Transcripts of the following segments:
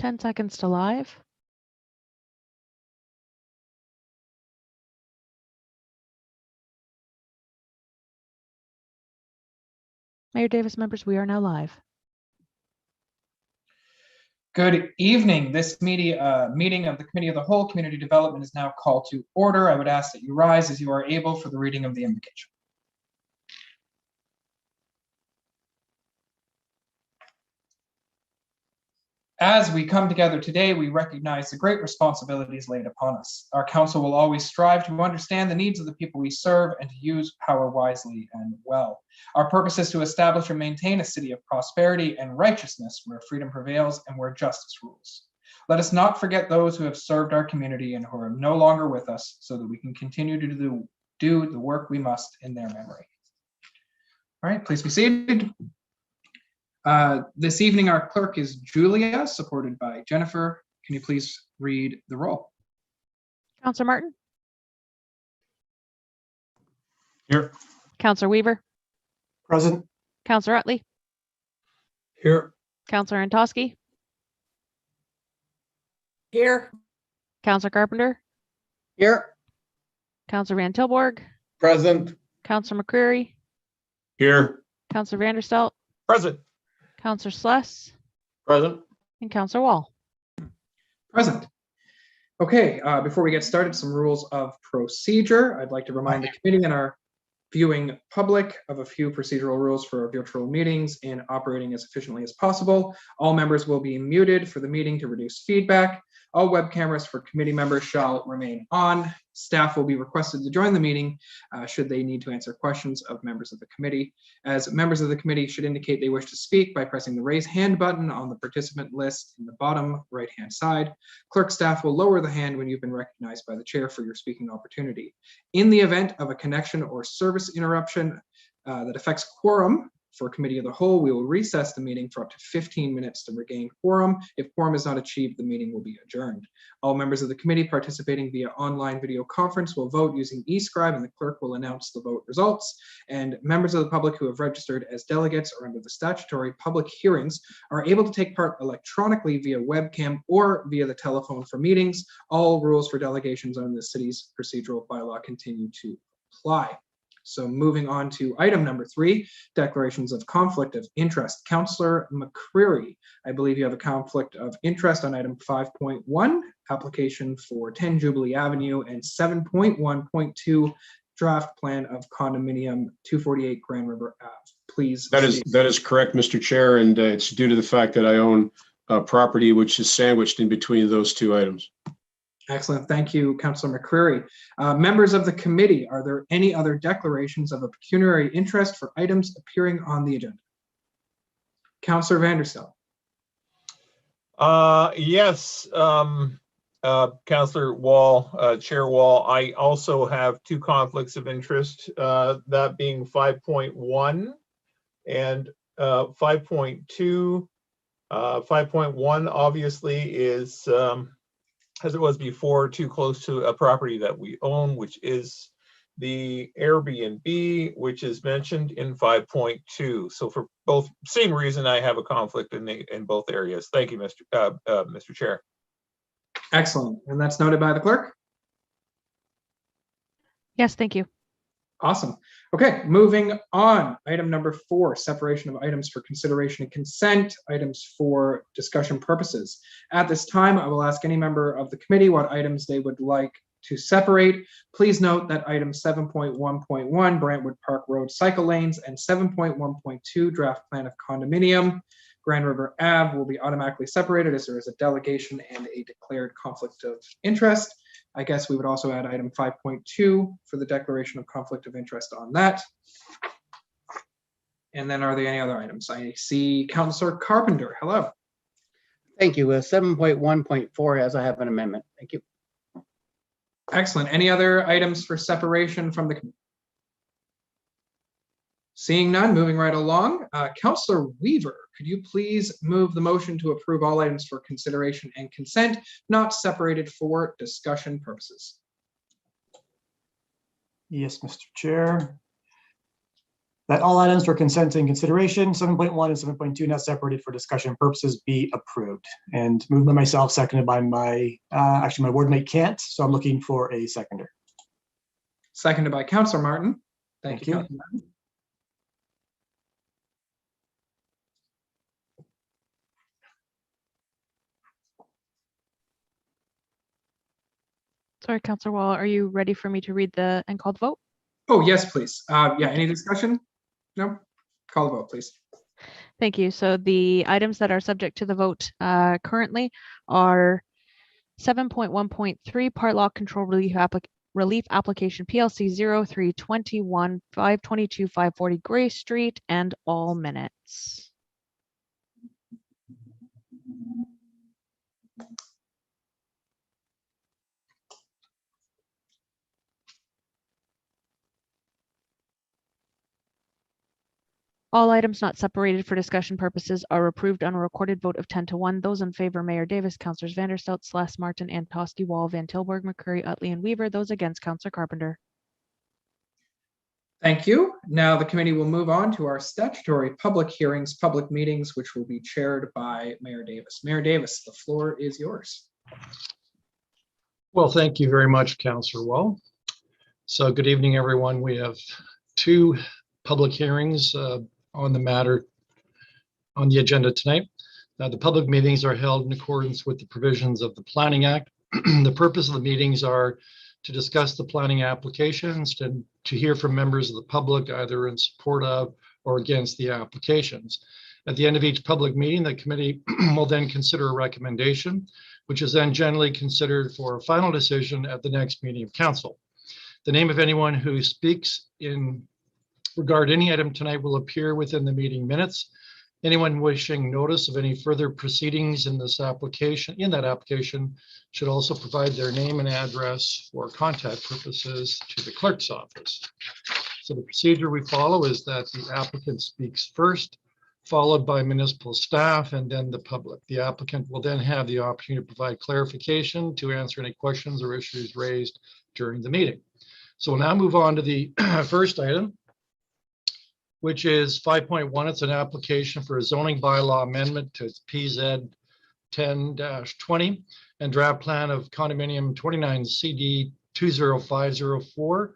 10 seconds to live. Mayor Davis, members, we are now live. Good evening. This meeting of the Committee of the Whole Community Development is now called to order. I would ask that you rise as you are able for the reading of the invocation. As we come together today, we recognize the great responsibilities laid upon us. Our council will always strive to understand the needs of the people we serve and to use power wisely and well. Our purpose is to establish and maintain a city of prosperity and righteousness where freedom prevails and where justice rules. Let us not forget those who have served our community and who are no longer with us so that we can continue to do the work we must in their memory. All right, please be seated. This evening, our clerk is Julia, supported by Jennifer. Can you please read the roll? Councillor Martin? Here. Councillor Weaver? Present. Councillor Utley? Here. Councillor Antosky? Here. Councillor Carpenter? Here. Councillor Van Tilburg? Present. Councillor McCreary? Here. Councillor Vanderstelt? Present. Councillor Sless? Present. And Councillor Wall. Present. Okay, before we get started, some rules of procedure. I'd like to remind the committee and our viewing public of a few procedural rules for our virtual meetings in operating as efficiently as possible. All members will be muted for the meeting to reduce feedback. All web cameras for committee members shall remain on. Staff will be requested to join the meeting should they need to answer questions of members of the committee. As members of the committee should indicate they wish to speak by pressing the raise hand button on the participant list in the bottom right-hand side. Clerk staff will lower the hand when you've been recognized by the chair for your speaking opportunity. In the event of a connection or service interruption that affects quorum for Committee of the Whole, we will recess the meeting for up to 15 minutes to regain quorum. If quorum is not achieved, the meeting will be adjourned. All members of the committee participating via online video conference will vote using eScribe, and the clerk will announce the vote results. And members of the public who have registered as delegates or under the statutory public hearings are able to take part electronically via webcam or via the telephone for meetings. All rules for delegations under the city's procedural bylaw continue to apply. So moving on to item number 3, declarations of conflict of interest. Councillor McCreary, I believe you have a conflict of interest on item 5.1, application for 10 Jubilee Avenue, and 7.1.2, draft plan of condominium 248 Grand River Ave. Please. That is correct, Mr. Chair, and it's due to the fact that I own a property which is sandwiched in between those two items. Excellent. Thank you, Councillor McCreary. Members of the committee, are there any other declarations of a pecuniary interest for items appearing on the agenda? Councillor Vanderstelt. Yes, Councillor Wall, Chair Wall, I also have 2 conflicts of interest, that being 5.1 and 5.2. 5.1 obviously is, as it was before, too close to a property that we own, which is the Airbnb, which is mentioned in 5.2. So for both, same reason I have a conflict in both areas. Thank you, Mr. Chair. Excellent. And that's noted by the clerk? Yes, thank you. Awesome. Okay, moving on. Item number 4, separation of items for consideration and consent, items for discussion purposes. At this time, I will ask any member of the committee what items they would like to separate. Please note that item 7.1.1, Brantwood Park Road cycle lanes, and 7.1.2, draft plan of condominium Grand River Ave will be automatically separated as there is a delegation and a declared conflict of interest. I guess we would also add item 5.2 for the declaration of conflict of interest on that. And then are there any other items? I see Councillor Carpenter. Hello. Thank you. 7.1.4 as I have an amendment. Thank you. Excellent. Any other items for separation from the committee? Seeing none, moving right along. Councillor Weaver, could you please move the motion to approve all items for consideration and consent, not separated for discussion purposes? Yes, Mr. Chair. that all items for consent and consideration, 7.1 and 7.2 now separated for discussion purposes, be approved. And moved by myself, seconded by my, actually my ward mate can't, so I'm looking for a seconder. Seconded by Councillor Martin. Thank Thank you, you. Councillor Martin. Sorry, Counselor Wall, are you ready for me to read the and called vote? Oh, yes, please. Yeah, any discussion? No? Call the vote, please. Thank you. So the items that are subject to the vote currently are 7.1.3 part law control relief application PLC 0321 522 540 Gray Street and all minutes. All items not separated for discussion purposes are approved on a recorded vote of 10-1. Those in favor, Mayor Davis, Councillors Vanderstelt, Sless, Martin, Antosky, Wall, Van Tilburg, McCurry, Utley, and Weaver. Those against, Councillor Carpenter. Thank you. Now the committee will move on to our statutory public hearings, public meetings, which will be chaired by Mayor Davis. Mayor Davis, the floor is yours. Well, thank you very much, Councillor Wall. So good evening, everyone. We have two public hearings on the matter on the agenda tonight. The public meetings are held in accordance with the provisions of the Planning Act. The purpose of the meetings are to discuss the planning applications and to hear from members of the public either in support of or against the applications. At the end of each public meeting, the committee will then consider a recommendation, which is then generally considered for a final decision at the next meeting of council. The name of anyone who speaks in regard to any item tonight will appear within the meeting minutes. Anyone wishing notice of any further proceedings in this application, should also provide their name and address for contact purposes to the clerk's office. So the procedure we follow is that the applicant speaks first, followed by municipal staff and then the public. The applicant will then have the opportunity to provide clarification to answer any questions or issues raised during the meeting. So we'll now move on to the first item, which is 5.1. It's an application for a zoning bylaw amendment to PZ 10-20 and draft plan of condominium 29 CD 20504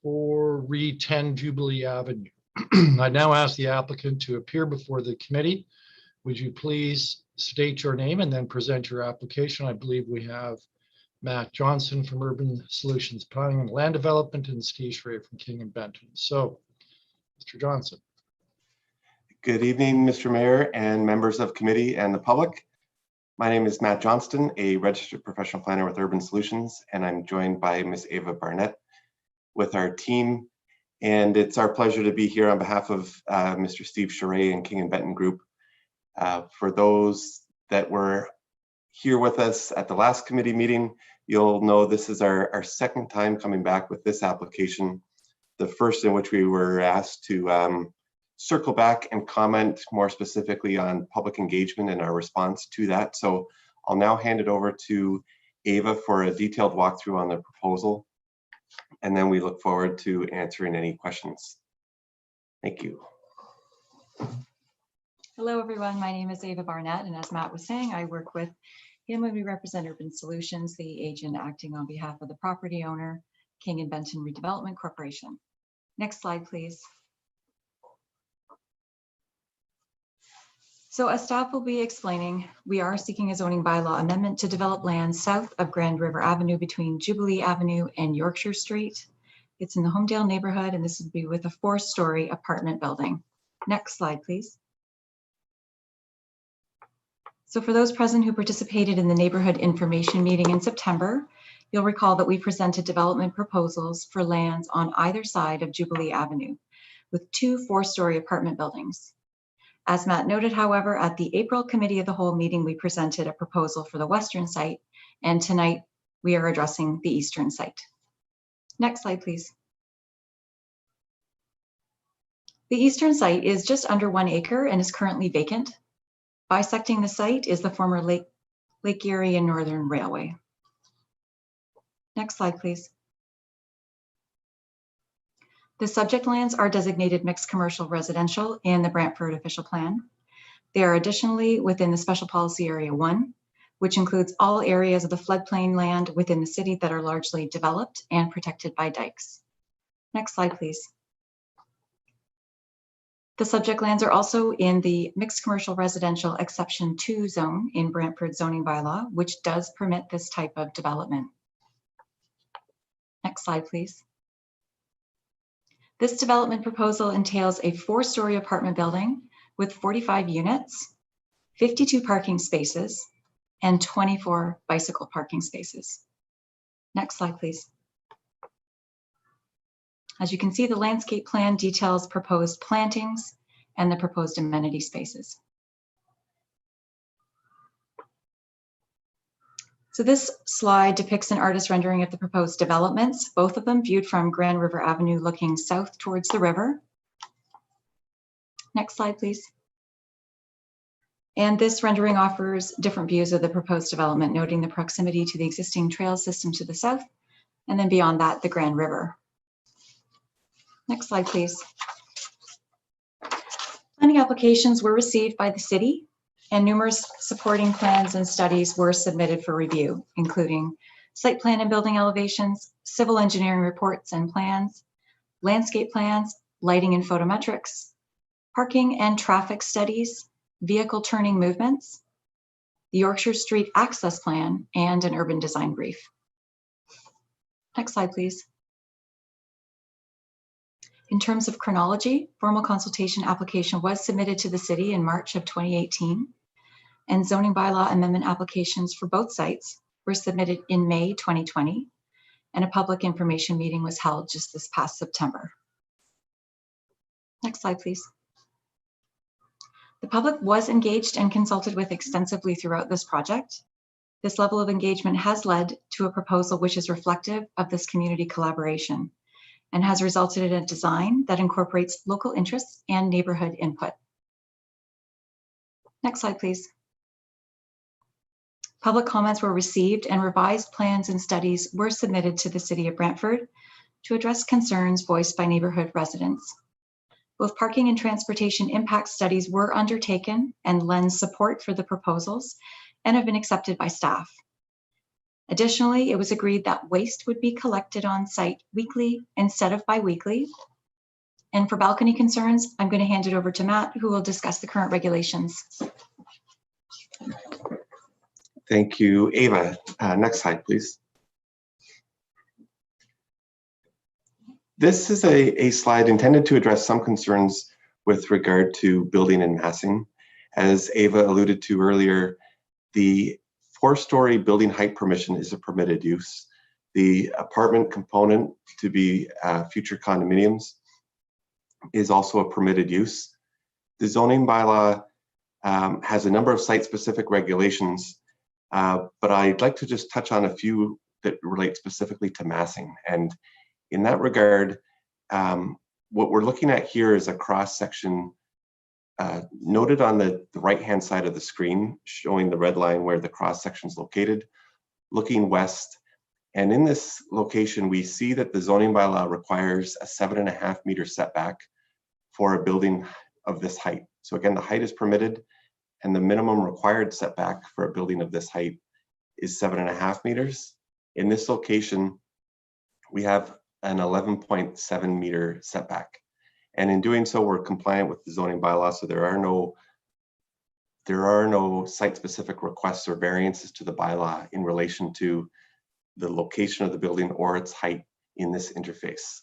for Re 10 Jubilee Avenue. I now ask the applicant to appear before the committee. Would you please state your name and then present your application? I believe we have Matt Johnson from Urban Solutions Planning and Land Development and Steve Schrader from King and Benton. So, Mr. Johnson. Good evening, Mr. Mayor and members of committee and the public. My name is Matt Johnston, a registered professional planner with Urban Solutions, and I'm joined by Ms. Ava Barnett with our team. And it's our pleasure to be here on behalf of Mr. Steve Schrader and King and Benton Group. For those that were here with us at the last committee meeting, you'll know this is our second time coming back with this application. The first in which we were asked to circle back and comment more specifically on public engagement and our response to that. So I'll now hand it over to Ava for a detailed walkthrough on the proposal. And then we look forward to answering any questions. Thank you. Hello, everyone. My name is Ava Barnett, and as Matt was saying, I work with him when we represent Urban Solutions, the agent acting on behalf of the property owner, King and Benton Redevelopment Corporation. Next slide, please. So as staff will be explaining, we are seeking a zoning bylaw amendment to develop land south of Grand River Avenue between Jubilee Avenue and Yorkshire Street. It's in the Homedale neighborhood, and this would be with a 4-story apartment building. Next slide, please. So for those present who participated in the neighborhood information meeting in September, you'll recall that we presented development proposals for lands on either side of Jubilee Avenue with 2 4-story apartment buildings. As Matt noted, however, at the April Committee of the Whole meeting, we presented a proposal for the western site, and tonight we are addressing the eastern site. Next slide, please. The eastern site is just under 1 acre and is currently vacant. Bisecting the site is the former Lake Erie and Northern Railway. Next slide, please. The subject lands are designated mixed commercial residential in the Brantford official plan. They are additionally within the Special Policy Area 1, which includes all areas of the floodplain land within the city that are largely developed and protected by dikes. Next slide, please. The subject lands are also in the mixed commercial residential exception 2 zone in Brantford zoning bylaw, which does permit this type of development. Next slide, please. This development proposal entails a 4-story apartment building with 45 units, 52 parking spaces, and 24 bicycle parking spaces. Next slide, please. As you can see, the landscape plan details proposed plantings and the proposed amenity spaces. So this slide depicts an artist rendering of the proposed developments, both of them viewed from Grand River Avenue looking south towards the river. Next slide, please. And this rendering offers different views of the proposed development, noting the proximity to the existing trail system to the south, and then beyond that, the Grand River. Next slide, please. Planning applications were received by the city, and numerous supporting plans and studies were submitted for review, including site plan and building elevations, civil engineering reports and plans, landscape plans, lighting and photometrics, parking and traffic studies, vehicle turning movements, the Yorkshire Street Access Plan, and an urban design brief. Next slide, please. In terms of chronology, formal consultation application was submitted to the city in March of 2018, and zoning bylaw amendment applications for both sites were submitted in May 2020, and a public information meeting was held just this past September. Next slide, please. The public was engaged and consulted with extensively throughout this project. This level of engagement has led to a proposal which is reflective of this community collaboration and has resulted in a design that incorporates local interests and neighborhood input. Next slide, please. Public comments were received and revised plans and studies were submitted to the City of Brantford to address concerns voiced by neighborhood residents. Both parking and transportation impact studies were undertaken and lend support for the proposals and have been accepted by staff. Additionally, it was agreed that waste would be collected on site weekly instead of bi-weekly. And for balcony concerns, I'm going to hand it over to Matt, who will discuss the current regulations. Thank you, Ava. Next slide, please. This is a slide intended to address some concerns with regard to building and massing. As Ava alluded to earlier, the 4-story building height permission is a permitted use. The apartment component to be future condominiums is also a permitted use. The zoning bylaw has a number of site-specific regulations, but I'd like to just touch on a few that relate specifically to massing. And in that regard, what we're looking at here is a cross-section noted on the right-hand side of the screen, showing the red line where the cross-section is located, looking west. And in this location, we see that the zoning bylaw requires a 7.5 meter setback for a building of this height. So again, the height is permitted, and the minimum required setback for a building of this height is 7.5 meters. In this location, we have an 11.7 meter setback. And in doing so, we're compliant with the zoning bylaw, so there are no site-specific requests or variances to the bylaw in relation to the location of the building or its height in this interface.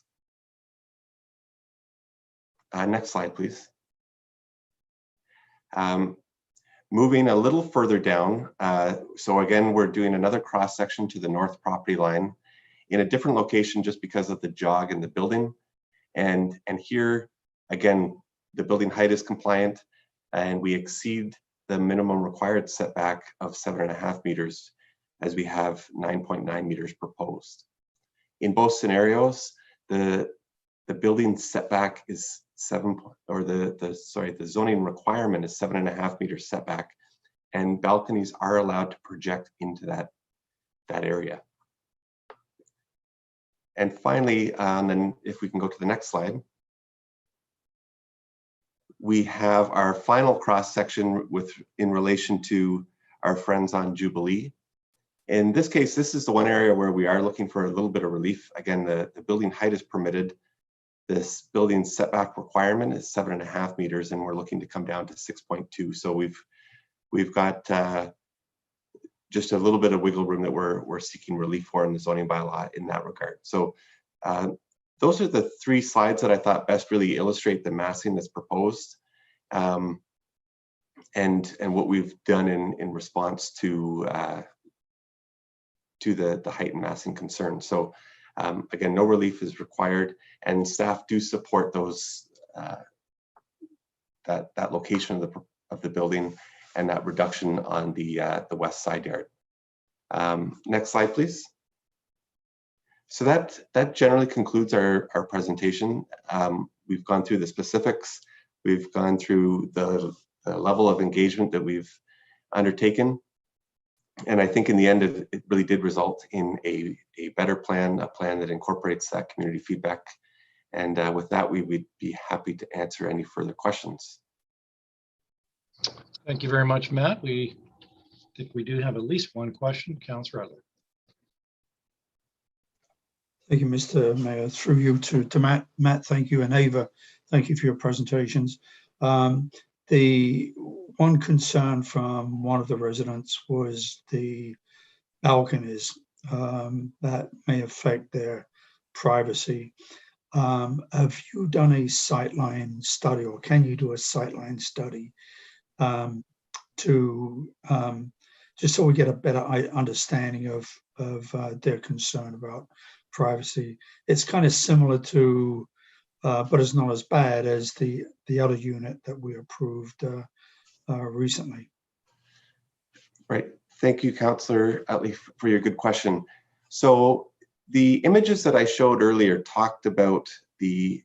Next slide, please. Moving a little further down, so again, we're doing another cross-section to the north property line in a different location just because of the jog in the building. And here, again, the building height is compliant and we exceed the minimum required setback of 7.5 meters as we have 9.9 meters proposed. In both scenarios, the building setback is the zoning requirement is 7.5 meters setback, and balconies are allowed to project into that area. And finally, then if we can go to the next slide, we have our final cross section in relation to our friends on Jubilee. In this case, this is the one area where we are looking for a little bit of relief. Again, the building height is permitted. This building setback requirement is 7.5 meters, and we're looking to come down to 6.2. So we've got just a little bit of wiggle room that we're seeking relief for in the zoning bylaw in that regard. So those are the 3 slides that I thought best really illustrate the massing that's proposed, and what we've done in response to the height and massing concerns. So again, no relief is required, and staff do support those that location of the building and that reduction on the west side yard. Next slide, please. So that generally concludes our presentation. We've gone through the specifics. We've gone through the level of engagement that we've undertaken. And I think in the end, it really did result in a better plan, a plan that incorporates that community feedback. And with that, we would be happy to answer any further questions. Thank you very much, Matt. We think we do have at least one question. Councillor Adler. Thank you, Mr. Mayor. Through you to Matt. Matt, thank you, and Ava, thank you for your presentations. The one concern from one of the residents was the balconies that may affect their privacy. Have you done a sightline study, or can you do a sightline study to just so we get a better understanding of their concern about privacy? It's kind of similar to, but it's not as bad as the other unit that we approved recently. Right. Thank you, Councillor Utley, for your good question. So the images that I showed earlier talked about the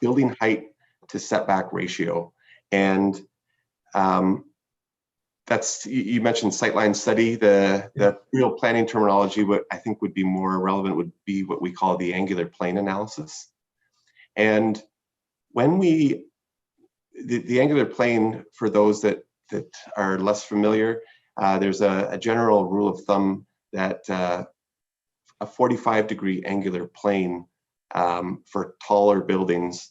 building height to setback ratio, and that's, you mentioned sightline study. The real planning terminology, what I think would be more relevant would be what we call the angular plane analysis. And when the angular plane, for those that are less familiar, there's a general rule of thumb that a 45-degree angular plane for taller buildings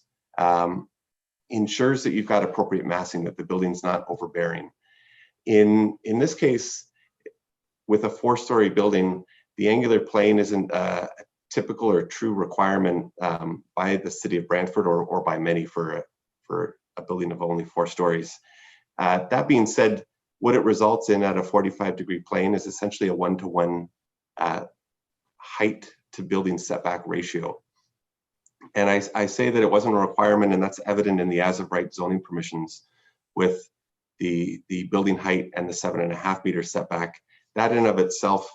ensures that you've got appropriate massing, that the building's not overbearing. In this case, with a 4-story building, the angular plane isn't a typical or true requirement by the city of Brantford or by many for a building of only 4 stories. That being said, what it results in at a 45-degree plane is essentially a 1-to-1 height to building setback ratio. And I say that it wasn't a requirement, and that's evident in the as-of-right zoning permissions with the building height and the 7.5-meter setback. That in of itself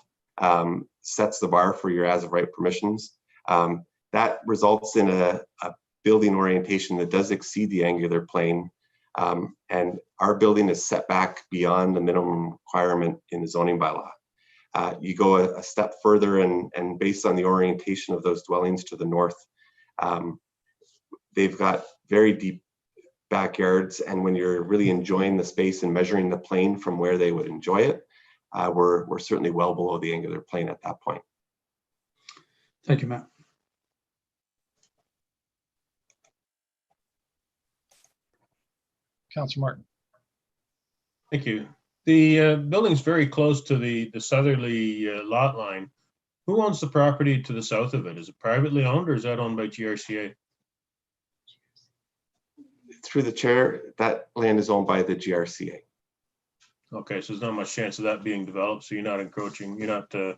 sets the bar for your as-of-right permissions. That results in a building orientation that does exceed the angular plane, and our building is set back beyond the minimum requirement in the zoning bylaw. You go a step further, and based on the orientation of those dwellings to the north, they've got very deep backyards, and when you're really enjoying the space and measuring the plane from where they would enjoy it, we're certainly well below the angular plane at that point. Thank you, Matt. Councillor Martin. Thank you. The building's very close to the southerly lot line. Who owns the property to the south of it? Is it privately owned, or is that owned by GRCA? Through the chair, that land is owned by the GRCA. Okay, so there's not much chance of that being developed, so you're not encroaching. You're not going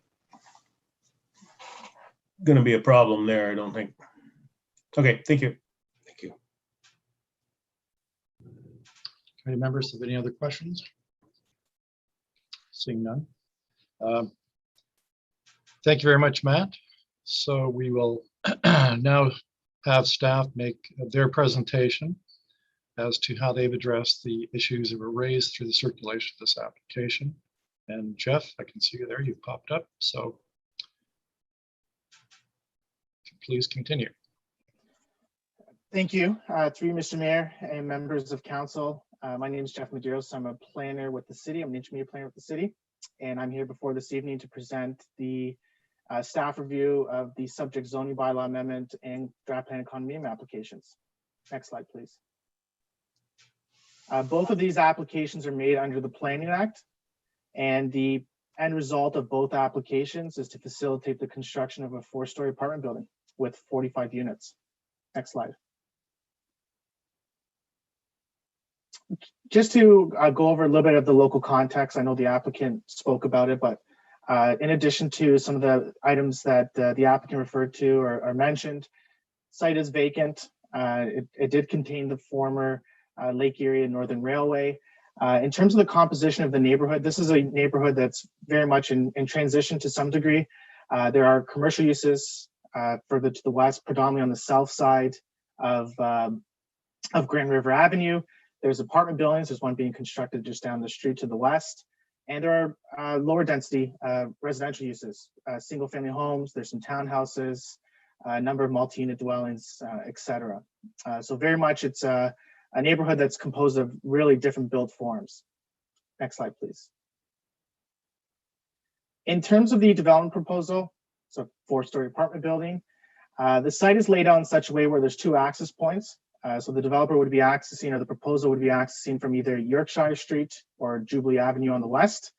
to be a problem there, I don't think. Okay, thank you. Thank you. Any members have any other questions? Seeing none. Thank you very much, Matt. So we will now have staff make their presentation as to how they've addressed the issues that were raised through the circulation of this application. And Jeff, I can see you there, you've popped up. So please continue. Thank you. Through you, Mr. Mayor and members of council. My name is Jeff Medeiros. I'm a planner with the city. I'm an intermediate planner with the city. And I'm here before this evening to present the staff review of the subject zoning bylaw amendment and draft plan and condominium applications. Next slide, please. Both of these applications are made under the Planning Act, and the end result of both applications is to facilitate the construction of a 4-story apartment building with 45 units. Next slide. Just to go over a little bit of the local context, I know the applicant spoke about it, but in addition to some of the items that the applicant referred to or mentioned, site is vacant. It did contain the former Lake Erie and Northern Railway. In terms of the composition of the neighborhood, this is a neighborhood that's very much in transition to some degree. There are commercial uses further to the west, predominantly on the south side of Grand River Avenue. There's apartment buildings. There's one being constructed just down the street to the west. And there are lower density residential uses, single family homes. There's some townhouses, a number of multi-unit dwellings, et cetera. So very much it's a neighborhood that's composed of really different build forms. Next slide, please. In terms of the development proposal, it's a 4-story apartment building. The site is laid out in such a way where there's 2 access points. So the developer would be accessing, or the proposal would be accessing from either Yorkshire Street or Jubilee Avenue on the west.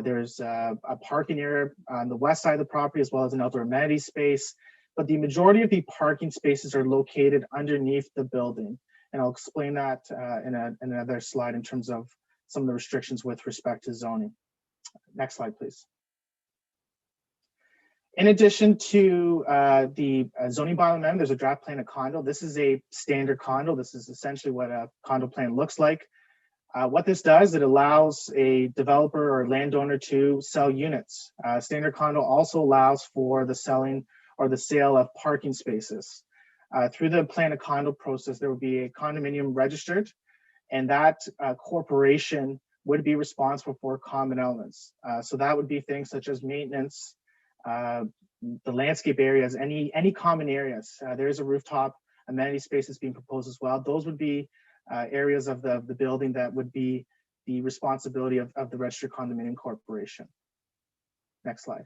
There's a parking area on the west side of the property, as well as an outdoor amenity space. But the majority of the parking spaces are located underneath the building. And I'll explain that in another slide in terms of some of the restrictions with respect to zoning. Next slide, please. In addition to the zoning bylaw amendment, there's a draft plan of condo. This is a standard condo. This is essentially what a condo plan looks like. What this does, it allows a developer or landowner to sell units. Standard condo also allows for the selling or the sale of parking spaces. Through the plan of condo process, there would be a condominium registered, and that corporation would be responsible for common elements. So that would be things such as maintenance, the landscape areas, any common areas. There is a rooftop amenity space that's being proposed as well. Those would be areas of the building that would be the responsibility of the registered condominium corporation. Next slide.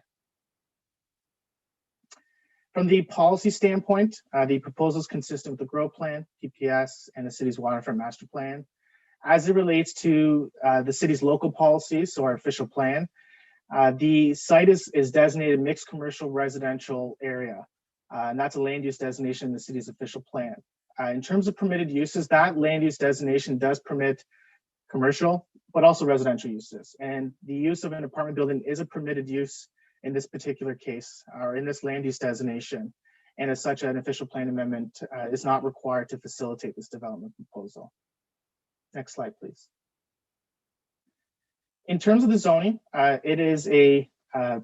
From the policy standpoint, the proposal is consistent with the growth plan, PPS, and the city's waterfront master plan. As it relates to the city's local policies, so our official plan, the site is designated mixed commercial residential area, and that's a land use designation in the city's official plan. In terms of permitted uses, that land use designation does permit commercial, but also residential uses. And the use of an apartment building is a permitted use in this particular case, or in this land use designation. And as such, an official plan amendment is not required to facilitate this development proposal. Next slide, please. In terms of the zoning, it is a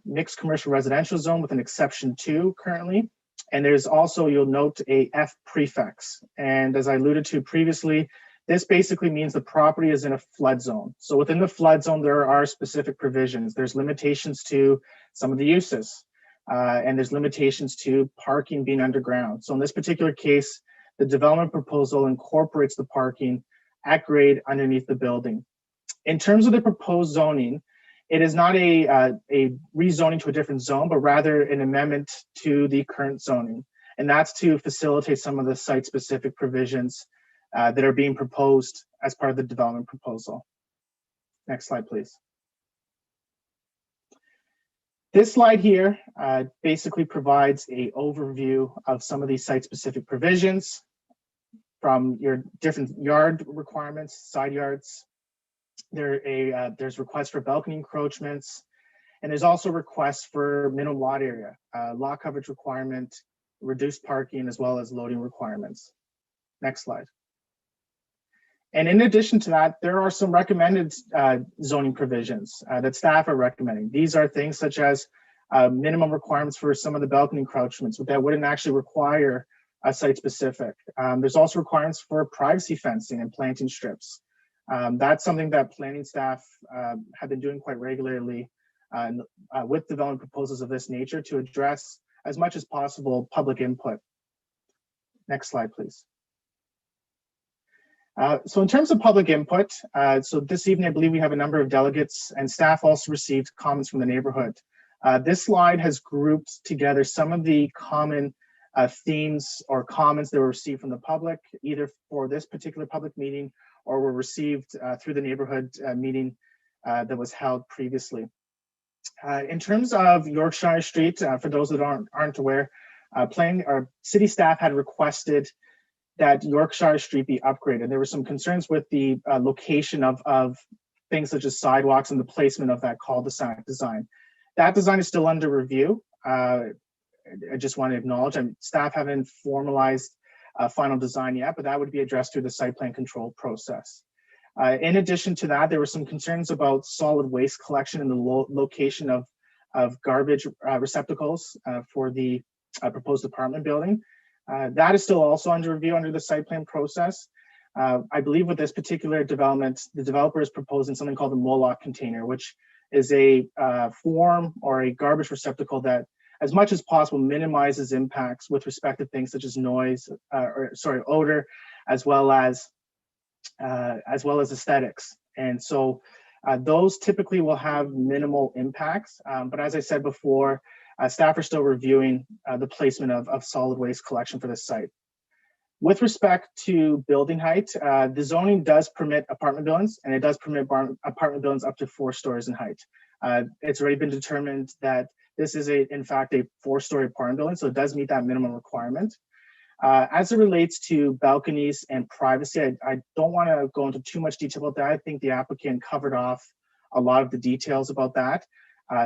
mixed commercial residential zone with an exception 2 currently. And there's also, you'll note, a F prefix. And as I alluded to previously, this basically means the property is in a flood zone. So within the flood zone, there are specific provisions. There's limitations to some of the uses, and there's limitations to parking being underground. So in this particular case, the development proposal incorporates the parking at grade underneath the building. In terms of the proposed zoning, it is not a rezoning to a different zone, but rather an amendment to the current zoning. And that's to facilitate some of the site-specific provisions that are being proposed as part of the development proposal. Next slide, please. This slide here basically provides an overview of some of these site-specific provisions from your different yard requirements, side yards. There's requests for balcony encroachments, and there's also requests for minimum lot area, lot coverage requirement, reduced parking, as well as loading requirements. Next slide. And in addition to that, there are some recommended zoning provisions that staff are recommending. These are things such as minimum requirements for some of the balcony encroachments that wouldn't actually require a site-specific. There's also requirements for privacy fencing and planting strips. That's something that planning staff have been doing quite regularly with development proposals of this nature to address as much as possible, public input. Next slide, please. So in terms of public input, so this evening, I believe we have a number of delegates, and staff also received comments from the neighborhood. This slide has grouped together some of the common themes or comments that were received from the public, either for this particular public meeting or were received through the neighborhood meeting that was held previously. In terms of Yorkshire Street, for those that aren't aware, city staff had requested that Yorkshire Street be upgraded. There were some concerns with the location of things such as sidewalks and the placement of that cul-de-sac design. That design is still under review. I just want to acknowledge, staff haven't formalized a final design yet, but that would be addressed through the site plan control process. In addition to that, there were some concerns about solid waste collection and the location of garbage receptacles for the proposed apartment building. That is still also under review under the site plan process. I believe with this particular development, the developer is proposing something called a Moloch container, which is a form or a garbage receptacle that, as much as possible, minimizes impacts with respect to things such as noise, odor, as well as aesthetics. And so those typically will have minimal impacts. But as I said before, staff are still reviewing the placement of solid waste collection for this site. With respect to building height, the zoning does permit apartment buildings, and it does permit apartment buildings up to 4 stories in height. It's already been determined that this is in fact a 4-story apartment building, so it does meet that minimum requirement. As it relates to balconies and privacy, I don't want to go into too much detail about that. I think the applicant covered off a lot of the details about that.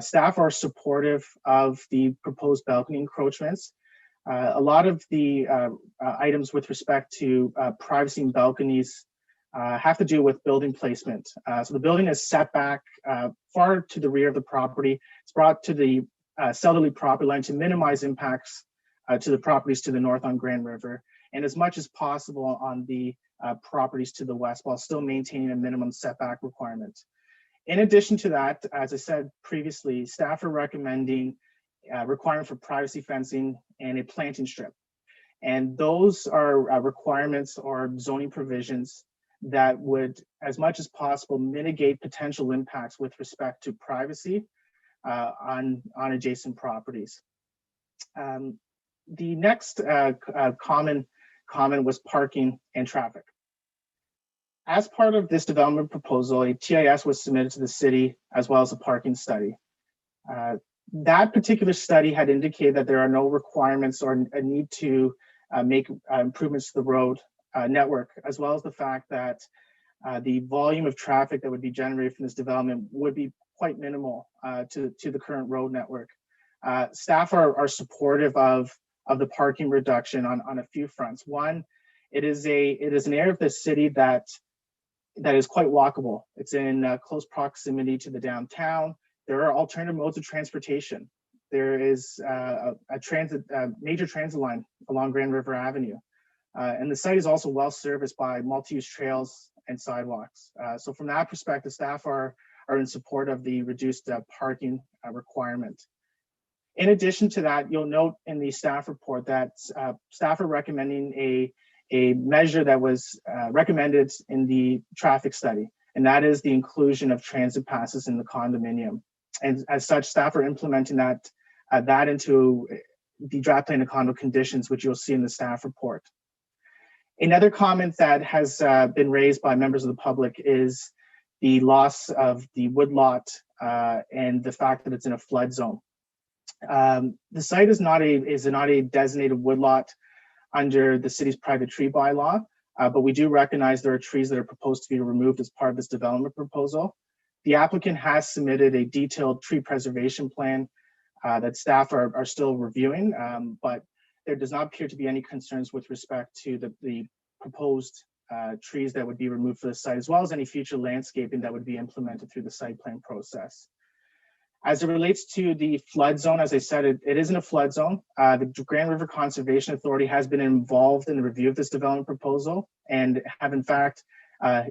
Staff are supportive of the proposed balcony encroachments. A lot of the items with respect to privacy and balconies have to do with building placement. So the building is set back far to the rear of the property. It's brought to the southerly property line to minimize impacts to the properties to the north on Grand River, and as much as possible on the properties to the west, while still maintaining a minimum setback requirement. In addition to that, as I said previously, staff are recommending requirement for privacy fencing and a planting strip. And those are requirements or zoning provisions that would, as much as possible, mitigate potential impacts with respect to privacy on adjacent properties. The next common comment was parking and traffic. As part of this development proposal, a TIS was submitted to the city as well as a parking study. That particular study had indicated that there are no requirements or a need to make improvements to the road network, as well as the fact that the volume of traffic that would be generated from this development would be quite minimal to the current road network. Staff are supportive of the parking reduction on a few fronts. One, it is an area of the city that is quite walkable. It's in close proximity to the downtown. There are alternative modes of transportation. There is a major transit line along Grand River Avenue. And the site is also well serviced by multi-use trails and sidewalks. So from that perspective, staff are in support of the reduced parking requirement. In addition to that, you'll note in the staff report that staff are recommending a measure that was recommended in the traffic study, and that is the inclusion of transit passes in the condominium. And as such, staff are implementing that into the draft plan of condo conditions, which you'll see in the staff report. Another comment that has been raised by members of the public is the loss of the woodlot and the fact that it's in a flood zone. The site is not a designated woodlot under the city's private tree bylaw, but we do recognize there are trees that are proposed to be removed as part of this development proposal. The applicant has submitted a detailed tree preservation plan that staff are still reviewing, but there does not appear to be any concerns with respect to the proposed trees that would be removed for the site, as well as any future landscaping that would be implemented through the site plan process. As it relates to the flood zone, as I said, it isn't a flood zone. The Grand River Conservation Authority has been involved in the review of this development proposal and have in fact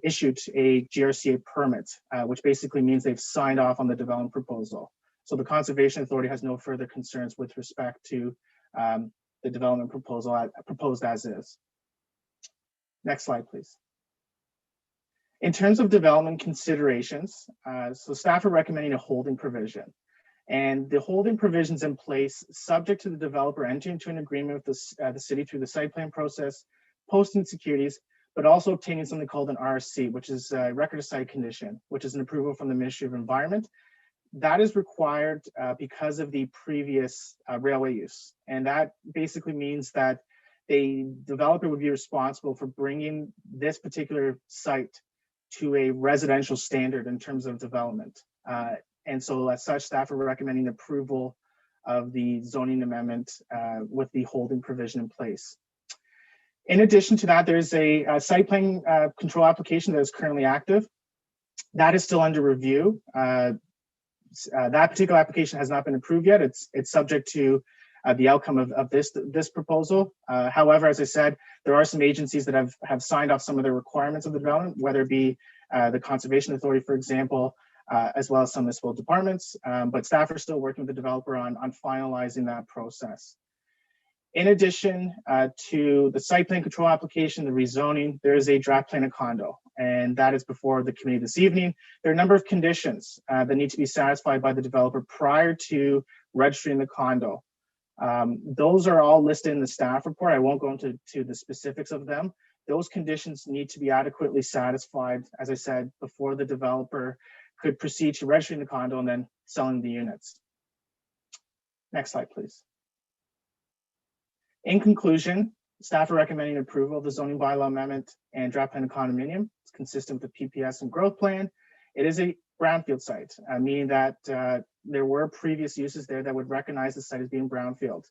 issued a GRCA permit, which basically means they've signed off on the development proposal. So the Conservation Authority has no further concerns with respect to the development proposal proposed as is. Next slide, please. In terms of development considerations, so staff are recommending a holding provision. And the holding provisions in place, subject to the developer entering into an agreement with the city through the site plan process, posting securities, but also obtaining something called an RSC, which is a record of site condition, which is an approval from the Ministry of Environment. That is required because of the previous railway use. And that basically means that the developer would be responsible for bringing this particular site to a residential standard in terms of development. And so as such, staff are recommending approval of the zoning amendment with the holding provision in place. In addition to that, there's a site plan control application that is currently active. That is still under review. That particular application has not been approved yet. It's subject to the outcome of this proposal. However, as I said, there are some agencies that have signed off some of the requirements of the development, whether it be the Conservation Authority, for example, as well as some municipal departments. But staff are still working with the developer on finalizing that process. In addition to the site plan control application, the rezoning, there is a draft plan of condo, and that is before the committee this evening. There are a number of conditions that need to be satisfied by the developer prior to registering the condo. Those are all listed in the staff report. I won't go into the specifics of them. Those conditions need to be adequately satisfied, as I said, before the developer could proceed to registering the condo and then selling the units. Next slide, please. In conclusion, staff are recommending approval of the zoning bylaw amendment and draft plan of condominium. It's consistent with the PPS and growth plan. It is a brownfield site, meaning that there were previous uses there that would recognize the site as being brownfield,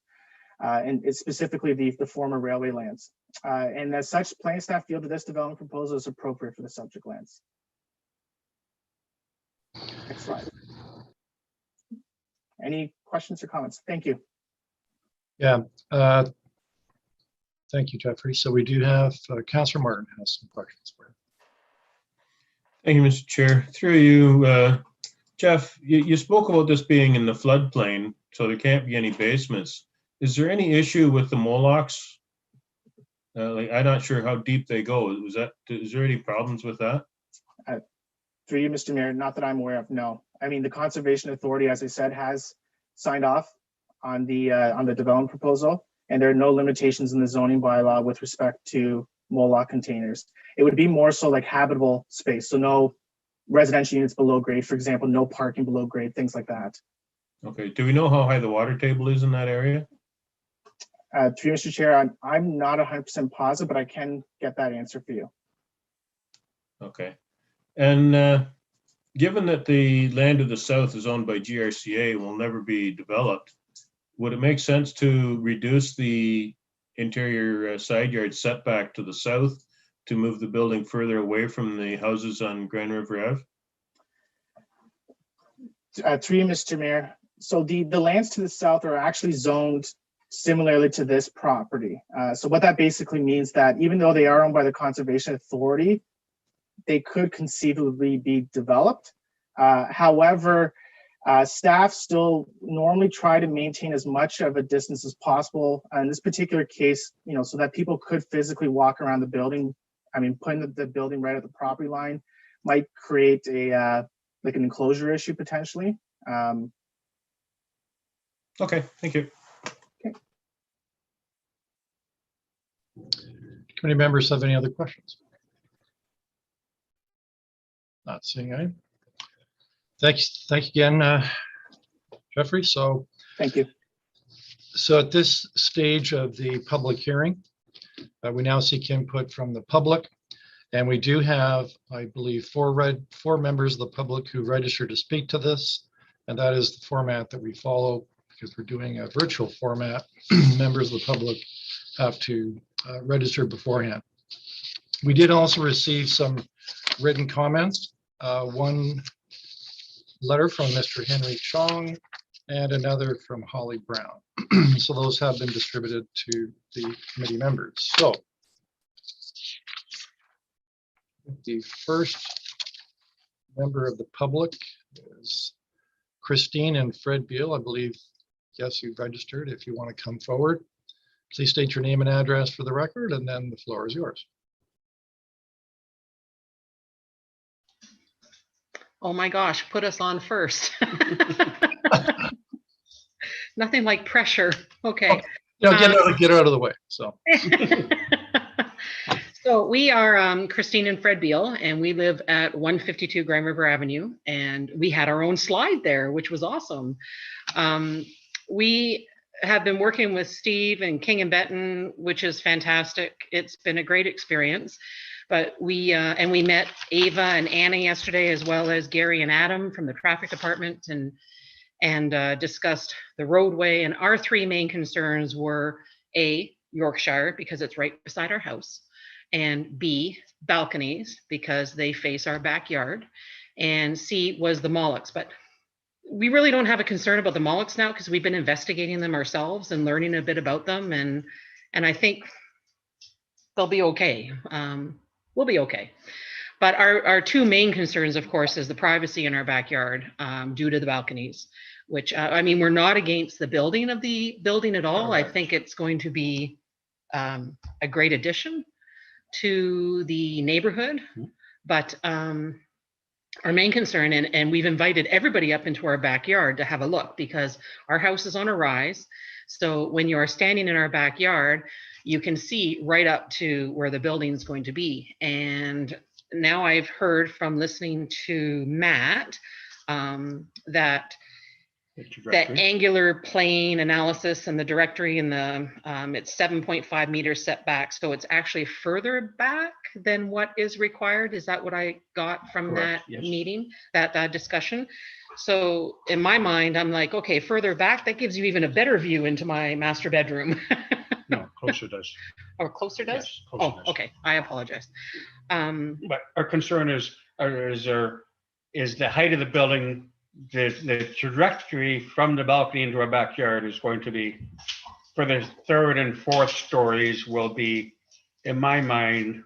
and it's specifically the former railway lands. And as such, planning staff feel that this development proposal is appropriate for the subject lands. Next slide. Any questions or comments? Thank you. Yeah. Thank you, Jeffrey. So we do have Councillor Martin has some questions for you. Thank you, Mr. Chair. Through you, Jeff, you spoke about this being in the floodplain, so there can't be any basements. Is there any issue with the Molochs? Like, I'm not sure how deep they go. Is there any problems with that? Through you, Mr. Mayor, not that I'm aware of, no. I mean, the Conservation Authority, as I said, has signed off on the development proposal, and there are no limitations in the zoning bylaw with respect to Moloch containers. It would be more so like habitable space, so no residential units below grade, for example, no parking below grade, things like that. Okay. Do we know how high the water table is in that area? Through you, Mr. Chair, I'm not 100% positive, but I can get that answer for you. Okay. And given that the land to the south is owned by GRCA and will never be developed, would it make sense to reduce the interior side yard setback to the south to move the building further away from the houses on Grand River Ave? Through you, Mr. Mayor. So the lands to the south are actually zoned similarly to this property. So what that basically means that even though they are owned by the Conservation Authority, they could conceivably be developed. However, staff still normally try to maintain as much of a distance as possible. In this particular case, so that people could physically walk around the building. I mean, putting the building right at the property line might create like an enclosure issue potentially. Okay, thank you. Okay. Committee members have any other questions? Not seeing any. Thanks again, Jeffrey. So thank you. So at this stage of the public hearing, we now seek input from the public, and we do have, I believe, four members of the public who registered to speak to this, and that is the format that we follow because we're doing a virtual format. Members of the public have to register beforehand. We did also receive some written comments. One letter from Mr. Henry Chong and another from Holly Brown. So those have been distributed to the committee members. So The first member of the public is Christine and Fred Beal. I believe, yes, you've registered. If you want to come forward, please state your name and address for the record, and then the floor is yours. Oh my gosh, put us on first. Nothing like pressure. Okay. Get out of the way. So. So we are Christine and Fred Beal, and we live at 152 Grand River Avenue, and we had our own slide there, which was awesome. We have been working with Steve and King and Benton, which is fantastic. It's been a great experience. But we met Ava and Anna yesterday, as well as Gary and Adam from the traffic department, and discussed the roadway. And our three main concerns were A, Yorkshire, because it's right beside our house, and B, balconies, because they face our backyard, and C was the Molochs. But we really don't have a concern about the Molochs now, because we've been investigating them ourselves and learning a bit about them, and I think they'll be okay. We'll be okay. But our two main concerns, of course, is the privacy in our backyard due to the balconies, which, I mean, we're not against the building of the building at all. I think it's going to be a great addition to the neighborhood. But our main concern, and we've invited everybody up into our backyard to have a look, because our house is on a rise. So when you are standing in our backyard, you can see right up to where the building is going to be. And now I've heard from listening to Matt that angular plane analysis and the directory and the it's 7.5 meters setback. So it's actually further back than what is required. Is that what I got from Correct, that yes. meeting, that discussion? So in my mind, I'm like, okay, further back, that gives you even a better view into my master bedroom. No, closer does. Or closer does? Yes, closer Oh, does. okay, I apologize. But our concern is the height of the building, the trajectory from the balcony into our backyard is going to be, for the third and fourth stories, will be, in my mind,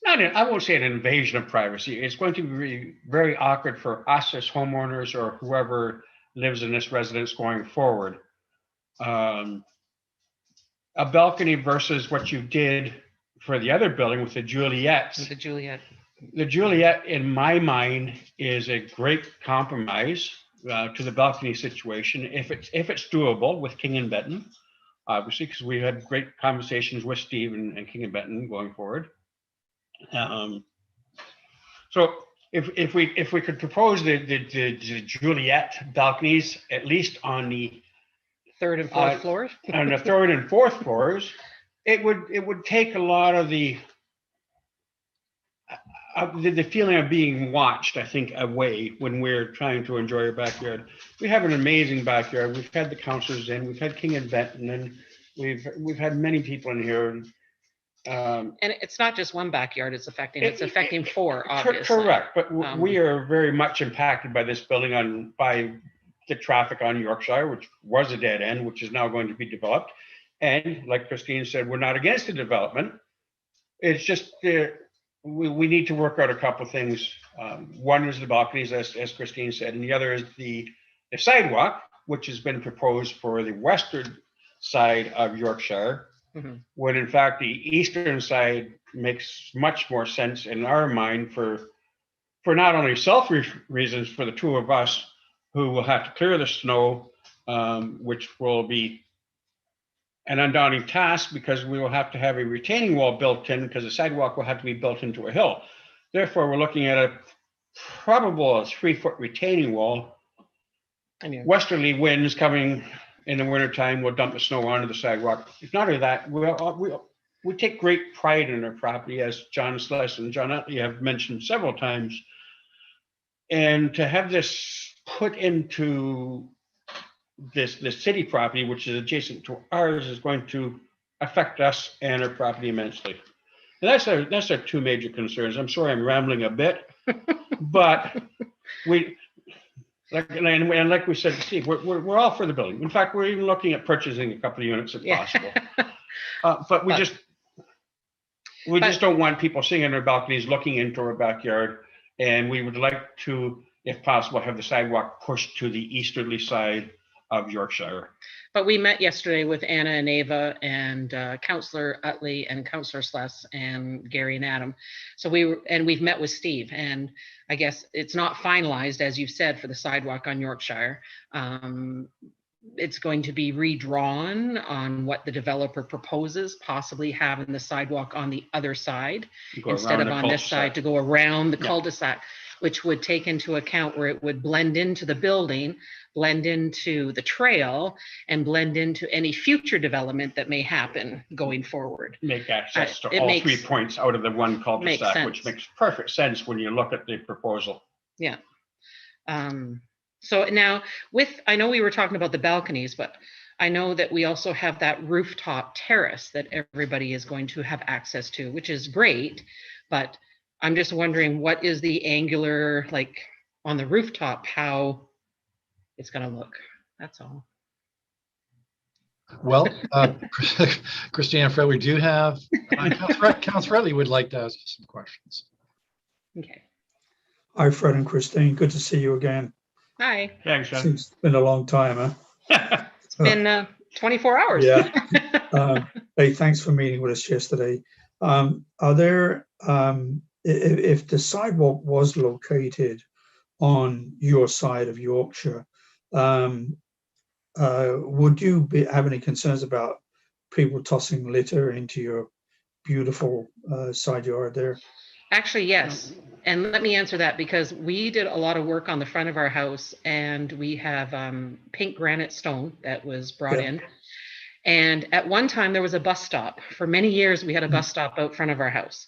I won't say an invasion of privacy. It's going to be very awkward for us as homeowners or whoever lives in this residence going forward. A balcony versus what you did for the other building with the Juliet. The Juliet. The Juliet, in my mind, is a great compromise to the balcony situation, if it's doable with King and Benton, obviously, because we had great conversations with Steve and King and Benton going forward. So if we could propose the Juliet balconies, at least on the third and fourth floors, on the third and fourth floors, it would take a lot of the feeling of being watched, I think, away when we're trying to enjoy our backyard. We have an amazing backyard. We've had the councilors in, we've had King and Benton, and we've had many people in here. and it's not just one backyard it's affecting four, obviously. Correct, but we are very much impacted by this building by the traffic on Yorkshire, which was a dead end, which is now going to be developed. And like Christine said, we're not against the development. It's just we need to work out a couple of things. One is the balconies, as Christine said, and the other is the sidewalk, which has been proposed for the western side of Yorkshire, when in fact the eastern side makes much more sense in our mind for not only selfish reasons for the two of us who will have to clear the snow, which will be an undaunting task because we will have to have a retaining wall built in because the sidewalk will have to be built into a hill. Therefore, we're looking at a probable 3-foot retaining wall. Westerly winds coming in the wintertime will dump the snow onto the sidewalk. It's not only that, we take great pride in our property, as John Sless and John Utley have mentioned several times. And to have this put into this city property, which is adjacent to ours, is going to affect us and our property immensely. And that's our two major concerns. I'm sorry I'm rambling a bit, but like we said to Steve, we're all for the building. In fact, we're even looking at purchasing a couple of units if possible. But we just We just don't want people sitting in their balconies looking into our backyard. And we would like to, if possible, have the sidewalk pushed to the easterly side of Yorkshire. But we met yesterday with Anna and Ava and Councillor Utley and Councillor Sless and Gary and Adam. So we've met with Steve, and I guess it's not finalized, as you've said, for the sidewalk on Yorkshire. It's going to be redrawn on what the developer proposes, possibly having the sidewalk on the other side instead of on this side, to go around the cul-de-sac, which would take into account where it would blend into the building, blend into the trail, and blend into any future development that may happen going forward. Make access to all 3 points out of the one cul-de-sac, which makes perfect sense when you look at the proposal. Yeah. So now I know we were talking about the balconies, but I know that we also have that rooftop terrace that everybody is going to have access to, which is great. But I'm just wondering, what is the angular, like on the rooftop, how it's going to look? That's all. Well, Christine and Fred, we do have, Councillor Utley would like to ask you some questions. Okay. Hi, Fred and Christine. Good to see you again. Hi. Thanks, Sean. It's been a long time, huh? It's been 24 hours. Yeah. Hey, thanks for meeting with us yesterday. Are there, if the sidewalk was located on your side of Yorkshire, would you have any concerns about people tossing litter into your beautiful side yard there? Actually, yes. And let me answer that, because we did a lot of work on the front of our house, and we have pink granite stone that was brought in. And at one time there was a bus stop. For many years, we had a bus stop out front of our house.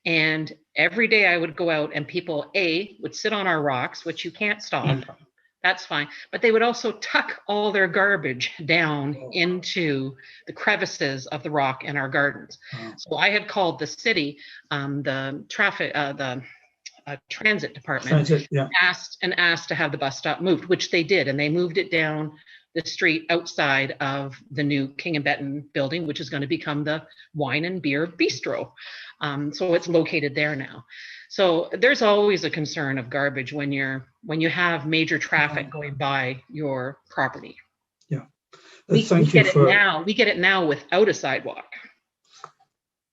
And every day I would go out and people, would sit on our rocks, which you can't stop. That's fine. But they would also tuck all their garbage down into the crevices of the rock in our gardens. So I had called the city, the traffic, the transit department, asked to have the bus stop moved, which they did. And they moved it down the street outside of the new King and Benton building, which is going to become the Wine and Beer Bistro. So it's located there now. So there's always a concern of garbage when you have major traffic going by your property. Yeah. We get it now without a sidewalk.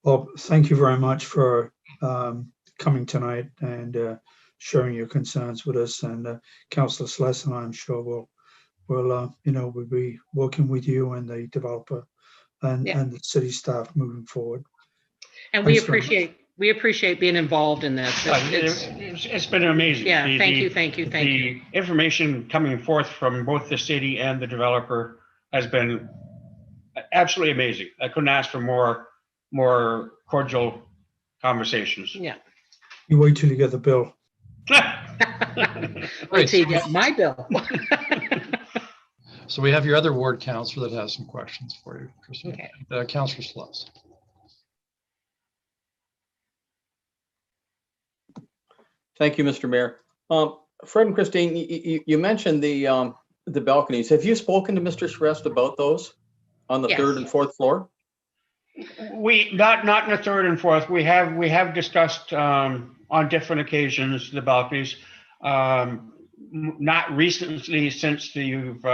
Well, thank you very much for coming tonight and sharing your concerns with us. And Councillor Sless, I'm sure we'll be working with you and the developer and the city staff moving forward. And we appreciate being involved in this. It's been amazing. Yeah, thank you. The information coming forth from both the city and the developer has been absolutely amazing. I couldn't ask for more cordial conversations. Yeah. You wait till you get the bill. Wait till you get my bill. So we have your other ward councillor that has some questions for you, Christine. Okay. Councillor Sless. Thank you, Mr. Mayor. Fred and Christine, you mentioned the balconies. Have you spoken to Mr. Shrest about those on the third and fourth floor? We not in the third and fourth. We have discussed on different occasions the balconies. Not recently, since you've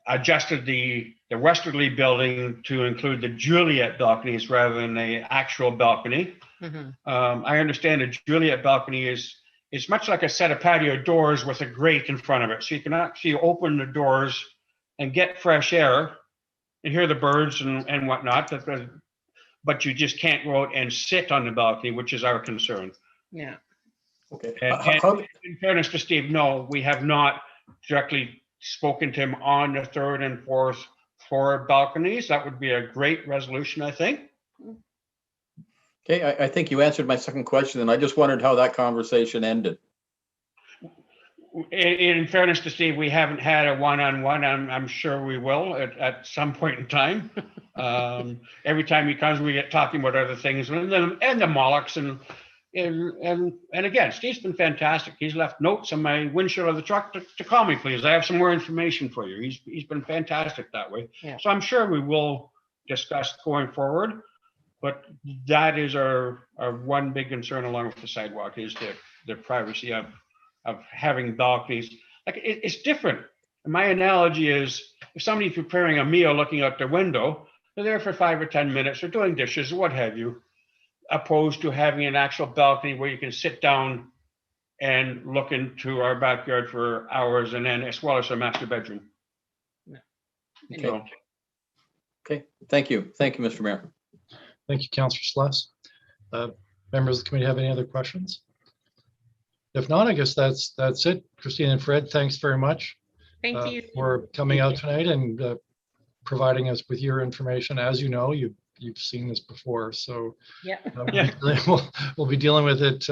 adjusted the westerly building to include the Juliet balconies rather than the actual balcony. I understand a Juliet balcony is much like a set of patio doors with a grate in front of it. So you can actually open the doors and get fresh air and hear the birds and whatnot. But you just can't go out and sit on the balcony, which is our concern. Yeah. Okay. And in fairness to Steve, no, we have not directly spoken to him on the third and fourth floor balconies. That would be a great resolution, I think. Okay, I think you answered my second question, and I just wondered how that conversation ended. In fairness to Steve, we haven't had a one-on-one. I'm sure we will at some point in time. Every time he comes, we get talking about other things and the Molochs and again, Steve's been fantastic. He's left notes on my windshield of the truck to call me, please. I have some more information for you. He's been fantastic that way. Yeah. So I'm sure we will discuss going forward. But that is our one big concern along with the sidewalk is the privacy of having balconies. Like it's different. My analogy is if somebody's preparing a meal looking out the window, they're there for 5 or 10 minutes, they're doing dishes, what have you, opposed to having an actual balcony where you can sit down and look into our backyard for hours and then as well as our master bedroom. Okay. So, Okay, thank you. Thank you, Mr. Mayor. Thank you, Councillor Sluss. Members of the committee have any other questions? If not, I guess that's it. Christine and Fred, thanks very much Thank you. for coming out tonight and providing us with your information. As you know, you've seen this before, so Yeah. we'll be dealing with it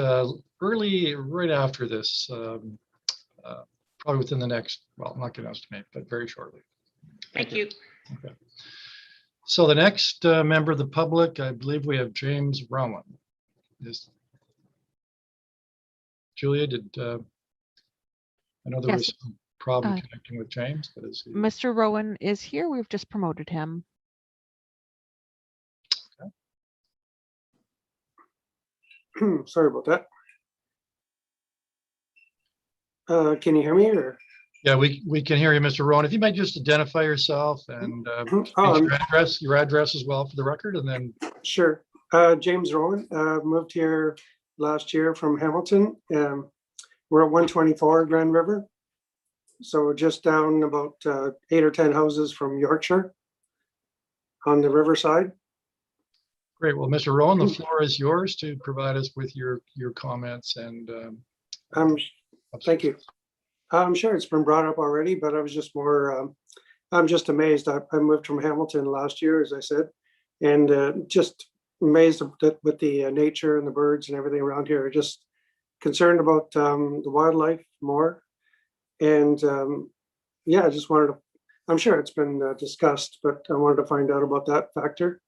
early, right after this, probably within the next, well, I'm not going to estimate, but very shortly. Thank you. Okay. So the next member of the public, I believe we have James Rowan. Julia, I know there was Yes. some problem connecting with James, but is he? Mr. Rowan is here. We've just promoted him. Sorry about that. Can you hear me? Or? Yeah, we can hear you, Mr. Rowan. If you might just identify yourself and your address as well for the record, and then. Sure. James Rowan, moved here last year from Hamilton. We're at 124 Grand River. So just down about 8 or 10 houses from Yorkshire on the riverside. Great. Well, Mr. Rowan, the floor is yours to provide us with your comments and. Thank you. I'm sure it's been brought up already, but I was just more, I'm just amazed. I moved from Hamilton last year, as I said, and just amazed with the nature and the birds and everything around here. Just concerned about the wildlife more. And yeah, I just wanted to, I'm sure it's been discussed, but I wanted to find out about that factor.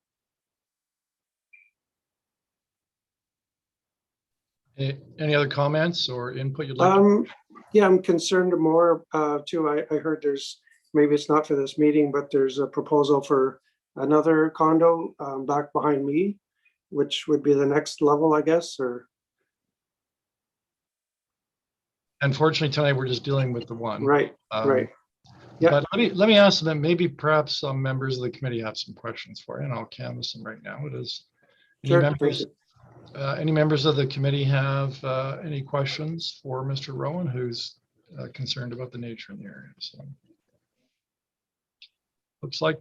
Any other comments or input you'd like to? Yeah, I'm concerned more too. I heard there's, maybe it's not for this meeting, but there's a proposal for another condo back behind me, which would be the next level, I guess, or. Unfortunately, tonight we're just dealing with the one. Right, right. Yeah. But let me ask them, maybe perhaps some members of the committee have some questions for you, and I'll canvass them right now. It is. Any members of the committee have any questions for Mr. Rowan, who's concerned about the nature in the area? So looks like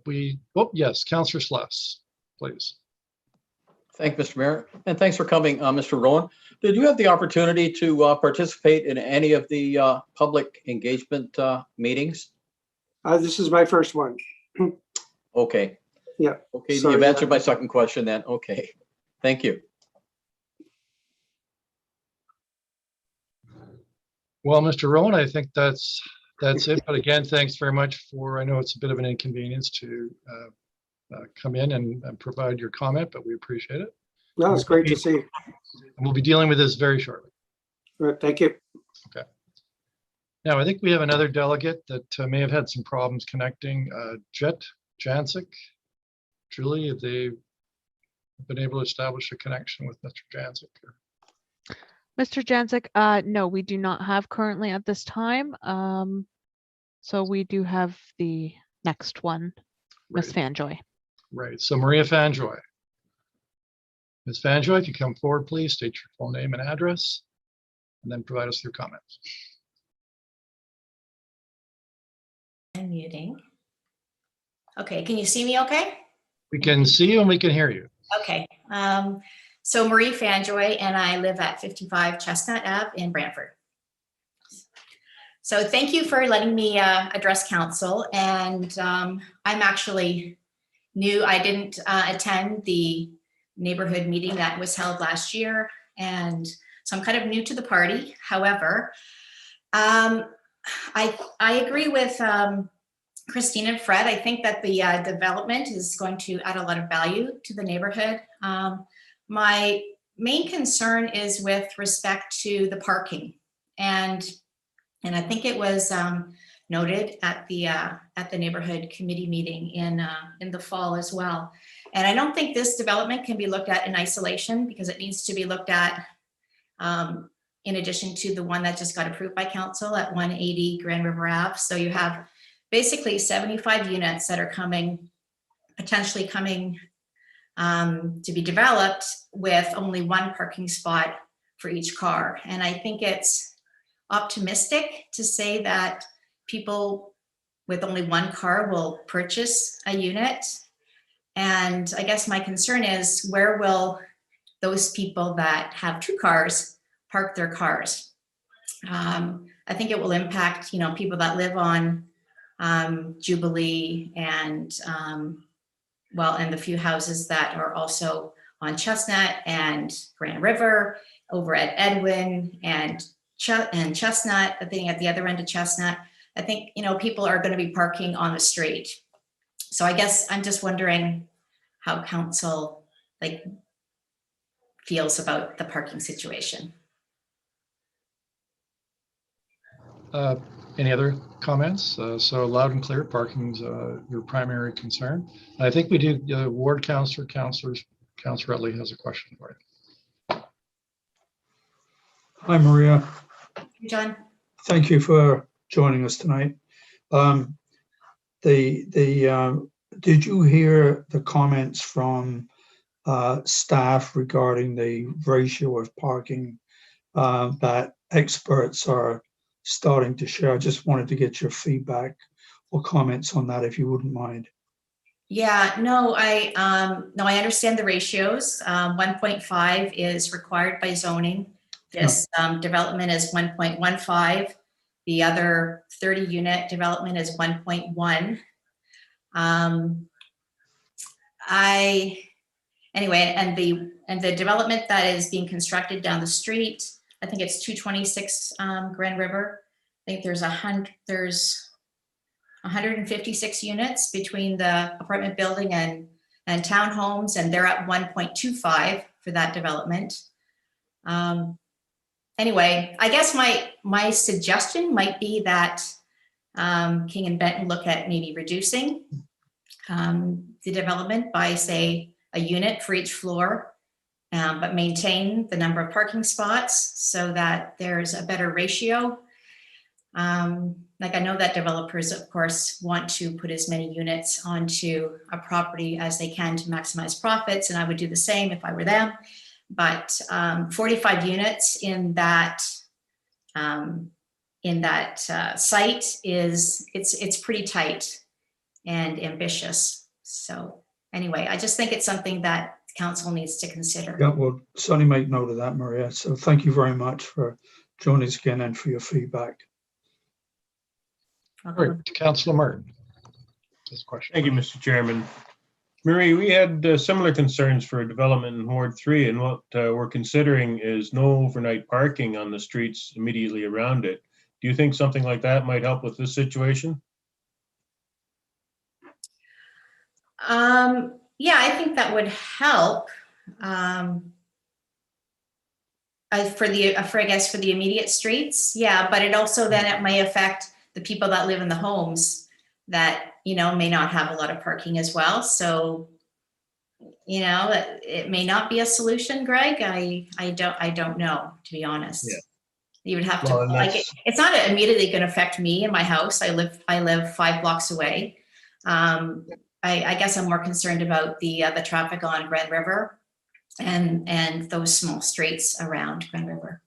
yes, Councillor Sluss, please. Thank you, Mr. Mayor, and thanks for coming, Mr. Rowan. Did you have the opportunity to participate in any of the public engagement meetings? This is my first one. Okay. Yeah. Okay, sorry, you've answered my second question then. Okay, thank you. Well, Mr. Rowan, I think that's it. But again, thanks very much for, I know it's a bit of an inconvenience to come in and provide your comment, but we appreciate it. No, it's great to see. And we'll be dealing with this very shortly. Right, thank you. Okay. Now, I think we have another delegate that may have had some problems connecting. Jet Jancic. Julie, have they been able to establish a connection with Mr. Jancic? Mr. Jancic, no, we do not have currently at this time. So we do have the next one, Ms. Fanjoy. Right, so Maria Fanjoy. Ms. Fanjoy, if you come forward, please state your full name and address, and then provide us your comments. I'm muting. Okay, can you see me okay? We can see you and we can hear you. Okay, so Marie Fanjoy, and I live at 55 Chestnut Ave in Brantford. So thank you for letting me address council. And I'm actually new. I didn't attend the neighborhood meeting that was held last year. And so I'm kind of new to the party. However, I agree with Christine and Fred. I think that the development is going to add a lot of value to the neighborhood. My main concern is with respect to the parking, and I think it was noted at the neighborhood committee meeting in the fall as well. And I don't think this development can be looked at in isolation because it needs to be looked at in addition to the one that just got approved by council at 180 Grand River Ave. So you have basically 75 units that are potentially coming to be developed with only one parking spot for each car. And I think it's optimistic to say that people with only one car will purchase a unit. And I guess my concern is, where will those people that have two cars park their cars? I think it will impact, people that live on Jubilee and and the few houses that are also on Chestnut and Grand River, over at Edwin and Chestnut, I think at the other end of Chestnut. I think, people are going to be parking on the street. So I guess I'm just wondering how council feels about the parking situation. Any other comments? So loud and clear, parking's your primary concern. I think we do, ward councillor, Councillor Utley has a question for you. Hi, Maria. Hey, John. Thank you for joining us tonight. Did you hear the comments from staff regarding the ratio of parking that experts are starting to share? I just wanted to get your feedback or comments on that, if you wouldn't mind. Yeah, no, I understand the ratios. 1.5 is required by zoning. This development is 1.15. The other 30 unit development is 1.1. Anyway, and the development that is being constructed down the street, I think it's 226 Grand River. I think there's 156 units between the apartment building and townhomes, and they're at 1.25 for that development. Anyway, I guess my suggestion might be that King and Benton look at maybe reducing the development by, say, a unit for each floor, but maintain the number of parking spots so that there's a better ratio. I know that developers, of course, want to put as many units onto a property as they can to maximize profits, and I would do the same if I were them. But 45 units in that site it's pretty tight and ambitious. So anyway, I just think it's something that council needs to consider. Yeah, we'll certainly make note of that, Maria. So thank you very much for joining us again and for your feedback. All right, Councillor Martin. Thank you, Mr. Chairman. Marie, we had similar concerns for development in Ward 3, and what we're considering is no overnight parking on the streets immediately around it. Do you think something like that might help with this situation? Yeah, I think that would help. For the immediate streets, yeah, but it also then it may affect the people that live in the homes that may not have a lot of parking as well. So it may not be a solution, Greg. I don't know, to be honest. Yeah. You would have to it's not immediately going to affect me in my house. I live 5 blocks away. I guess I'm more concerned about the traffic on Grand River and those small streets around Grand River.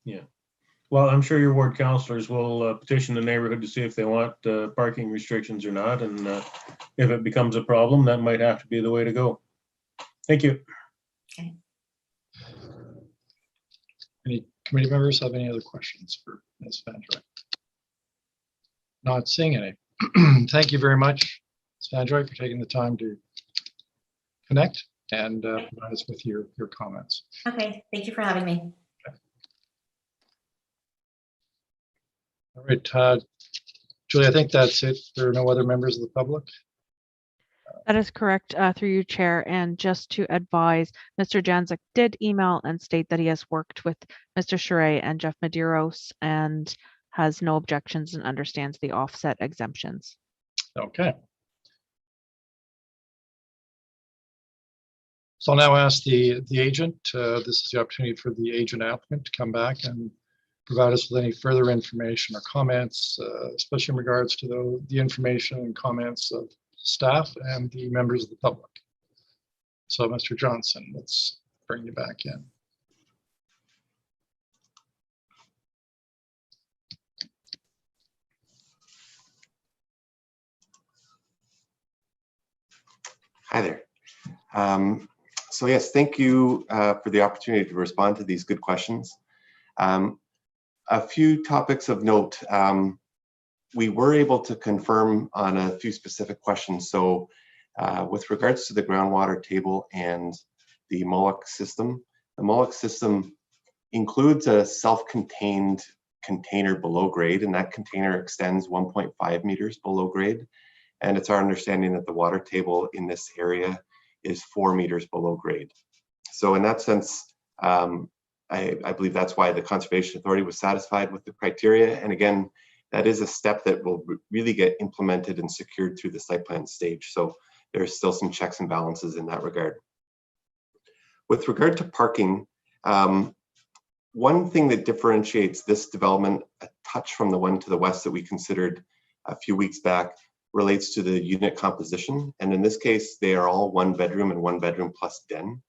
Yeah. Well, I'm sure your ward councillors will petition the neighborhood to see if they want parking restrictions or not. And if it becomes a problem, that might have to be the way to go. Thank you. Okay. Any committee members have any other questions for Ms. Van Dryk? Not seeing any. Thank you very much, Ms. Van Dryk, for taking the time to connect and provide us with your comments. Okay, thank you for having me. All right, Julie, I think that's it. There are no other members of the public. That is correct, through you, Chair. And just to advise, Mr. Janzik did email and state that he has worked with Mr. Charest and Jeff Medeiros and has no objections and understands the offset exemptions. Okay. So I'll now ask the agent, this is the opportunity for the agent applicant to come back and provide us with any further information or comments, especially in regards to the information and comments of staff and the members of the public. So Mr. Johnson, let's bring you back in. Hi there. So yes, thank you for the opportunity to respond to these good questions. A few topics of note. We were able to confirm on a few specific questions. So with regards to the groundwater table and the Moloch system, the Moloch system includes a self-contained container below grade, and that container extends 1.5 meters below grade. And it's our understanding that the water table in this area is 4 meters below grade. So in that sense, I believe that's why the Conservation Authority was satisfied with the criteria. And again, that is a step that will really get implemented and secured through the site plan stage. So there's still some checks and balances in that regard. With regard to parking, one thing that differentiates this development a touch from the one to the west that we considered a few weeks back relates to the unit composition. And in this case, they are all 1 bedroom and 1 bedroom plus den.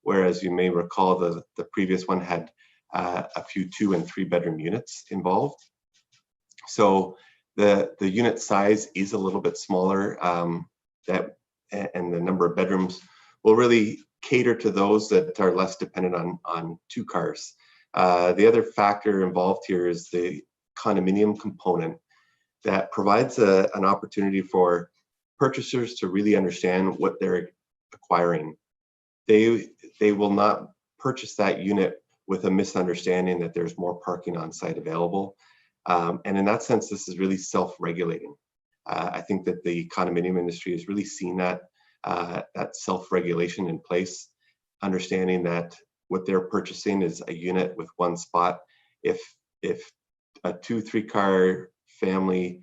Whereas you may recall the previous one had a few 2 and 3 bedroom units involved. So the unit size is a little bit smaller, and the number of bedrooms will really cater to those that are less dependent on 2 cars. The other factor involved here is the condominium component that provides an opportunity for purchasers to really understand what they're acquiring. They will not purchase that unit with a misunderstanding that there's more parking on site available. And in that sense, this is really self-regulating. I think that the condominium industry has really seen that self-regulation in place, understanding that what they're purchasing is a unit with 1 spot. If a 2-3 car family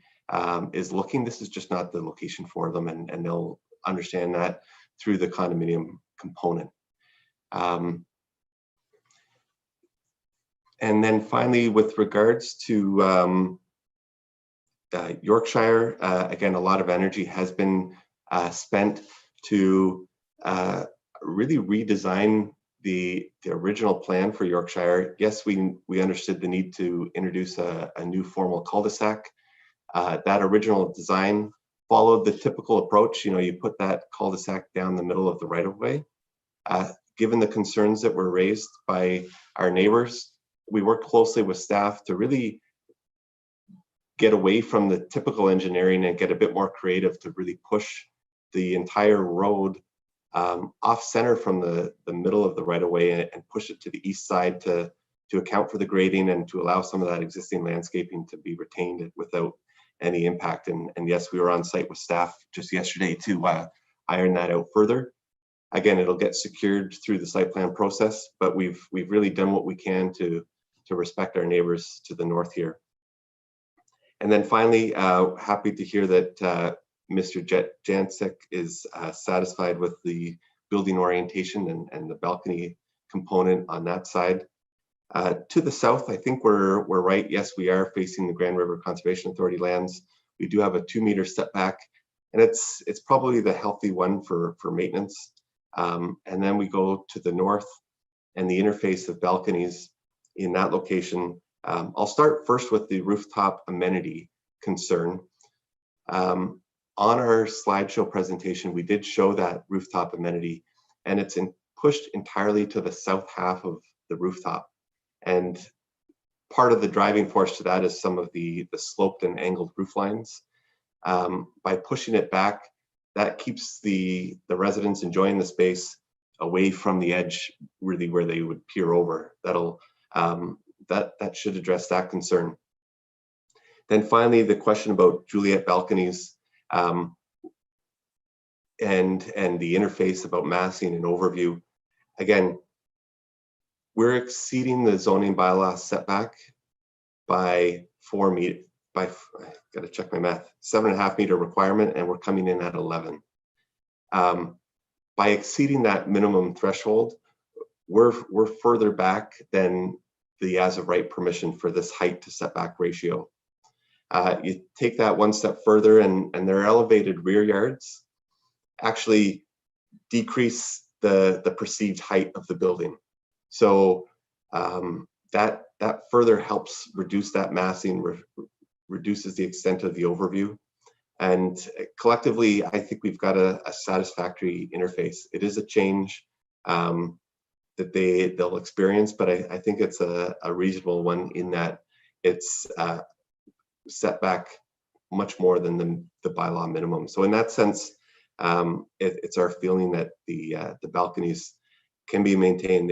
is looking, this is just not the location for them, and they'll understand that through the condominium component. And then finally, with regards to Yorkshire, again, a lot of energy has been spent to really redesign the original plan for Yorkshire. Yes, we understood the need to introduce a new formal cul-de-sac. That original design followed the typical approach. You put that cul-de-sac down the middle of the right-of-way. Given the concerns that were raised by our neighbors, we worked closely with staff to really get away from the typical engineering and get a bit more creative to really push the entire road off center from the middle of the right-of-way and push it to the east side to account for the grading and to allow some of that existing landscaping to be retained without any impact. And yes, we were on site with staff just yesterday to iron that out further. Again, it'll get secured through the site plan process, but we've really done what we can to respect our neighbors to the north here. And then finally, happy to hear that Mr. Jancic is satisfied with the building orientation and the balcony component on that side. To the south, I think we're right. Yes, we are facing the Grand River Conservation Authority lands. We do have a 2-meter setback, and it's probably the healthy one for maintenance. And then we go to the north and the interface of balconies in that location. I'll start first with the rooftop amenity concern. On our slideshow presentation, we did show that rooftop amenity, and it's pushed entirely to the south half of the rooftop. And part of the driving force to that is some of the sloped and angled roof lines. By pushing it back, that keeps the residents enjoying the space away from the edge, really where they would peer over. That should address that concern. Then finally, the question about Juliet Balconies and the interface about massing and overview. Again, we're exceeding the zoning bylaw setback by 4 meters. I gotta check my math, 7.5 meter requirement, and we're coming in at 11. by exceeding that minimum threshold, we're further back than the as of right permission for this height to setback ratio. You take that one step further, and their elevated rear yards actually decrease the perceived height of the building. So that further helps reduce that massing, reduces the extent of the overview. And collectively, I think we've got a satisfactory interface. It is a change that they'll experience, but I think it's a reasonable one in that it's set back much more than the bylaw minimum. So in that sense, it's our feeling that the balconies can be maintained.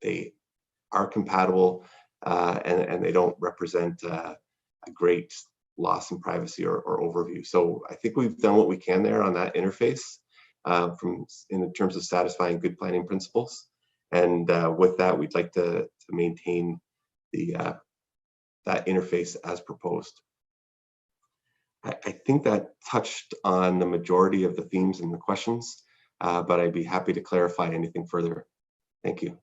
They are compatible, and they don't represent a great loss in privacy or overview. So I think we've done what we can there on that interface in terms of satisfying good planning principles. And with that, we'd like to maintain that interface as proposed. I think that touched on the majority of the themes and the questions, but I'd be happy to clarify anything further. Thank you.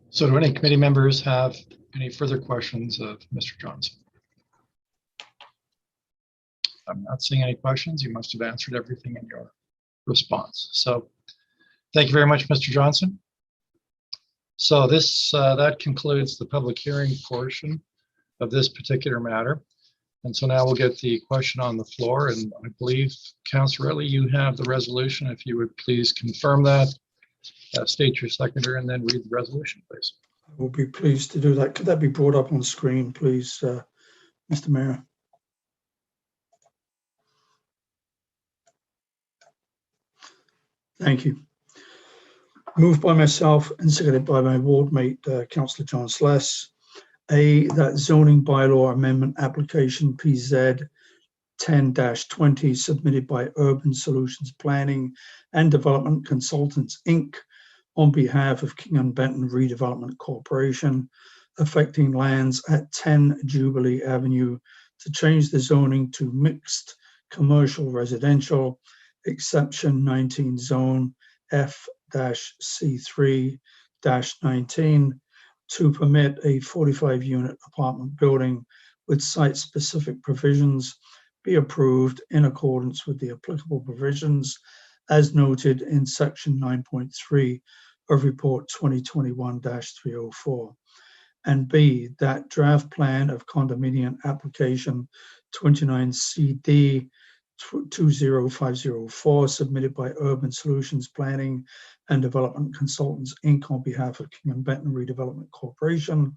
So do any committee members have any further questions of Mr. Johnson? I'm not seeing any questions. You must have answered everything in your response. So thank you very much, Mr. Johnson. So that concludes the public hearing portion of this particular matter. And so now we'll get the question on the floor. And I believe, Councillor Ridley, you have the resolution. If you would please confirm that, state your seconder, and then read the resolution, please. I will be pleased to do that. Could that be brought up on screen, please, Mr. Mayor? Thank you. Moved by myself and seconded by my ward mate, Councillor John Sless. That zoning bylaw amendment application PZ 10-20 submitted by Urban Solutions Planning and Development Consultants, Inc. on behalf of King and Benton Redevelopment Corporation, affecting lands at 10 Jubilee Avenue to change the zoning to mixed commercial residential, exception 19 zone F-C3-19, to permit a 45-unit apartment building with site-specific provisions be approved in accordance with the applicable provisions as noted in section 9.3 of report 2021-304. And B, that draft plan of condominium application 29CD 20504 submitted by Urban Solutions Planning and Development Consultants, Inc. on behalf of King and Benton Redevelopment Corporation,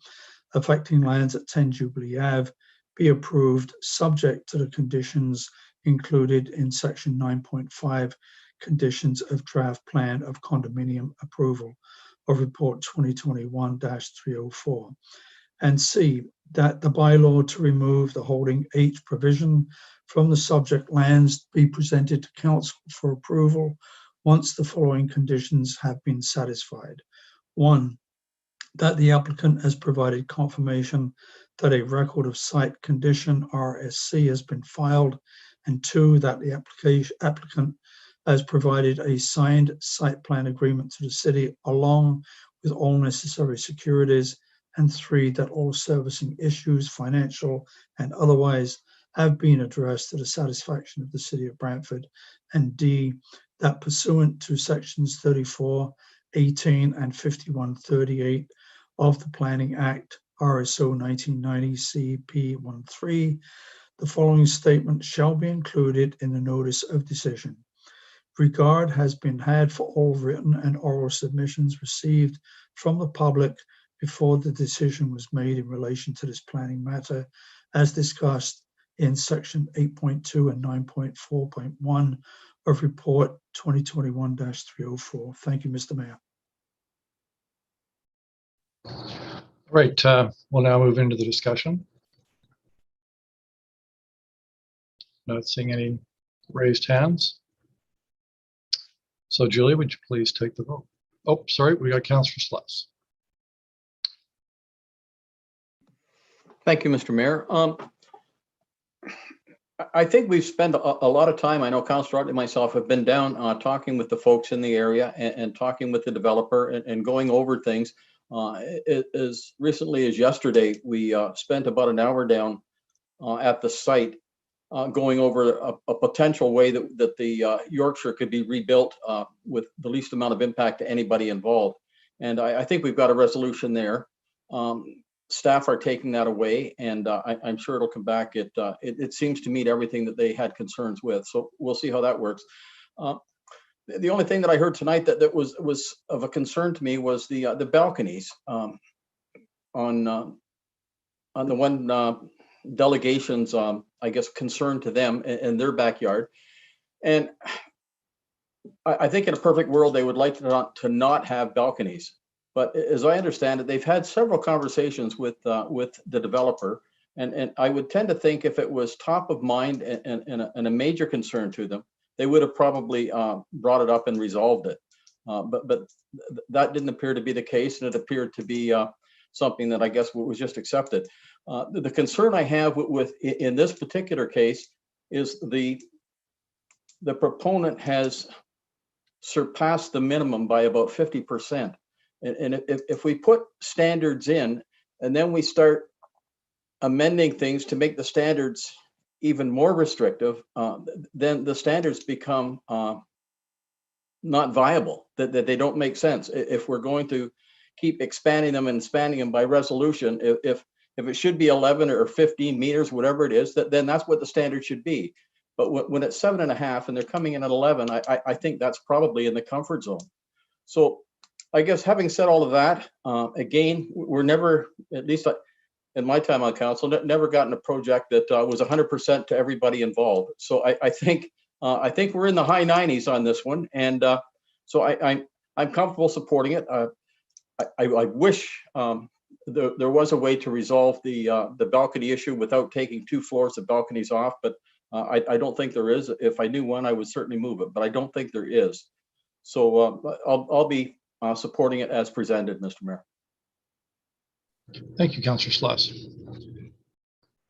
affecting lands at 10 Jubilee Ave, be approved subject to the conditions included in section 9.5 conditions of draft plan of condominium approval of report 2021-304. And C, that the bylaw to remove the holding H provision from the subject lands be presented to council for approval once the following conditions have been satisfied. 1, that the applicant has provided confirmation that a record of site condition RSC has been filed, and 2, that the applicant has provided a signed site plan agreement to the city along with all necessary securities, and 3, that all servicing issues, financial and otherwise, have been addressed to the satisfaction of the city of Brantford, and D, that pursuant to sections 34:18 and 51:38 of the Planning Act, RSO 1990 CP13, the following statement shall be included in the notice of decision. Regard has been had for all written and oral submissions received from the public before the decision was made in relation to this planning matter, as discussed in section 8.2 and 9.4.1 of report 2021-304. Thank you, Mr. Mayor. Right, we'll now move into the discussion. Not seeing any raised hands. So Julie, would you please take the vote? Oh, sorry, we got Councillor Sless. Thank you, Mr. Mayor. I think we've spent a lot of time. I know Councilor Art and myself have been down talking with the folks in the area and talking with the developer and going over things. As recently as yesterday, we spent about an hour down at the site going over a potential way that the Yorkshire could be rebuilt with the least amount of impact to anybody involved. And I think we've got a resolution there. Staff are taking that away, and I'm sure it'll come back. It seems to meet everything that they had concerns with. So we'll see how that works. The only thing that I heard tonight that was of a concern to me was the balconies on the one delegation's, I guess, concern to them and their backyard. And I think in a perfect world, they would like to not have balconies. But as I understand it, they've had several conversations with the developer. And I would tend to think if it was top of mind and a major concern to them, they would have probably brought it up and resolved it. But that didn't appear to be the case. And it appeared to be something that I guess was just accepted. The concern I have in this particular case is the proponent has surpassed the minimum by about 50%. And if we put standards in and then we start amending things to make the standards even more restrictive, then the standards become not viable, that they don't make sense. If we're going to keep expanding them by resolution, if it should be 11 or 15 meters, whatever it is, then that's what the standard should be. But when it's 7.5 and they're coming in at 11, I think that's probably in the comfort zone. So I guess having said all of that, again, we're never, at least in my time on council, never gotten a project that was 100% to everybody involved. So I think we're in the high 90s on this one, and so I'm comfortable supporting it. I wish there was a way to resolve the balcony issue without taking 2 floors of balconies off, but I don't think there is. If I knew one, I would certainly move it, but I don't think there is. So I'll be supporting it as presented, Mr. Mayor. Thank you, Councillor Sluss.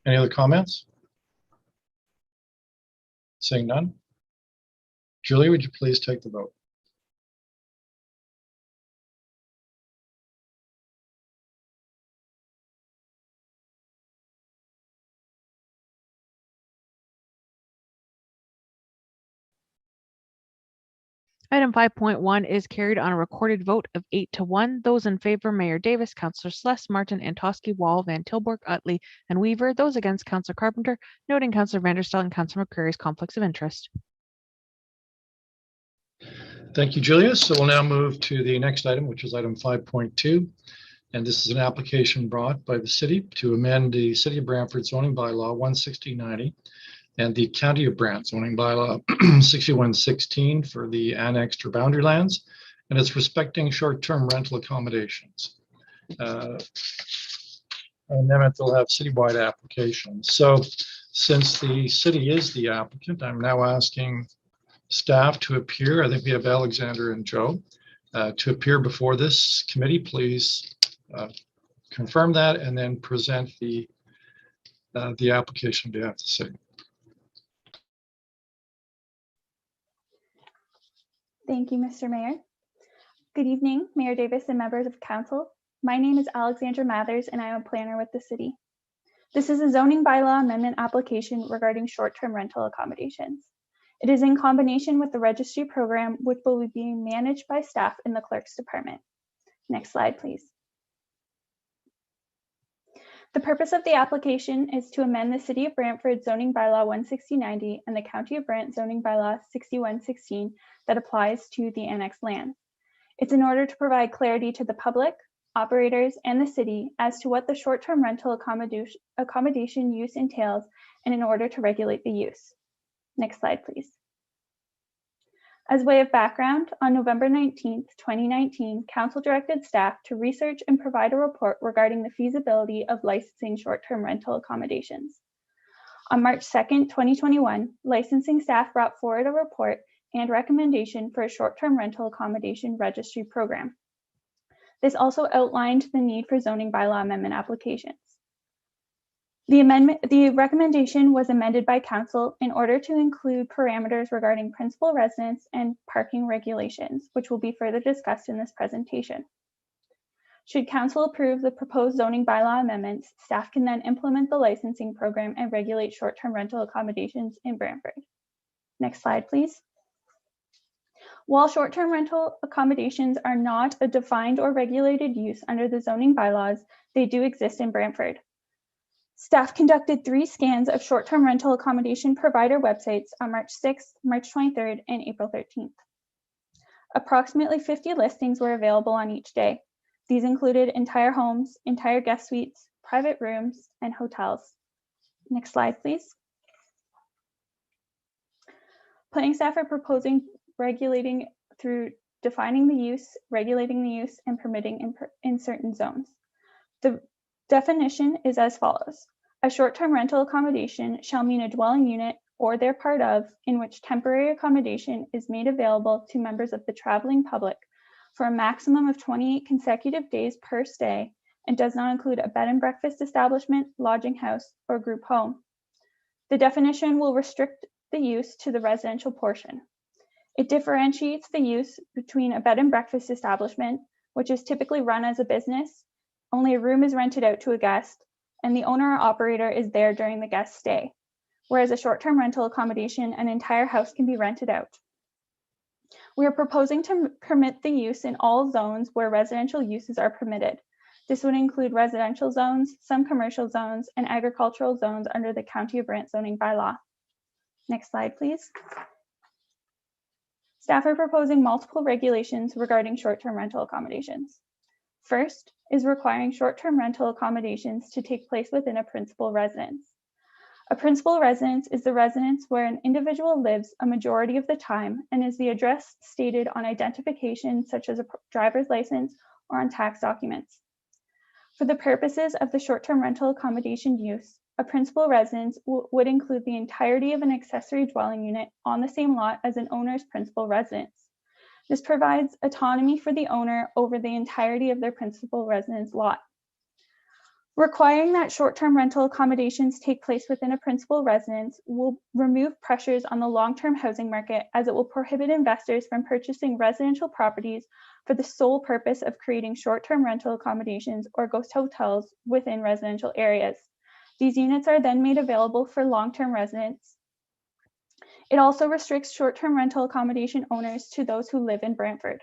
Any other comments? Seeing none. Julie, would you please take the vote? Item 5.1 is carried on a recorded vote of 8-1. Those in favor, Mayor Davis, Councillor Sluss, Martin, Antosky, Wall, Van Tilburg, Utley, and Weaver. Those against, Councillor Carpenter, noting Councillor Vanderstel and Councillor McCreary's conflicts of interest. Thank you, Julia. So we'll now move to the next item, which is item 5.2. And this is an application brought by the city to amend the City of Brantford zoning bylaw 16090 and the County of Brant zoning bylaw 6116 for the annexed or boundary lands, and it's respecting short-term rental accommodations. And then it will have citywide applications. So since the city is the applicant, I'm now asking staff to appear. I think we have Alexander and Joe to appear before this committee. Please confirm that and then present the application on behalf of the city. Thank you, Mr. Mayor. Good evening, Mayor Davis and members of council. My name is Alexandra Mathers and I am a planner with the city. This is a zoning bylaw amendment application regarding short-term rental accommodations. It is in combination with the registry program, which will be being managed by staff in the clerk's department. Next slide, please. The purpose of the application is to amend the City of Brantford zoning bylaw 16090 and the County of Brant zoning bylaw 6116 that applies to the annexed lands. It's in order to provide clarity to the public, operators, and the city as to what the short-term rental accommodation use entails and in order to regulate the use. Next slide, please. As way of background, on November 19th, 2019, Council directed staff to research and provide a report regarding the feasibility of licensing short-term rental accommodations. On March 2nd, 2021, licensing staff brought forward a report and recommendation for a short-term rental accommodation registry program. This also outlined the need for zoning bylaw amendment applications. The recommendation was amended by council in order to include parameters regarding principal residence and parking regulations, which will be further discussed in this presentation. Should council approve the proposed zoning bylaw amendments, staff can then implement the licensing program and regulate short-term rental accommodations in Brantford. Next slide, please. While short-term rental accommodations are not a defined or regulated use under the zoning bylaws, they do exist in Brantford. Staff conducted 3 scans of short-term rental accommodation provider websites on March 6th, March 23rd, and April 13th. Approximately 50 listings were available on each day. These included entire homes, entire guest suites, private rooms, and hotels. Next slide, please. Planning staff are proposing regulating through defining the use, regulating the use, and permitting in certain zones. The definition is as follows. A short-term rental accommodation shall mean a dwelling unit or their part of in which temporary accommodation is made available to members of the traveling public for a maximum of 28 consecutive days per stay and does not include a bed and breakfast establishment, lodging house, or group home. The definition will restrict the use to the residential portion. It differentiates the use between a bed and breakfast establishment, which is typically run as a business. Only a room is rented out to a guest, and the owner or operator is there during the guest stay. Whereas a short-term rental accommodation, an entire house can be rented out. We are proposing to permit the use in all zones where residential uses are permitted. This would include residential zones, some commercial zones, and agricultural zones under the County of Brant zoning bylaw. Next slide, please. Staff are proposing multiple regulations regarding short-term rental accommodations. First is requiring short-term rental accommodations to take place within a principal residence. A principal residence is the residence where an individual lives a majority of the time and is the address stated on identification such as a driver's license or on tax documents. For the purposes of the short-term rental accommodation use, a principal residence would include the entirety of an accessory dwelling unit on the same lot as an owner's principal residence. This provides autonomy for the owner over the entirety of their principal residence lot. Requiring that short-term rental accommodations take place within a principal residence will remove pressures on the long-term housing market, as it will prohibit investors from purchasing residential properties for the sole purpose of creating short-term rental accommodations or ghost hotels within residential areas. These units are then made available for long-term residents. It also restricts short-term rental accommodation owners to those who live in Brantford.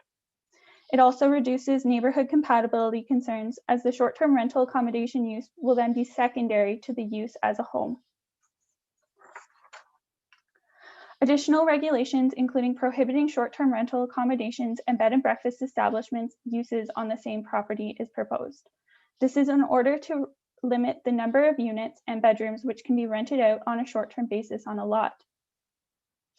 It also reduces neighborhood compatibility concerns, as the short-term rental accommodation use will then be secondary to the use as a home. Additional regulations, including prohibiting short-term rental accommodations and bed and breakfast establishments uses on the same property, is proposed. This is in order to limit the number of units and bedrooms which can be rented out on a short-term basis on a lot.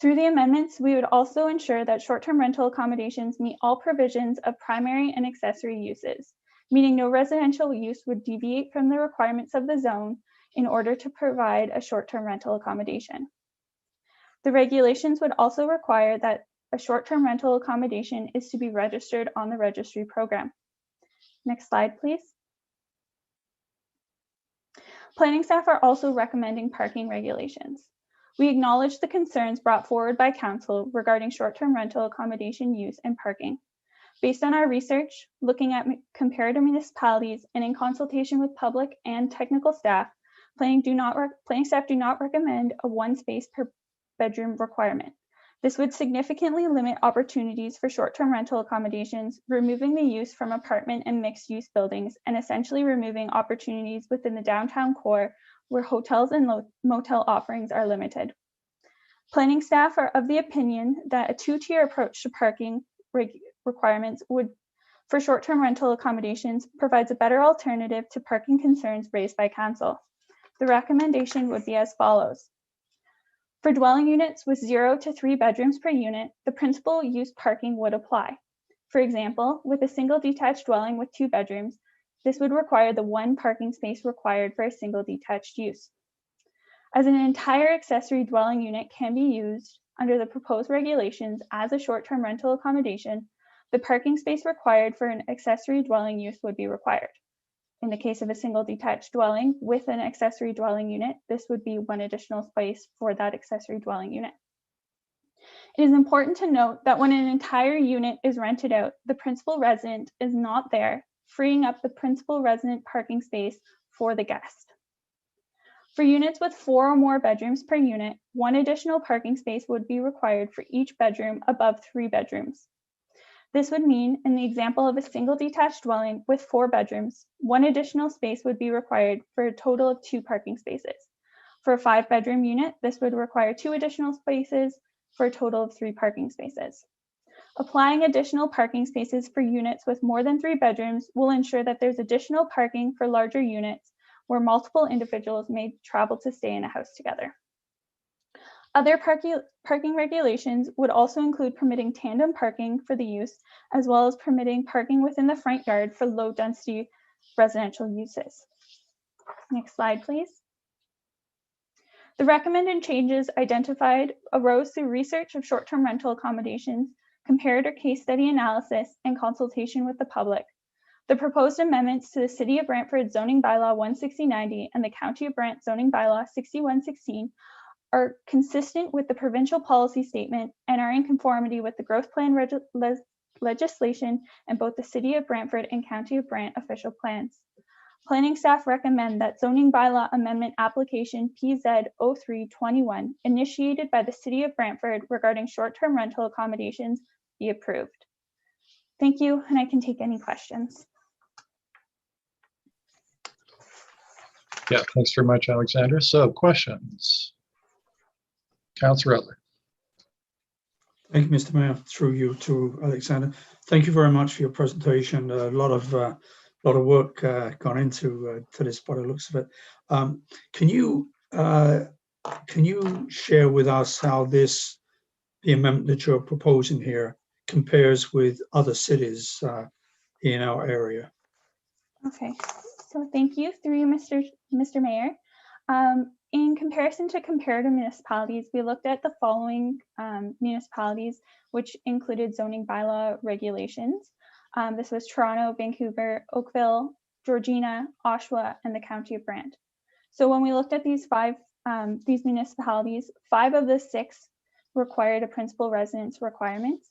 Through the amendments, we would also ensure that short-term rental accommodations meet all provisions of primary and accessory uses, meaning no residential use would deviate from the requirements of the zone in order to provide a short-term rental accommodation. The regulations would also require that a short-term rental accommodation is to be registered on the registry program. Next slide, please. Planning staff are also recommending parking regulations. We acknowledge the concerns brought forward by council regarding short-term rental accommodation use and parking. Based on our research, looking at comparative municipalities, and in consultation with public and technical staff, planning staff do not recommend a 1 space per bedroom requirement. This would significantly limit opportunities for short-term rental accommodations, removing the use from apartment and mixed-use buildings, and essentially removing opportunities within the downtown core where hotels and motel offerings are limited. Planning staff are of the opinion that a 2-tier approach to parking requirements for short-term rental accommodations provides a better alternative to parking concerns raised by council. The recommendation would be as follows. For dwelling units with 0 to 3 bedrooms per unit, the principal use parking would apply. For example, with a single detached dwelling with 2 bedrooms, this would require the 1 parking space required for a single detached use. As an entire accessory dwelling unit can be used under the proposed regulations as a short-term rental accommodation, the parking space required for an accessory dwelling use would be required. In the case of a single detached dwelling with an accessory dwelling unit, this would be one additional space for that accessory dwelling unit. It is important to note that when an entire unit is rented out, the principal resident is not there, freeing up the principal resident parking space for the guest. For units with 4 or more bedrooms per unit, 1 additional parking space would be required for each bedroom above 3 bedrooms. This would mean, in the example of a single detached dwelling with 4 bedrooms, 1 additional space would be required for a total of 2 parking spaces. For a 5-bedroom unit, this would require 2 additional spaces for a total of 3 parking spaces. Applying additional parking spaces for units with more than 3 bedrooms will ensure that there's additional parking for larger units where multiple individuals may travel to stay in a house together. Other parking regulations would also include permitting tandem parking for the use, as well as permitting parking within the front yard for low density residential uses. Next slide, please. The recommended changes identified arose through research of short-term rental accommodations, comparator case study analysis, and consultation with the public. The proposed amendments to the City of Brantford Zoning Bylaw 16090 and the County of Brant Zoning Bylaw 6116 are consistent with the provincial policy statement and are in conformity with the growth plan legislation and both the City of Brantford and County of Brant official plans. Planning staff recommend that zoning bylaw amendment application PZ0321 initiated by the City of Brantford regarding short-term rental accommodations be approved. Thank you, and I can take any questions. Yeah, thanks very much, Alexandra. So questions? Councillor Etler. Thank you, Mr. Mayor. Through you to Alexander. Thank you very much for your presentation. A lot of work gone into to this, by the looks of it. Can you share with us how the amendment that you're proposing here compares with other cities in our area? Okay, so thank you through you, Mr. Mayor. In comparison to comparative municipalities, we looked at the following municipalities, which included zoning bylaw regulations. This was Toronto, Vancouver, Oakville, Georgina, Oshawa, and the County of Brant. So when we looked at these municipalities, 5 of the 6 required a principal residence requirement.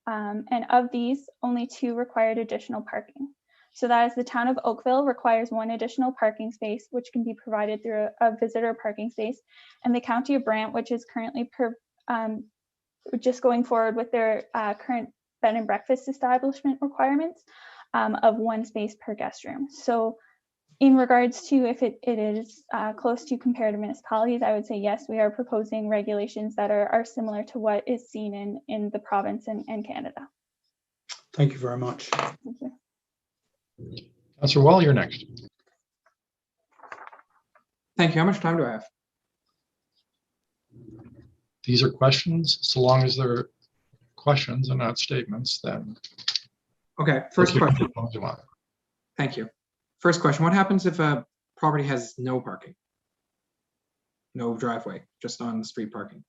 And of these, only 2 required additional parking. So that is the town of Oakville requires 1 additional parking space, which can be provided through a visitor parking space. And the County of Brant, which is currently just going forward with their current bed and breakfast establishment requirements of 1 space per guest room. So in regards to if it is close to comparative municipalities, I would say yes, we are proposing regulations that are similar to what is seen in the province and Canada. Thank you very much. Thank you. Councillor Wall, you're next. Thank you. How much time do I have? These are questions. So long as they're questions and not statements, then. Okay, first question. You Thank you. First question, what happens if a property has no parking? No driveway, just on street parking?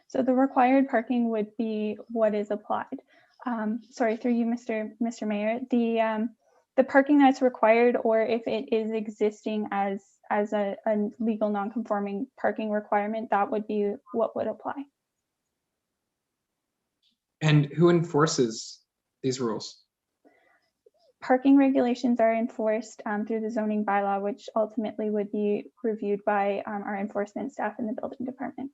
So the required parking would be what is applied. Sorry, through you, Mr. Mayor, the parking that's required, or if it is existing as a legal non-conforming parking requirement, that would be what would apply. And who enforces these rules? Parking regulations are enforced through the zoning bylaw, which ultimately would be reviewed by our enforcement staff in the building department.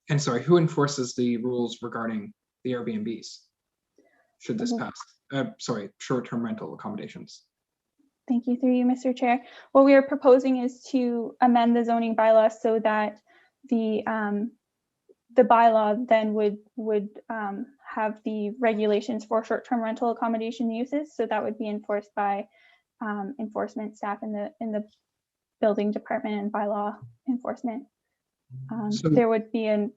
And sorry, who enforces the rules regarding the Airbnbs? Should this pass? Sorry, short-term rental accommodations. Thank you, through you, Mr. Chair. What we are proposing is to amend the zoning bylaw so that the bylaw then would have the regulations for short-term rental accommodation uses. So that would be enforced by enforcement staff in the building department and bylaw enforcement. So there would be a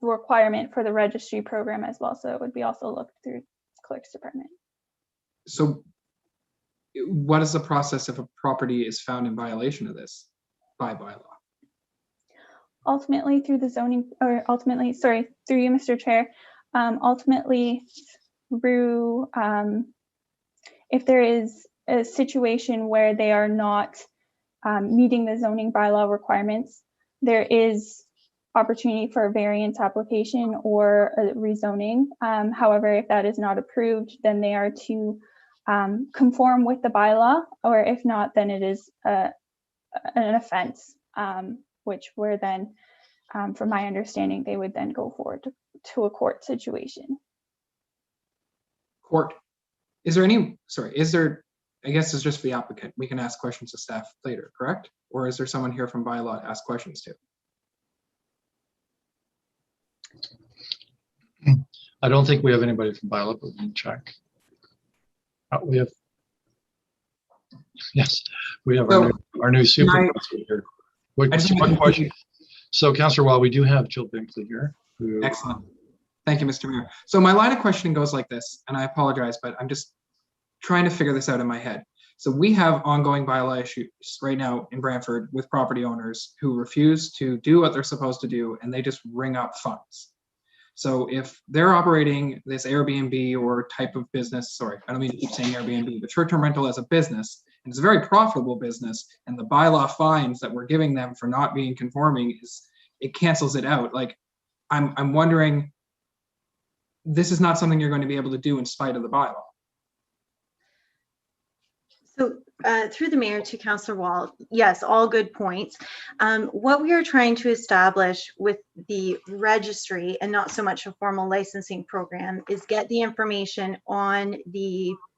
requirement for the registry program as well. So it would be also looked through clerk's department. So what is the process if a property is found in violation of this by bylaw? Ultimately through the zoning, or ultimately, sorry, through you, Mr. Chair, ultimately through, if there is a situation where they are not meeting the zoning bylaw requirements, there is opportunity for a variance application or a rezoning. However, if that is not approved, then they are to conform with the bylaw, or if not, then it is an offense, which were then, from my understanding, they would then go forward to a court situation. Court. Is there any, sorry, is there, I guess it's just for the applicant. We can ask questions to staff later, correct? Or is there someone here from bylaw to ask questions to? I don't think we have anybody from bylaw, but we can check. We have, yes, we have our new supervisor here. One question. So, Councillor Wall, we do have Jill Binkley here. Excellent. Thank you, Mr. Mayor. So my line of questioning goes like this, and I apologize, but I'm just trying to figure this out in my head. So we have ongoing bylaw issues right now in Brantford with property owners who refuse to do what they're supposed to do, and they just ring up funds. So if they're operating this Airbnb or type of business, sorry, I don't mean to keep saying Airbnb, but short-term rental as a business, and it's a very profitable business, and the bylaw fines that we're giving them for not being conforming it cancels it out. Like, I'm wondering, this is not something you're going to be able to do in spite of the bylaw. So through the mayor to Councillor Wall, yes, all good points. What we are trying to establish with the registry, and not so much a formal licensing program, is get the information on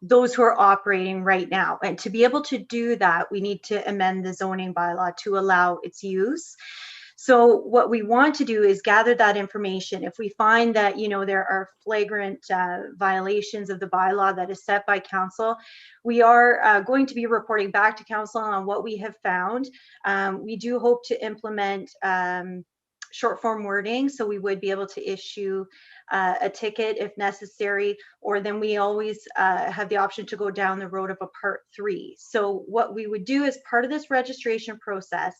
those who are operating right now. And to be able to do that, we need to amend the zoning bylaw to allow its use. So what we want to do is gather that information. If we find that, there are flagrant violations of the bylaw that is set by council, we are going to be reporting back to council on what we have found. We do hope to implement short form wording, so we would be able to issue a ticket if necessary, or then we always have the option to go down the road of a part 3. So what we would do as part of this registration process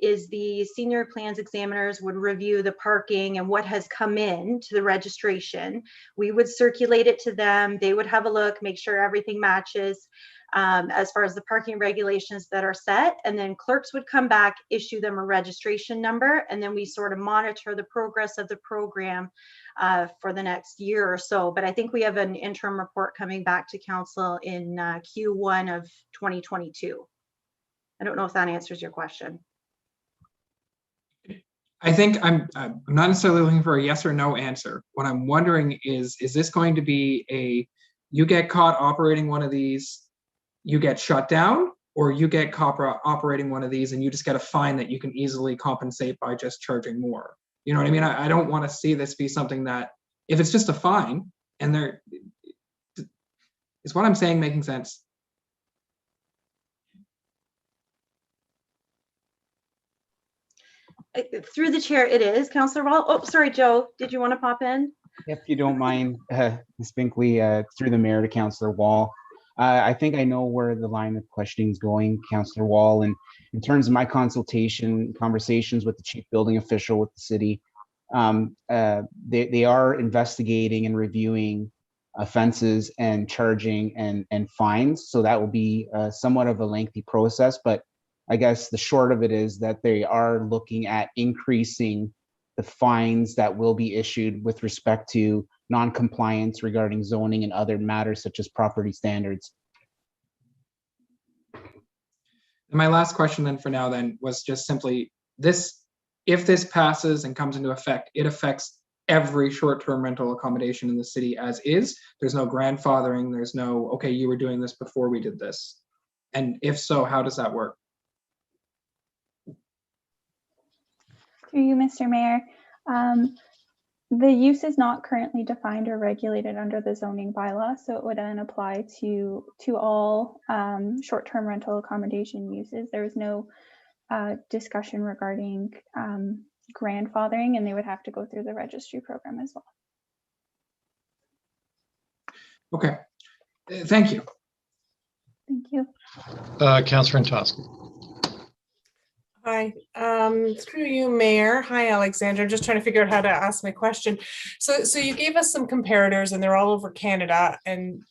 is the senior plans examiners would review the parking and what has come in to the registration. We would circulate it to them. They would have a look, make sure everything matches as far as the parking regulations that are set, and then clerks would come back, issue them a registration number, and then we sort of monitor the progress of the program for the next year or so. But I think we have an interim report coming back to council in Q1 of 2022. I don't know if that answers your question. I think I'm not necessarily looking for a yes or no answer. What I'm wondering is this going to be you get caught operating one of these, you get shut down, or you get caught operating one of these and you just get a fine that you can easily compensate by just charging more? You know what I mean? I don't want to see this be something that, if it's just a fine, and is what I'm saying making sense? Through the chair, it is. Councillor Wall. Oh, sorry, Joe. Did you want to pop in? If you don't mind, Ms. Binkley, through the mayor to Councillor Wall. I think I know where the line of questioning is going, Councillor Wall. And in terms of my conversations with the chief building official with the city, they are investigating and reviewing offenses and charging and fines. So that will be somewhat of a lengthy process. But I guess the short of it is that they are looking at increasing the fines that will be issued with respect to non-compliance regarding zoning and other matters such as property standards. And my last question then for now then was just simply this: if this passes and comes into effect, it affects every short-term rental accommodation in the city as is. There's no grandfathering. There's no, okay, you were doing this before we did this. And if so, how does that work? Through you, Mr. Mayor. The use is not currently defined or regulated under the zoning bylaw, so it would then apply to all short-term rental accommodation uses. There is no discussion regarding grandfathering, and they would have to go through the registry program as well. Okay, thank you. Thank you. Councillor Antosky. Hi, through you, Mayor. Hi, Alexandra. I'm just trying to figure out how to ask my question. So you gave us some comparators, and they're all over Canada, and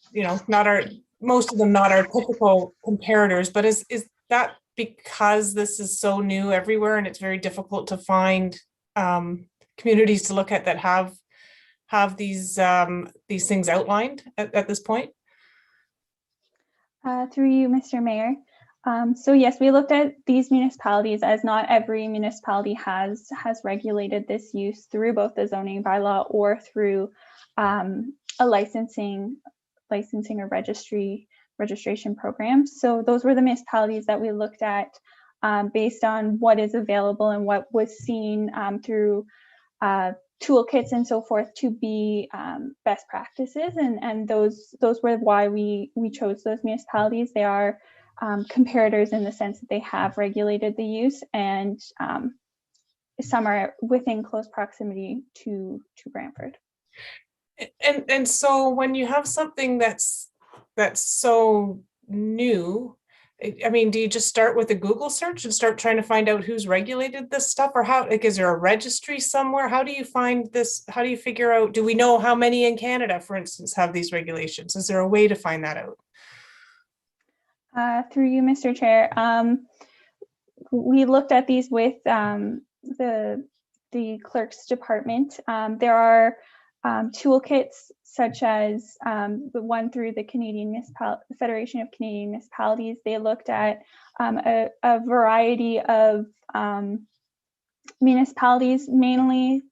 not most of them not our typical comparators, but is that because this is so new everywhere and it's very difficult to find communities to look at that have these things outlined at this point? Through you, Mr. Mayor. So yes, we looked at these municipalities, as not every municipality has regulated this use through both the zoning bylaw or through a licensing or registration program. So those were the municipalities that we looked at based on what is available and what was seen through toolkits and so forth to be best practices, and those were why we chose those municipalities. They are comparators in the sense that they have regulated the use, and some are within close proximity to Brantford. And so when you have something that's so new, I mean, do you just start with a Google search and start trying to find out who's regulated this stuff, or how, like, is there a registry somewhere? How do you find this? How do you figure out, do we know how many in Canada, for instance, have these regulations? Is there a way to find that out? Through you, Mr. Chair, we looked at these with the clerk's department. There are toolkits such as the one through the Federation of Canadian Municipalities. They looked at a variety of municipalities, mainly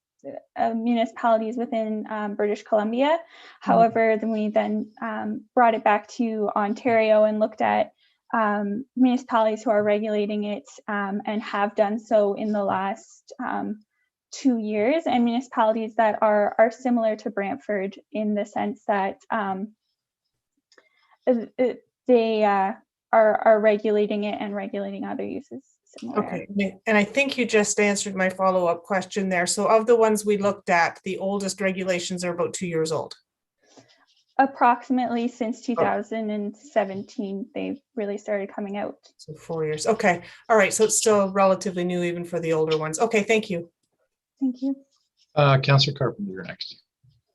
municipalities within British Columbia. However, then we brought it back to Ontario and looked at municipalities who are regulating it and have done so in the last 2 years, and municipalities that are similar to Brantford in the sense that they are regulating it and regulating other uses. Similar. Okay, and I think you just answered my follow-up question there. So of the ones we looked at, the oldest regulations are about 2 years old. Approximately since 2017, they've really started coming out. So 4 years. Okay. All right. So it's still relatively new even for the older ones. Okay. Thank you. Thank you. Councillor Carpenter, you're next.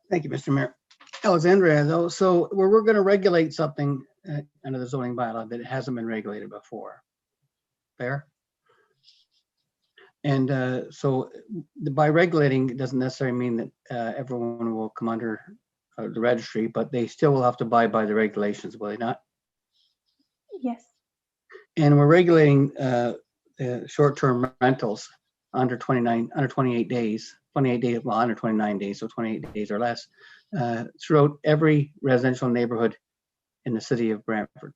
Thank you, Mr. Mayor. Alexandria, though, so we're going to regulate something under the zoning bylaw that hasn't been regulated before. Fair? And so by regulating, it doesn't necessarily mean that everyone will come under the registry, but they still will have to abide by the regulations, will they not? Yes. And we're regulating short-term rentals under 28 days, well, under 29 days, so 28 days or less, throughout every residential neighborhood in the city of Brantford.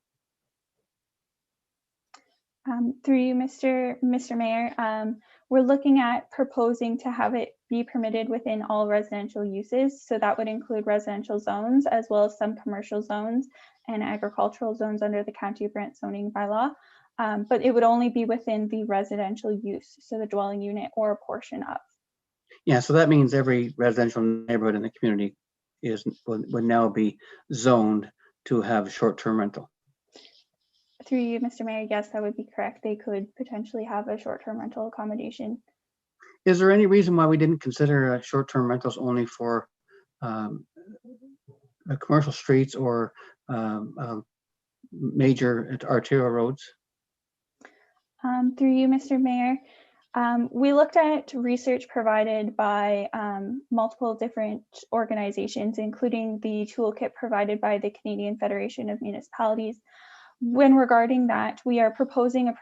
Through you, Mr. Mayor, we're looking at proposing to have it be permitted within all residential uses. So that would include residential zones as well as some commercial zones and agricultural zones under the County of Brant zoning bylaw. But it would only be within the residential use, so the dwelling unit or a portion of. Yeah, so that means every residential neighborhood in the community would now be zoned to have short-term rental. Through you, Mr. Mayor, yes, that would be correct. They could potentially have a short-term rental accommodation. Is there any reason why we didn't consider short-term rentals only for commercial streets or major arterial roads? Through you, Mr. Mayor, we looked at research provided by multiple different organizations, including the toolkit provided by the Canadian Federation of Municipalities. When regarding that, we are proposing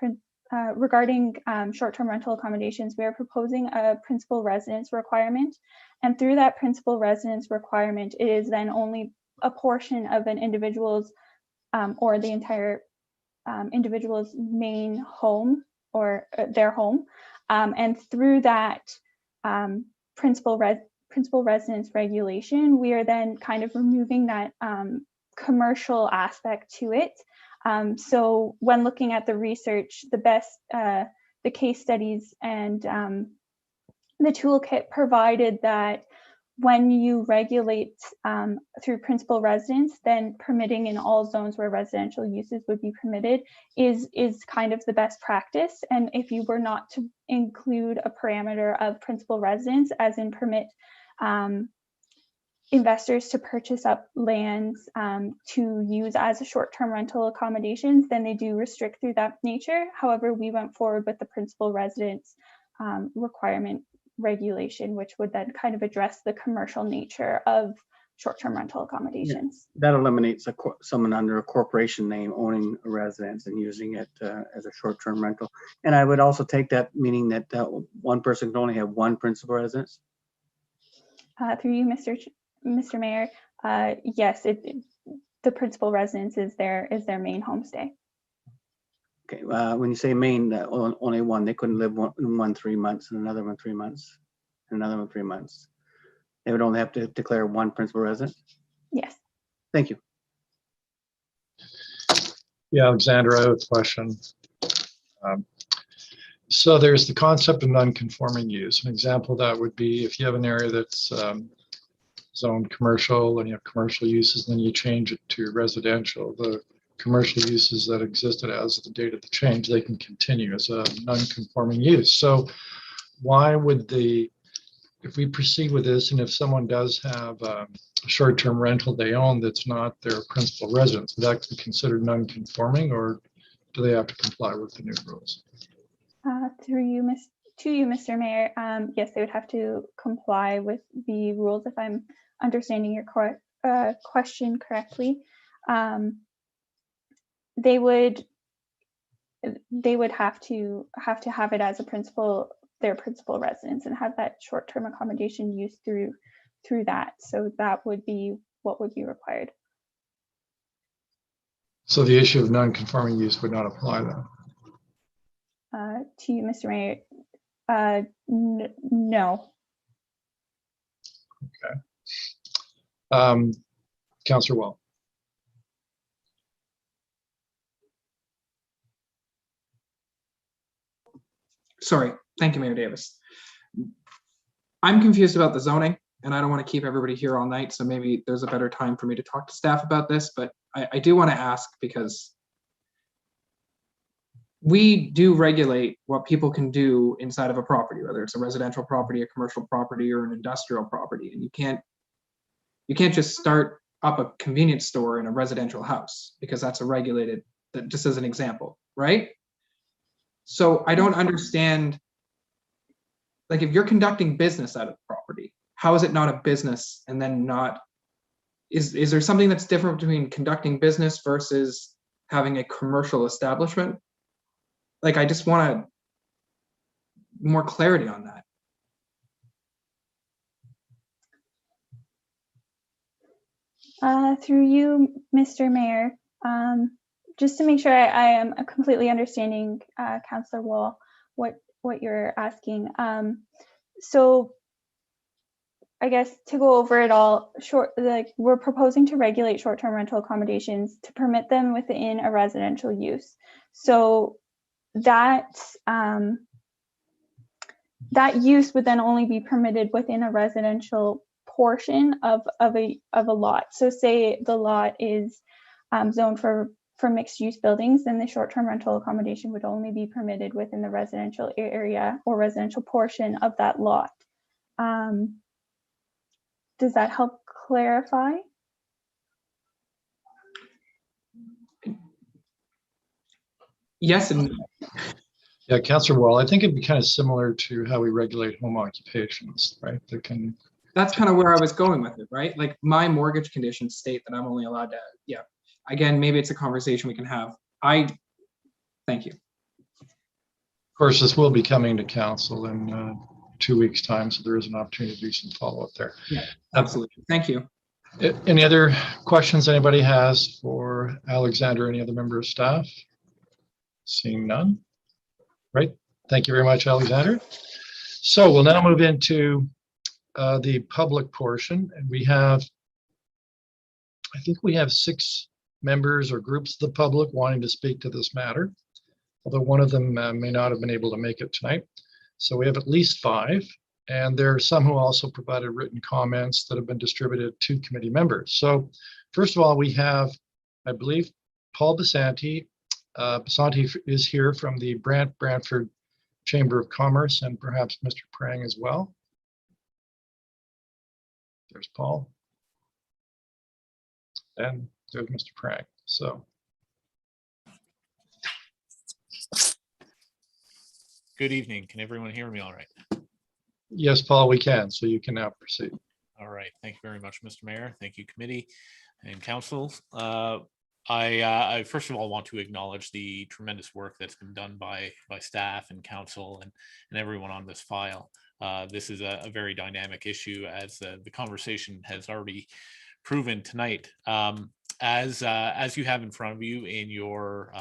regarding short-term rental accommodations, we are proposing a principal residence requirement. And through that principal residence requirement, it is then only a portion of an individual's or the entire individual's main home or their home. And through that principal residence regulation, we are then kind of removing that commercial aspect to it. So when looking at the research, the case studies and the toolkit provided that when you regulate through principal residence, then permitting in all zones where residential uses would be permitted is kind of the best practice. And if you were not to include a parameter of principal residence, as in permit investors to purchase up lands to use as a short-term rental accommodations, then they do restrict through that nature. However, we went forward with the principal residence requirement regulation, which would then kind of address the commercial nature of short-term rental accommodations. That eliminates someone under a corporation name owning a residence and using it as a short-term rental. And I would also take that meaning that one person can only have one principal residence. Through you, Mr. Mayor, yes, the principal residence is their main homestay. Okay, when you say main, only one, they couldn't live in one 3 months and another one 3 months, and another one 3 months. They would only have to declare one principal residence? Yes. Thank you. Yeah, Alexander, I have a question. So there's the concept of non-conforming use. An example of that would be if you have an area that's zoned commercial and you have commercial uses, then you change it to residential. The commercial uses that existed as of the date of the change, they can continue as a non-conforming use. So why would if we proceed with this, and if someone does have a short-term rental they own that's not their principal residence, would that be considered non-conforming, or do they have to comply with the new rules? To you, Mr. Mayor, yes, they would have to comply with the rules if I'm understanding your question correctly. They would have to have it as their principal residence and have that short-term accommodation used through that. So that would be what would be required. So the issue of non-conforming use would not apply then? To you, Mr. Mayor, no. Okay. Councillor Wall. Sorry. Thank you, Mayor Davis. I'm confused about the zoning, and I don't want to keep everybody here all night, so maybe there's a better time for me to talk to staff about this, but I do want to ask, because we do regulate what people can do inside of a property, whether it's a residential property, a commercial property, or an industrial property, and you can't just start up a convenience store in a residential house, because that's that just as an example, right? So I don't understand, like, if you're conducting business out of the property, how is it not a business? And then is there something that's different between conducting business versus having a commercial establishment? Like, I just want more clarity on that. Through you, Mr. Mayor, just to make sure I am completely understanding, Councillor Wall, what you're asking. So I guess to go over it all, we're proposing to regulate short-term rental accommodations to permit them within a residential use. So that use would then only be permitted within a residential portion of a lot. So say the lot is zoned for mixed-use buildings, then the short-term rental accommodation would only be permitted within the residential area or residential portion of that lot. Does that help clarify? Yes. And yeah, Councillor Wall, I think it'd be kind of similar to how we regulate home occupations, right? That's kind of where I was going with it, right? Like, my mortgage conditions state that I'm only allowed to, yeah. Again, maybe it's a conversation we can have. Thank you. Of course, this will be coming to council in 2 weeks' time, so there is an opportunity to do some follow-up there. Yeah, absolutely. Thank you. Any other questions anybody has for Alexander, any other member of staff? Seeing none. Right. Thank you very much, Alexander. So we'll now move into the public portion, and I think we have 6 members or groups of the public wanting to speak to this matter, although one of them may not have been able to make it tonight. So we have at least 5, and there are some who also provided written comments that have been distributed to committee members. So first of all, we have, I believe, Paul Basanti. Basanti is here from the Brantford Chamber of Commerce, and perhaps Mr. Prang as well. There's Paul. and there's Mr. Prank. So Good evening. Can everyone hear me all right? yes, Paul, we can. So you can now proceed. All right. Thank you very much, Mr. Mayor. Thank you, committee and council. I first of all want to acknowledge the tremendous work that's been done by staff and council and everyone on this file. This is a very dynamic issue, as the conversation has already proven tonight. As you have in front of you in your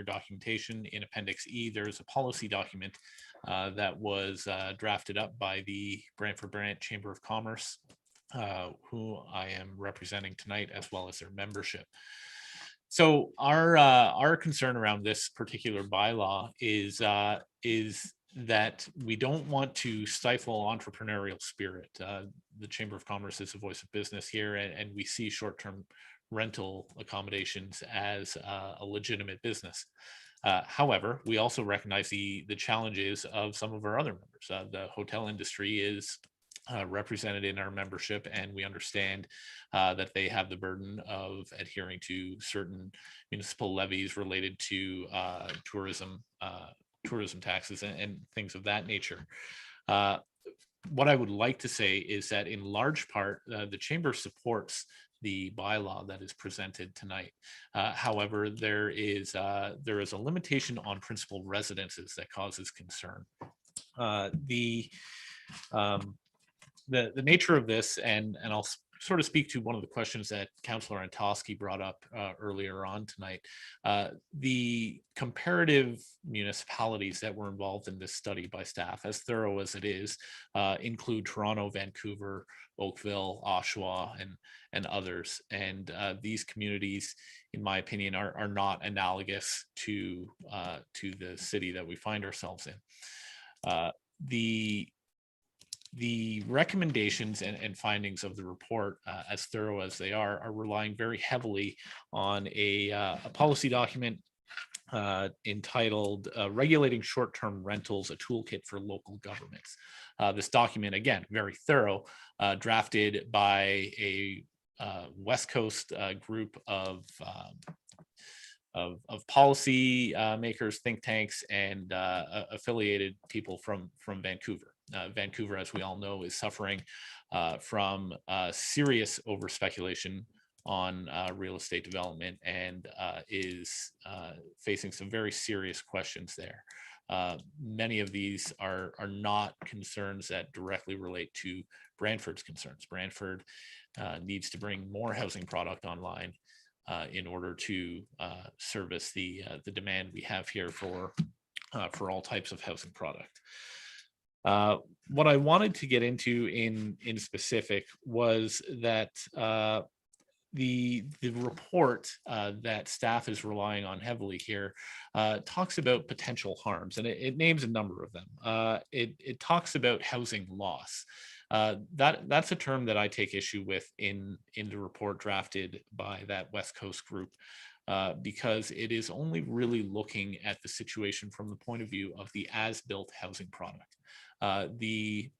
documentation in Appendix E, there's a policy document that was drafted up by the Brantford Brant Chamber of Commerce, who I am representing tonight, as well as their membership. So our concern around this particular bylaw is that we don't want to stifle entrepreneurial spirit. The Chamber of Commerce is a voice of business here, and we see short-term rental accommodations as a legitimate business. However, we also recognize the challenges of some of our other members. The hotel industry is represented in our membership, and we understand that they have the burden of adhering to certain municipal levies related to tourism taxes and things of that nature. What I would like to say is that in large part, the Chamber supports the bylaw that is presented tonight. However, there is a limitation on principal residences that causes concern. The nature of this, and I'll sort of speak to one of the questions that Councillor Antosky brought up earlier on tonight. The comparative municipalities that were involved in this study by staff, as thorough as it is, include Toronto, Vancouver, Oakville, Oshawa, and others. And these communities, in my opinion, are not analogous to the city that we find ourselves in. The recommendations and findings of the report, as thorough as they are relying very heavily on a policy document entitled Regulating Short-Term Rentals, a Toolkit for Local Governments. This document, again, very thorough, drafted by a West Coast group of policy makers, think tanks, and affiliated people from Vancouver. Vancouver, as we all know, is suffering from serious over-speculation on real estate development, and is facing some very serious questions there. Many of these are not concerns that directly relate to Brantford's concerns. Brantford needs to bring more housing product online in order to service the demand we have here for all types of housing product. What I wanted to get into in specific was that the report that staff is relying on heavily here talks about potential harms, and it names a number of them. It talks about housing loss. That's a term that I take issue with in the report drafted by that West Coast group, because it is only really looking at the situation from the point of view of the as-built housing product. The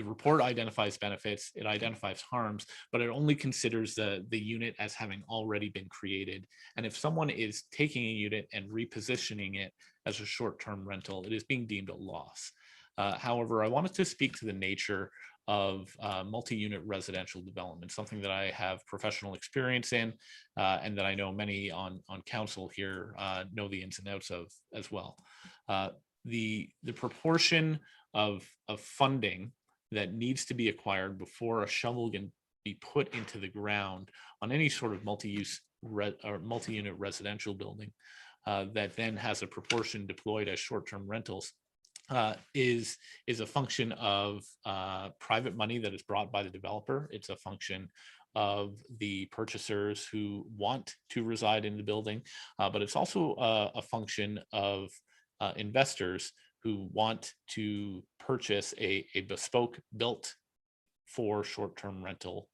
report identifies benefits, it identifies harms, but it only considers the unit as having already been created. And if someone is taking a unit and repositioning it as a short-term rental, it is being deemed a loss. However, I wanted to speak to the nature of multi-unit residential development, something that I have professional experience in, and that I know many on council here know the ins and outs of as well. The proportion of funding that needs to be acquired before a shovel can be put into the ground on any sort of multi-use or multi-unit residential building that then has a proportion deployed as short-term rentals is a function of private money that is brought by the developer. It's a function of the purchasers who want to reside in the building, but it's also a function of investors who want to purchase a bespoke built for short-term rental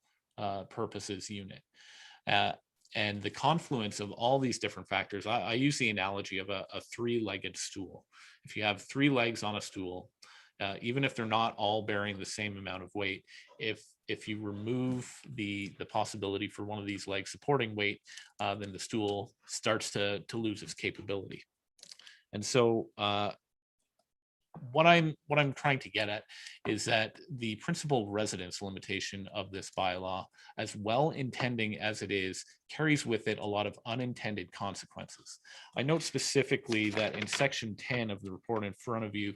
purposes unit. And the confluence of all these different factors, I use the analogy of a three-legged stool. If you have three legs on a stool, even if they're not all bearing the same amount of weight. If you remove the possibility for one of these legs supporting weight, then the stool starts to lose its capability. And so what I'm trying to get at is that the principal residence limitation of this bylaw, as well intending as it is, carries with it a lot of unintended consequences. I note specifically that in section 10 of the report in front of you,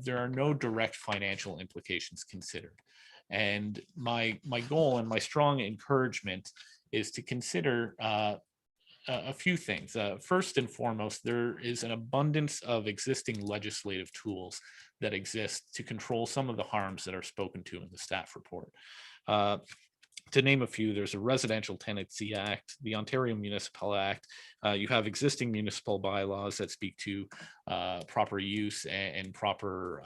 there are no direct financial implications considered. And my goal and my strong encouragement is to consider a few things. First and foremost, there is an abundance of existing legislative tools that exist to control some of the harms that are spoken to in the staff report. To name a few, there's a Residential Tenancy Act, the Ontario Municipal Act. You have existing municipal bylaws that speak to proper use and proper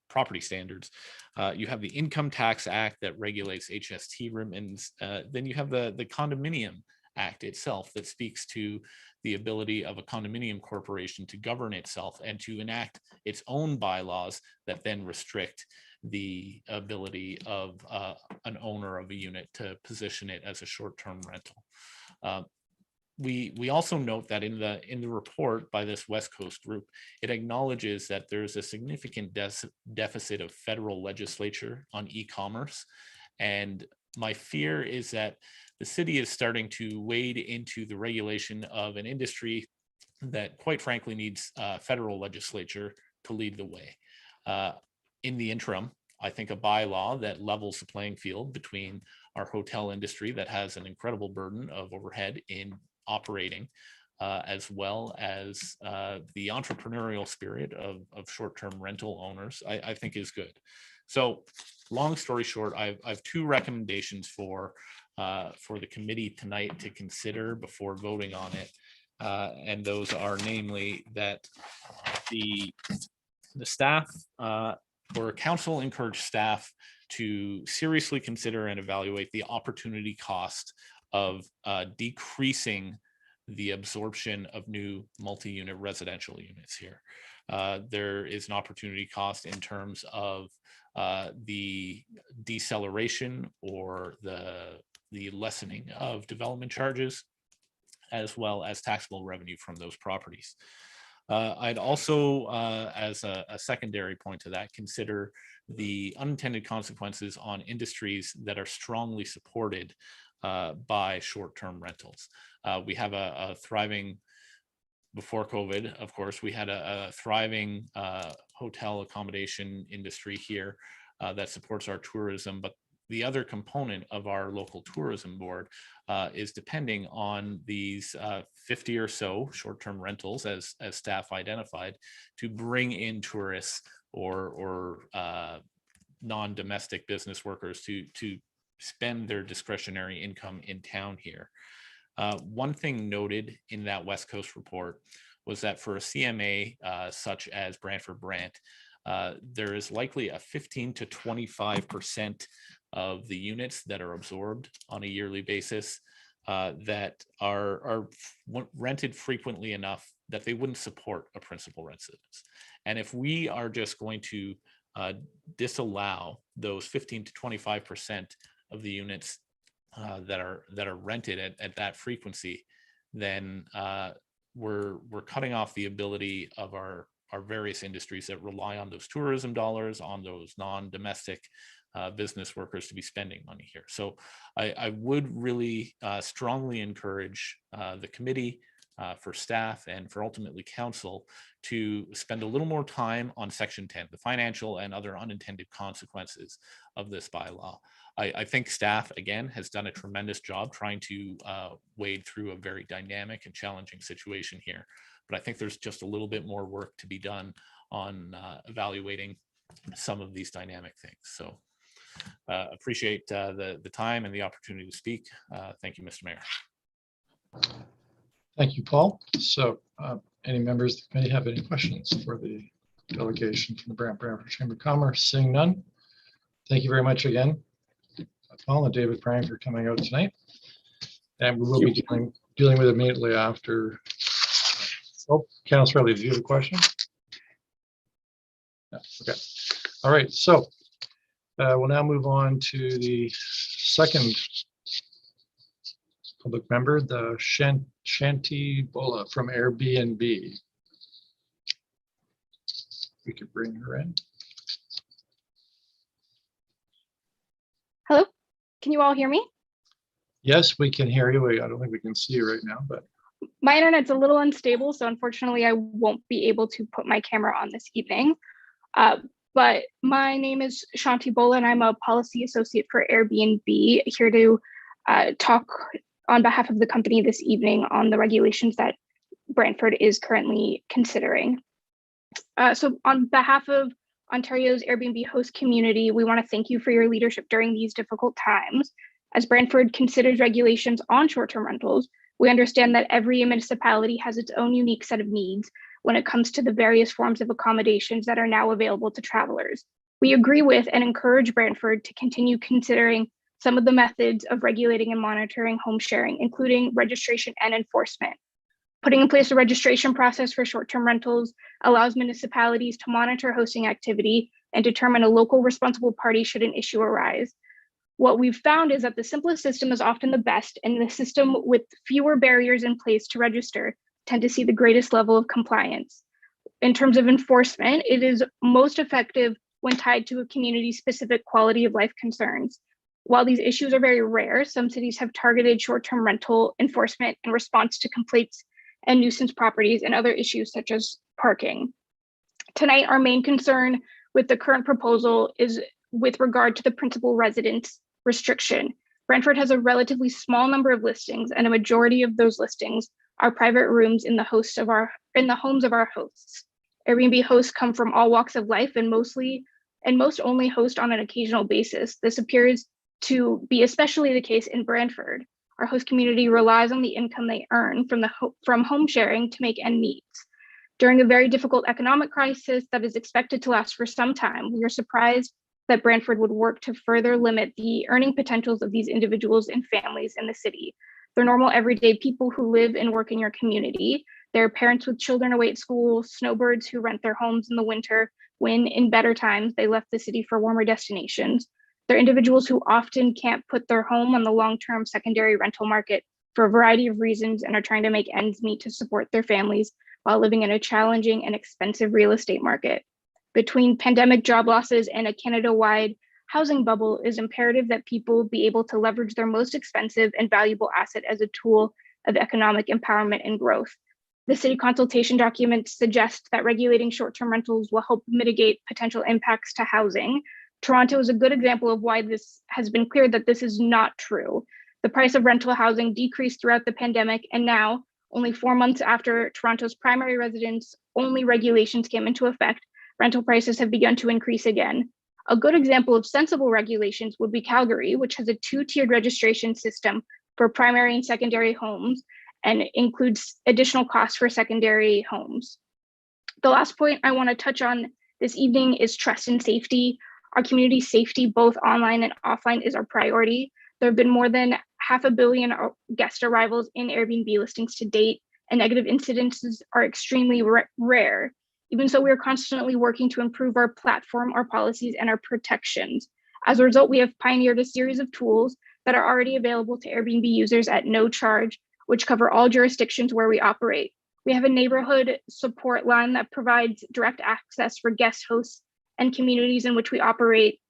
property standards. You have the Income Tax Act that regulates HST remittance. Then you have the Condominium Act itself that speaks to the ability of a condominium corporation to govern itself and to enact its own bylaws that then restrict the ability of an owner of a unit to position it as a short-term rental. We also note that in the report by this West Coast group, it acknowledges that there's a significant deficit of federal legislature on e-commerce. And my fear is that the city is starting to wade into the regulation of an industry that quite frankly needs federal legislature to lead the way. In the interim, I think a bylaw that levels the playing field between our hotel industry that has an incredible burden of overhead in operating, as well as the entrepreneurial spirit of short-term rental owners, I think is good. So long story short, I've two recommendations for the committee tonight to consider before voting on it. And those are namely that the staff or council encourage staff to seriously consider and evaluate the opportunity cost of decreasing the absorption of new multi-unit residential units here. There is an opportunity cost in terms of the deceleration or the lessening of development charges, as well as taxable revenue from those properties. I'd also, as a secondary point to that, consider the unintended consequences on industries that are strongly supported by short-term rentals. We have a thriving, before COVID, of course, we had a thriving hotel accommodation industry here that supports our tourism, but the other component of our local tourism board is depending on these 50 or so short-term rentals, as staff identified, to bring in tourists or non-domestic business workers to spend their discretionary income in town here. One thing noted in that West Coast report was that for a CMA such as Brantford Brant, there is likely a 15 to 25% of the units that are absorbed on a yearly basis that are rented frequently enough that they wouldn't support a principal residence. And if we are just going to disallow those 15 to 25% of the units that are rented at that frequency, then we're cutting off the ability of our various industries that rely on those tourism dollars, on those non-domestic business workers to be spending money here. So I would really strongly encourage the committee, for staff and for ultimately council to spend a little more time on section 10, the financial and other unintended consequences of this bylaw. I think staff, again, has done a tremendous job trying to wade through a very dynamic and challenging situation here. But I think there's just a little bit more work to be done on evaluating some of these dynamic things. So appreciate the time and the opportunity to speak. Thank you, Mr. Mayor. Thank you, Paul. So any members of the committee have any questions for the delegation from the Brantford Chamber of Commerce? Seeing none. Thank you very much again, Paul and David Prang, for coming out tonight. And we will be dealing with it immediately after. Oh, Councillor Riley, do you have a question? No, okay. All right. So we'll now move on to the second public member, the Shanti Bola from Airbnb. We could bring her in. Hello, can you all hear me? Yes, we can hear you. I don't think we can see you right now, but. My internet's a little unstable, so unfortunately I won't be able to put my camera on this evening. But my name is Shanti Bola, and I'm a policy associate for Airbnb, here to talk on behalf of the company this evening on the regulations that Brantford is currently considering. So on behalf of Ontario's Airbnb host community, we want to thank you for your leadership during these difficult times. As Brantford considers regulations on short-term rentals, we understand that every municipality has its own unique set of needs when it comes to the various forms of accommodations that are now available to travelers. We agree with and encourage Brantford to continue considering some of the methods of regulating and monitoring home sharing, including registration and enforcement. Putting in place a registration process for short-term rentals allows municipalities to monitor hosting activity and determine a local responsible party should an issue arise. What we've found is that the simplest system is often the best, and the system with fewer barriers in place to register tend to see the greatest level of compliance. In terms of enforcement, it is most effective when tied to a community-specific quality of life concerns. While these issues are very rare, some cities have targeted short-term rental enforcement in response to complaints and nuisance properties and other issues such as parking. Tonight, our main concern with the current proposal is with regard to the principal residence restriction. Brantford has a relatively small number of listings, and a majority of those listings are private rooms in the homes of our hosts. Airbnb hosts come from all walks of life and most only host on an occasional basis. This appears to be especially the case in Brantford. Our host community relies on the income they earn from home sharing to make ends meet. During a very difficult economic crisis that is expected to last for some time, we are surprised that Brantford would work to further limit the earning potentials of these individuals and families in the city. They're normal, everyday people who live and work in your community. They're parents with children away at school, snowbirds who rent their homes in the winter when, in better times, they left the city for warmer destinations. They're individuals who often can't put their home on the long-term secondary rental market for a variety of reasons and are trying to make ends meet to support their families while living in a challenging and expensive real estate market. Between pandemic job losses and a Canada-wide housing bubble, it is imperative that people be able to leverage their most expensive and valuable asset as a tool of economic empowerment and growth. The city consultation document suggests that regulating short-term rentals will help mitigate potential impacts to housing. Toronto is a good example of why this has been clear that this is not true. The price of rental housing decreased throughout the pandemic, and now, only 4 months after Toronto's primary residence-only regulations came into effect, rental prices have begun to increase again. A good example of sensible regulations would be Calgary, which has a two-tiered registration system for primary and secondary homes and includes additional costs for secondary homes. The last point I want to touch on this evening is trust and safety. Our community safety, both online and offline, is our priority. There have been more than 500 million guest arrivals in Airbnb listings to date, and negative incidences are extremely rare. Even so, we are constantly working to improve our platform, our policies, and our protections. As a result, we have pioneered a series of tools that are already available to Airbnb users at no charge, which cover all jurisdictions where we operate. We have a neighborhood support line that provides direct access for guest hosts and communities in which we operate,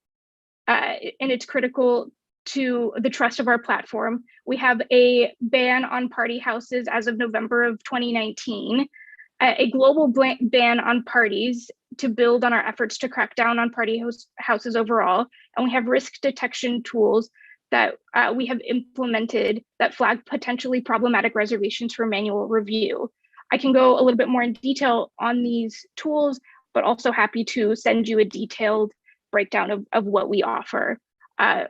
and it's critical to the trust of our platform. We have a ban on party houses as of November of 2019, a global ban on parties to build on our efforts to crack down on party houses overall, and we have risk detection tools that we have implemented that flag potentially problematic reservations for manual review. I can go a little bit more in detail on these tools, but also happy to send you a detailed breakdown of what we offer.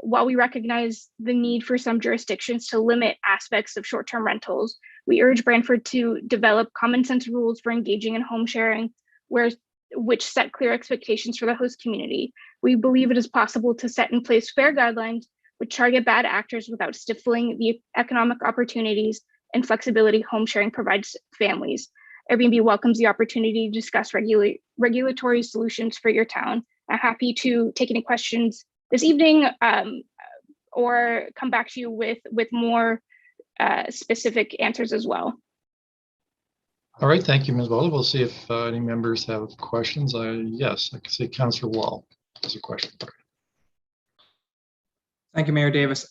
While we recognize the need for some jurisdictions to limit aspects of short-term rentals, we urge Brantford to develop common sense rules for engaging in home sharing, which set clear expectations for the host community. We believe it is possible to set in place fair guidelines which target bad actors without stifling the economic opportunities and flexibility home sharing provides families. Airbnb welcomes the opportunity to discuss regulatory solutions for your town. I'm happy to take any questions this evening or come back to you with more specific answers as well. All right, thank you, Ms. Bola. We'll see if any members have questions. Yes, I can see Councillor Wall has a question. Thank you, Mayor Davis.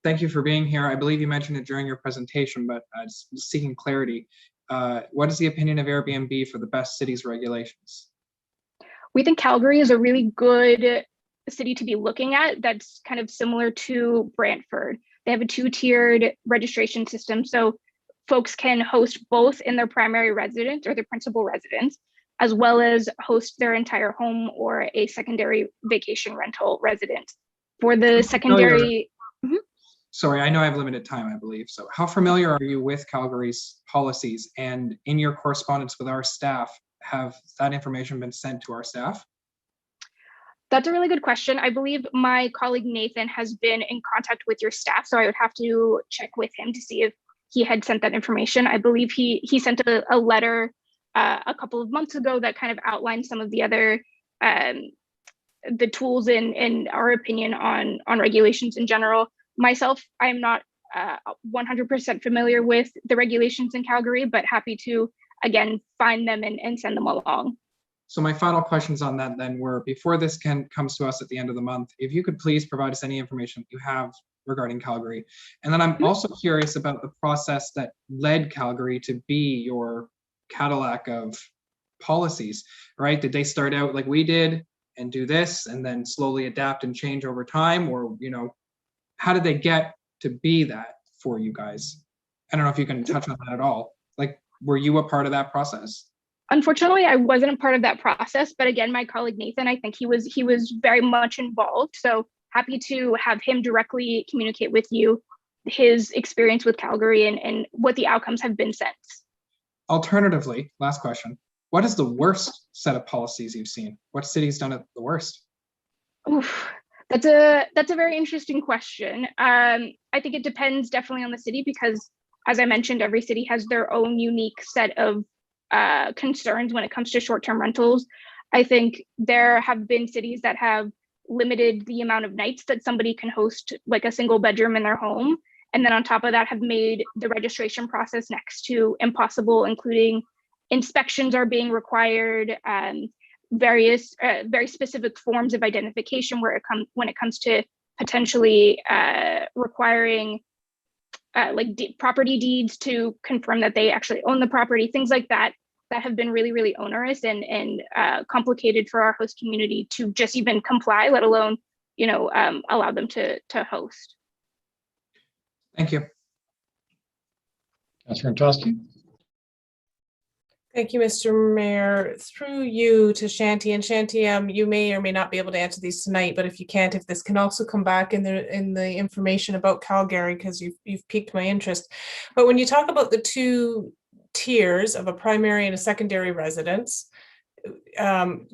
Thank you for being here. I believe you mentioned it during your presentation, but just seeking clarity. What is the opinion of Airbnb for the best cities regulations? We think Calgary is a really good city to be looking at that's kind of similar to Brantford. They have a two-tiered registration system, so folks can host both in their primary residence or their principal residence, as well as host their entire home or a secondary vacation rental residence. For the secondary, Sorry, I know I have limited time, I believe. So how familiar are you with Calgary's policies? And in your correspondence with our staff, have that information been sent to our staff? That's a really good question. I believe my colleague Nathan has been in contact with your staff, so I would have to check with him to see if he had sent that information. I believe he sent a letter a couple of months ago that kind of outlined some of the other the tools in our opinion on regulations in general. Myself, I'm not 100% familiar with the regulations in Calgary, but happy to, again, find them and send them along. So my final questions on that then were, before this comes to us at the end of the month, if you could please provide us any information you have regarding Calgary. And then I'm also curious about the process that led Calgary to be your Cadillac of policies, right? Did they start out like we did and do this and then slowly adapt and change over time? Or, how did they get to be that for you guys? I don't know if you can touch on that at all. Like, were you a part of that process? Unfortunately, I wasn't a part of that process, but again, my colleague Nathan, I think he was very much involved. So happy to have him directly communicate with you his experience with Calgary and what the outcomes have been since. Alternatively, last question, what is the worst set of policies you've seen? What city's done it the worst? Oof, that's a very interesting question. I think it depends definitely on the city because, as I mentioned, every city has their own unique set of concerns when it comes to short-term rentals. I think there have been cities that have limited the amount of nights that somebody can host like a single bedroom in their home. And then on top of that have made the registration process next to impossible, including inspections are being required, various very specific forms of identification when it comes to potentially requiring property deeds to confirm that they actually own the property, things like that have been really, really onerous and complicated for our host community to just even comply, let alone, allow them to host. Thank you. Councillor Antosky. Thank you, Mr. Mayor. Through you to Shanti, and Shanti, you may or may not be able to answer these tonight, but if you can't, if this can also come back in the information about Calgary, because you've piqued my interest. But when you talk about the two tiers of a primary and a secondary residence,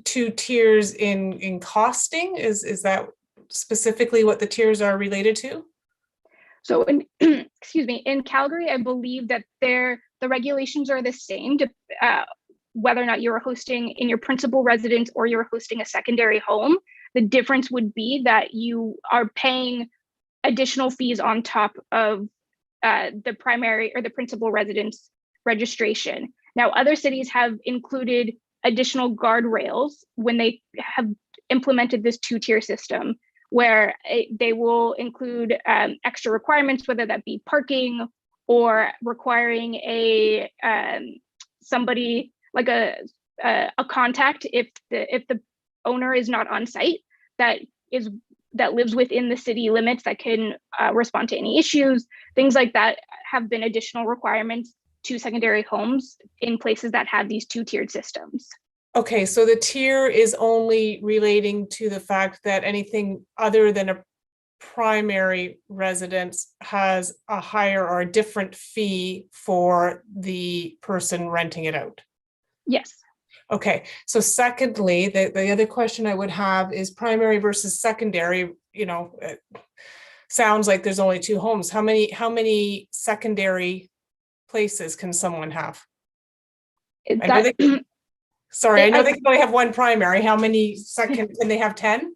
two tiers in costing, is that specifically what the tiers are related to? So excuse me, in Calgary, I believe that the regulations are the same to whether or not you're hosting in your principal residence or you're hosting a secondary home. The difference would be that you are paying additional fees on top of the primary or the principal residence registration. Now, other cities have included additional guardrails when they have implemented this two-tier system, where they will include extra requirements, whether that be parking or requiring somebody like a contact if the owner is not on site that lives within the city limits that can respond to any issues. Things like that have been additional requirements to secondary homes in places that have these two-tiered systems. Okay, so the tier is only relating to the fact that anything other than a primary residence has a higher or a different fee for the person renting it out. Yes. Okay, so secondly, the other question I would have is primary versus secondary. It sounds like there's only two homes. How many secondary places can someone have? I know they, sorry, I know they I- can only have one primary. How many second, can they have 10?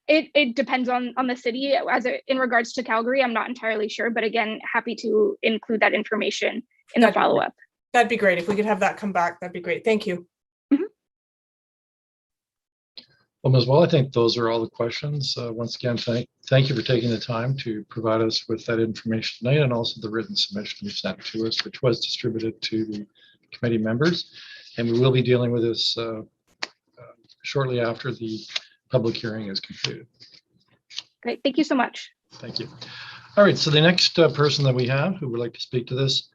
It depends on the city. In regards to Calgary, I'm not entirely sure, but again, happy to include that information in the follow-up. That'd be great. If we could have that come back, that'd be great. Thank you. Well, Ms. Wall, I think those are all the questions. Once again, thank you for taking the time to provide us with that information tonight, and also the written submission you sent to us, which was distributed to the committee members. And we will be dealing with this shortly after the public hearing is completed. Great, thank you so much. Thank you. All right, so the next person that we have who would like to speak to this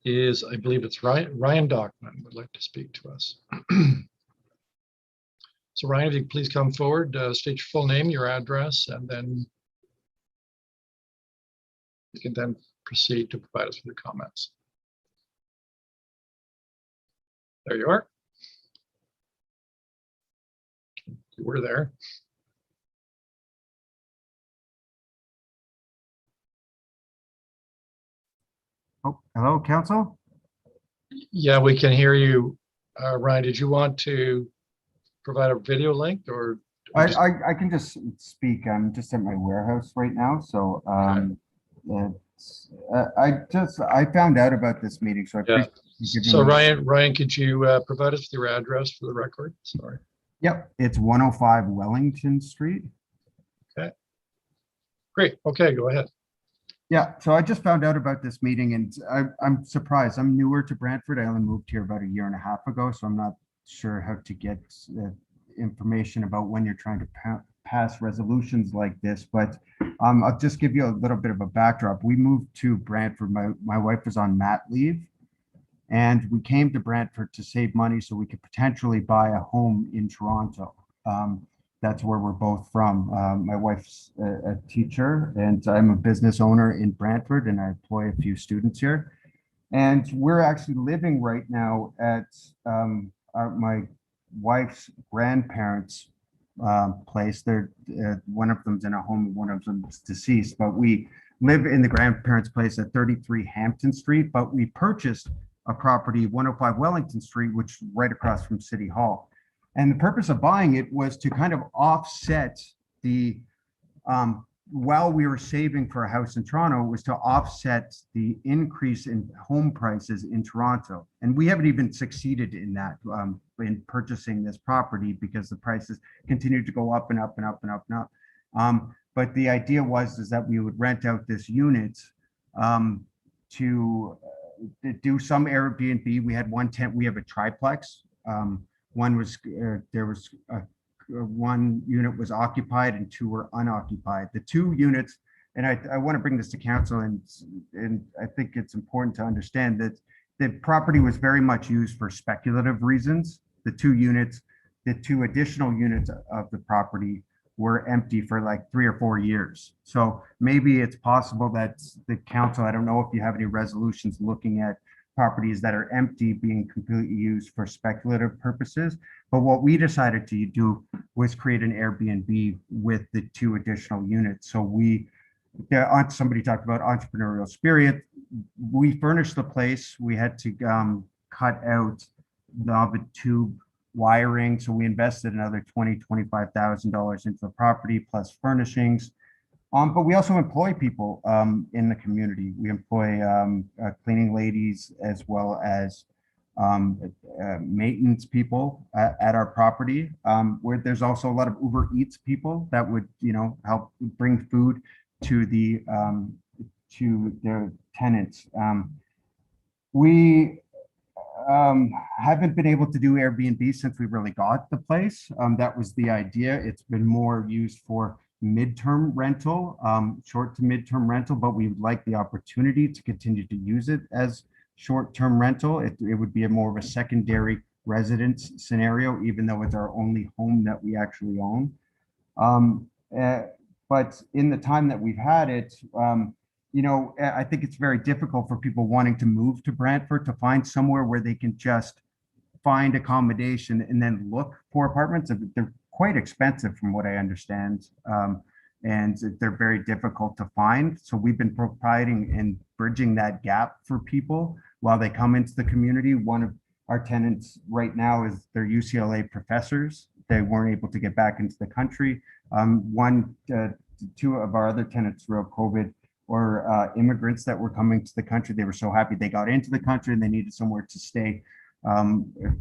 is, I believe it's Ryan Dockman would like to speak to us. So Ryan, if you could please come forward, state your full name, your address, and then you can then proceed to provide us with your comments. There you are. You were there. Oh, hello, council. Yeah, we can hear you. Ryan, did you want to provide a video link, or? I can just speak. I'm just at my warehouse right now. So I found out about this meeting. So I appreciate you giving So me- Ryan, could you provide us with your address for the record? Sorry. Yep, it's 105 Wellington Street. Okay. Great. Okay, go ahead. Yeah, so I just found out about this meeting, and I'm surprised. I'm newer to Brantford. I only moved here about a year and a half ago, so I'm not sure how to get information about when you're trying to pass resolutions like this. But I'll just give you a little bit of a backdrop. We moved to Brantford. My wife was on mat leave, and we came to Brantford to save money so we could potentially buy a home in Toronto. That's where we're both from. My wife's a teacher, and I'm a business owner in Brantford, and I employ a few students here. And we're actually living right now at my wife's grandparents' place. They're one of them's in a home, one of them's deceased, but we live in the grandparents' place at 33 Hampton Street, but we purchased a property, 105 Wellington Street, which is right across from City Hall. And the purpose of buying it was to kind of offset the, while we were saving for a house in Toronto, was to offset the increase in home prices in Toronto. And we haven't even succeeded in that, in purchasing this property, because the prices continue to go up and up and up and up and up. But the idea is that we would rent out this unit to do some Airbnb. We had one tent, we have a triplex. One was, there was one unit was occupied and two were unoccupied. The two units, and I want to bring this to council, and I think it's important to understand that the property was very much used for speculative reasons. The two units, the two additional units of the property were empty for like 3 or 4 years. So maybe it's possible that the council, I don't know if you have any resolutions looking at properties that are empty being completely used for speculative purposes. But what we decided to do was create an Airbnb with the two additional units. So somebody talked about entrepreneurial spirit. We furnished the place. We had to cut out the tube wiring. So we invested another $25,000 into the property plus furnishings. But we also employ people in the community. We employ cleaning ladies as well as maintenance people at our property, where there's also a lot of Uber Eats people that would, help bring food to their tenants. We haven't been able to do Airbnb since we really got the place. That was the idea. It's been more used for midterm rental, short to midterm rental, but we would like the opportunity to continue to use it as short-term rental. It would be more of a secondary residence scenario, even though it's our only home that we actually own. But in the time that we've had it, I think it's very difficult for people wanting to move to Brantford to find somewhere where they can just find accommodation and then look for apartments. They're quite expensive from what I understand, and they're very difficult to find. So we've been providing and bridging that gap for people while they come into the community. our tenants right now is they're UCLA professors. They weren't able to get back into the country. Two of our other tenants throughout COVID or immigrants that were coming to the country. They were so happy they got into the country and they needed somewhere to stay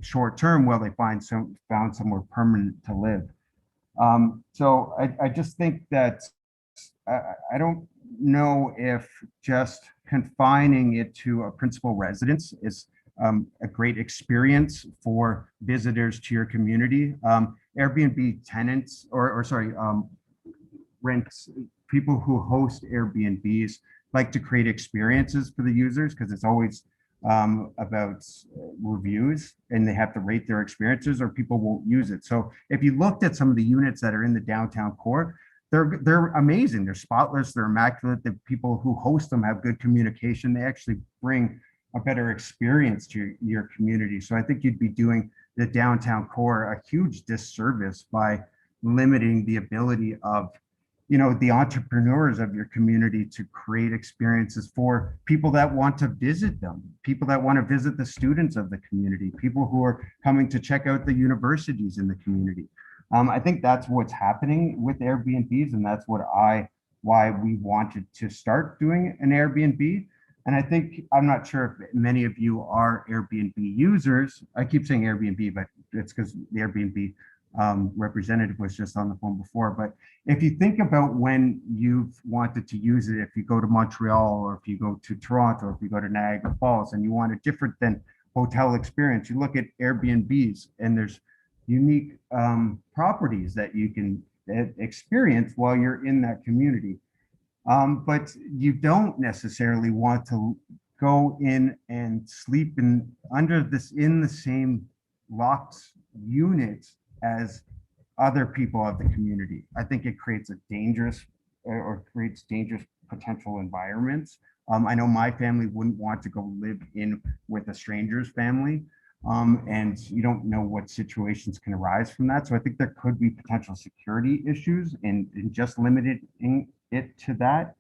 short term while they found somewhere permanent to live. So I just think that I don't know if just confining it to a principal residence is a great experience for visitors to your community. Airbnb tenants rents, people who host Airbnbs like to create experiences for the users because it's always about reviews and they have to rate their experiences or people won't use it. So if you looked at some of the units that are in the downtown core, they're amazing. They're spotless, they're immaculate. The people who host them have good communication. They actually bring a better experience to your community. So I think you'd be doing the downtown core a huge disservice by limiting the ability of the entrepreneurs of your community to create experiences for people that want to visit them, people that want to visit the students of the community, people who are coming to check out the universities in the community. I think that's what's happening with Airbnbs, and that's why we wanted to start doing an Airbnb. And I think, I'm not sure if many of you are Airbnb users. I keep saying Airbnb, but it's because the Airbnb representative was just on the phone before. But if you think about when you've wanted to use it, if you go to Montreal or if you go to Toronto or if you go to Niagara Falls and you want a different than hotel experience, you look at Airbnbs and there's unique properties that you can experience while you're in that community. But you don't necessarily want to go in and sleep in the same locked unit as other people of the community. I think it creates dangerous potential environments. I know my family wouldn't want to go live in with a stranger's family, and you don't know what situations can arise from that. So I think there could be potential security issues in just limiting it to that.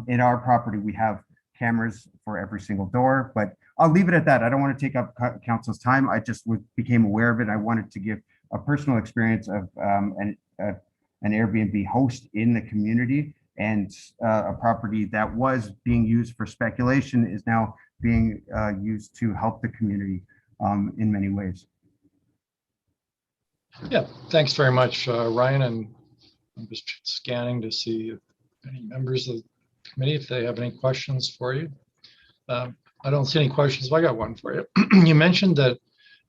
In our property, we have cameras for every single door, but I'll leave it at that. I don't want to take up council's time. I just became aware of it. I wanted to give a personal experience of an Airbnb host in the community, and a property that was being used for speculation is now being used to help the community in many ways. Yeah, thanks very much, Ryan. And I'm just scanning to see if any members of the committee, if they have any questions for you. I don't see any questions, but I got one for you. You mentioned that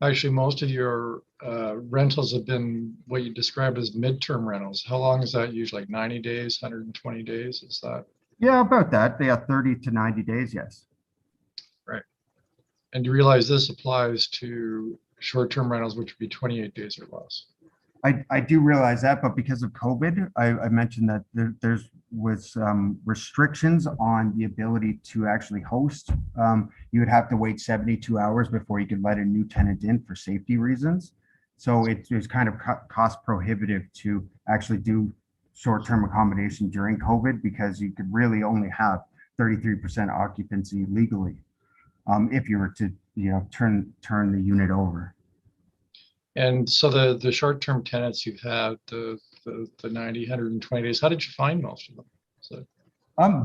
actually most of your rentals have been what you described as midterm rentals. How long is that usually? Like 90 days, 120 days? Is that? Yeah, about that. They have 30 to 90 days, yes. Right. And you realize this applies to short-term rentals, which would be 28 days or less. I do realize that, but because of COVID, I mentioned that there was restrictions on the ability to actually host. You would have to wait 72 hours before you could let a new tenant in for safety reasons. So it was kind of cost prohibitive to actually do short-term accommodation during COVID because you could really only have 33% occupancy legally if you were to turn the unit over. And so the short-term tenants you've had, the 90, 120 days, how did you find most of them? So,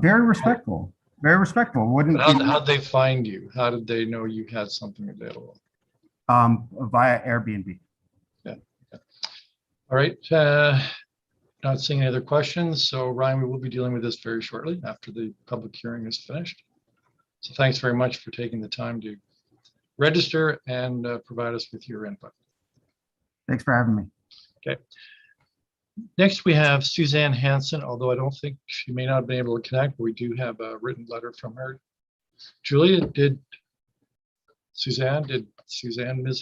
very respectful, very respectful. How'd they find you? How did they know you had something available? Via Airbnb. Yeah. All right. Not seeing any other questions. So Ryan, we will be dealing with this very shortly after the public hearing is finished. So thanks very much for taking the time to register and provide us with your input. Thanks for having me. Okay. Next, we have Suzanne Hanson, although I don't think she may not have been able to connect, but we do have a written letter from her. Julia, Ms.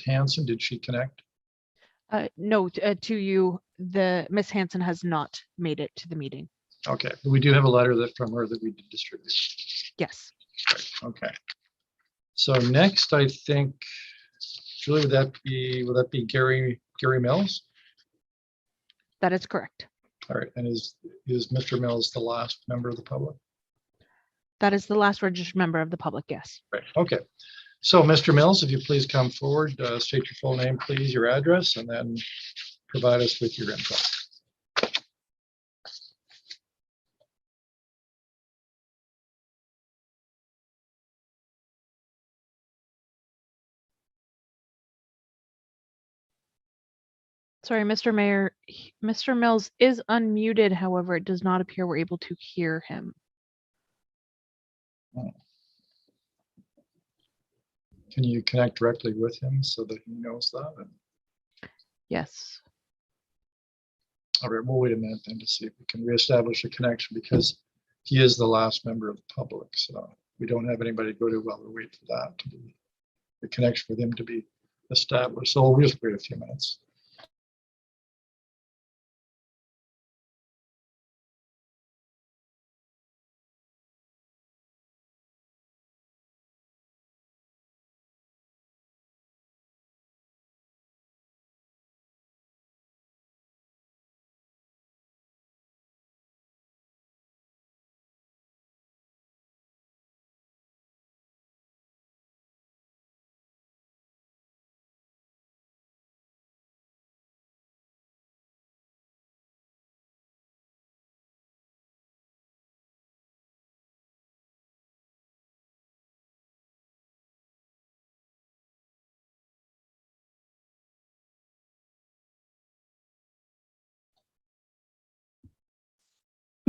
Hanson, did she connect? No, to you, the Ms. Hanson has not made it to the meeting. Okay, but we do have a letter from her that we did distribute. Yes. Right. Okay. So next, I think, Julie, will that be Gary Mills? That is correct. All right, and is Mr. Mills the last member of the public? That is the last registered member of the public, yes. Right, okay. So Mr. Mills, if you please come forward, state your full name, please, your address, and then provide us with your info. Sorry, Mr. Mayor, Mr. Mills is unmuted. However, it does not appear we're able to hear him. Can you connect directly with him so that he knows that? Yes. All right, we'll wait a minute then to see if we can reestablish a connection because he is the last member of the public. So we don't have anybody to go to while we wait for that to be the connection with him to be established. So we'll just wait a few minutes.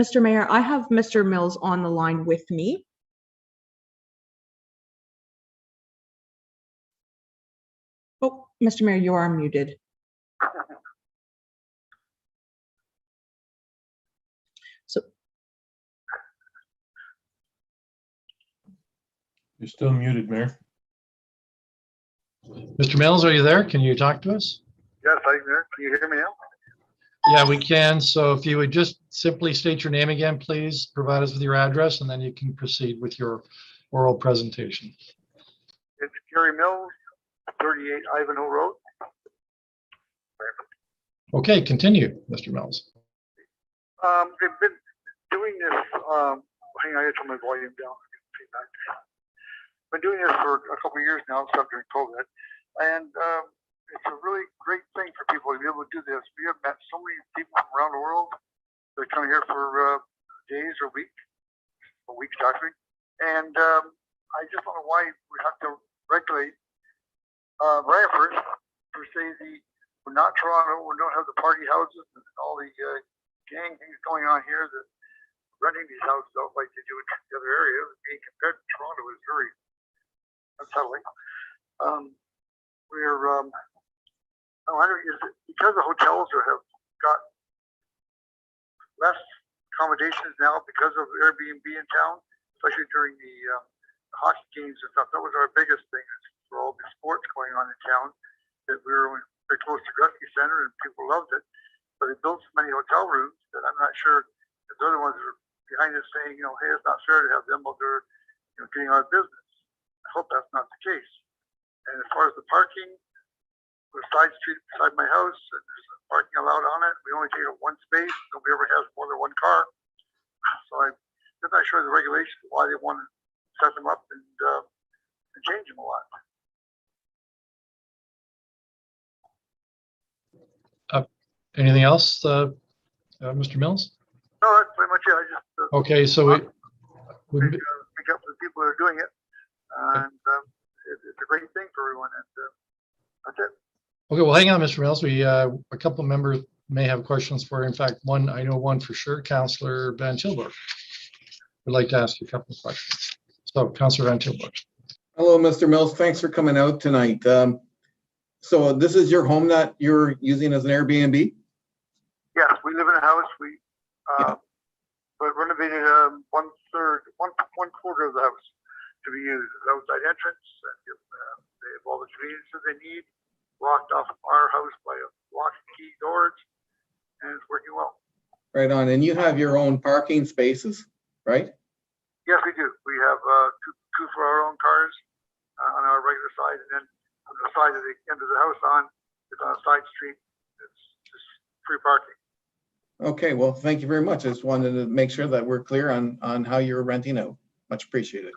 Mr. Mayor, I have Mr. Mills on the line with me. Oh, Mr. Mayor, you are muted. So You're still muted, Mayor. Mr. Mills, are you there? Can you talk to us? Yes, I'm there. Can you hear me now? Yeah, we can. So if you would just simply state your name again, please provide us with your address, and then you can proceed with your oral presentation. It's Gary Mills, 38 Ivanhoe Road. Okay, continue, Mr. Mills. They've been doing this, hang on, I gotta turn my volume down. Been doing this for a couple of years now, except during COVID. And it's a really great thing for people to be able to do this. We have met so many people from around the world that come here for days or weeks actually. And I just don't know why we have to regulate Brantford for say we're not Toronto, we don't have the party houses and all the gang things going on here that renting these houses out like they do in the other areas. Being compared to Toronto is very unsettling. I wonder, is it because the hotels have got less accommodations now because of Airbnb in town, especially during the hockey games and stuff? That was our biggest thing for all the sports going on in town, that we were very close to Gretzky Center and people loved it. But they built so many hotel rooms that I'm not sure if they're the ones that are behind us saying, hey, it's not fair to have them out there, getting out of business. I hope that's not the case. And as far as the parking, the side street beside my house, and there's parking allowed on it. We only take up one space. Nobody ever has more than one car. So I'm not sure the regulations why they want to set them up and change them a lot. Anything else, Mr. Mills? No, that's pretty much it. I just okay, so we pick up the people that are doing it, and it's a great thing for everyone. And that's it. Okay, well, hang on, Mr. Mills. We a couple of members may have questions for you. In fact, I know one for sure. Councillor Van Tilburg would like to ask you a couple of questions. So, Councillor Van Tilburg. Hello, Mr. Mills. Thanks for coming out tonight. So this is your home that you're using as an Airbnb? Yes, we live in a house. We but renovated one quarter of the house to be used as outside entrance. And they have all the conveniences they need. Locked off our house by a lock and key doors, and it's working well. Right on. And you have your own parking spaces, right? Yes, we do. We have two for our own cars on our regular side, and then on the side of the end of the house it's on a side street. It's just free parking. Okay, well, thank you very much. I just wanted to make sure that we're clear on how you're renting out. Much appreciated.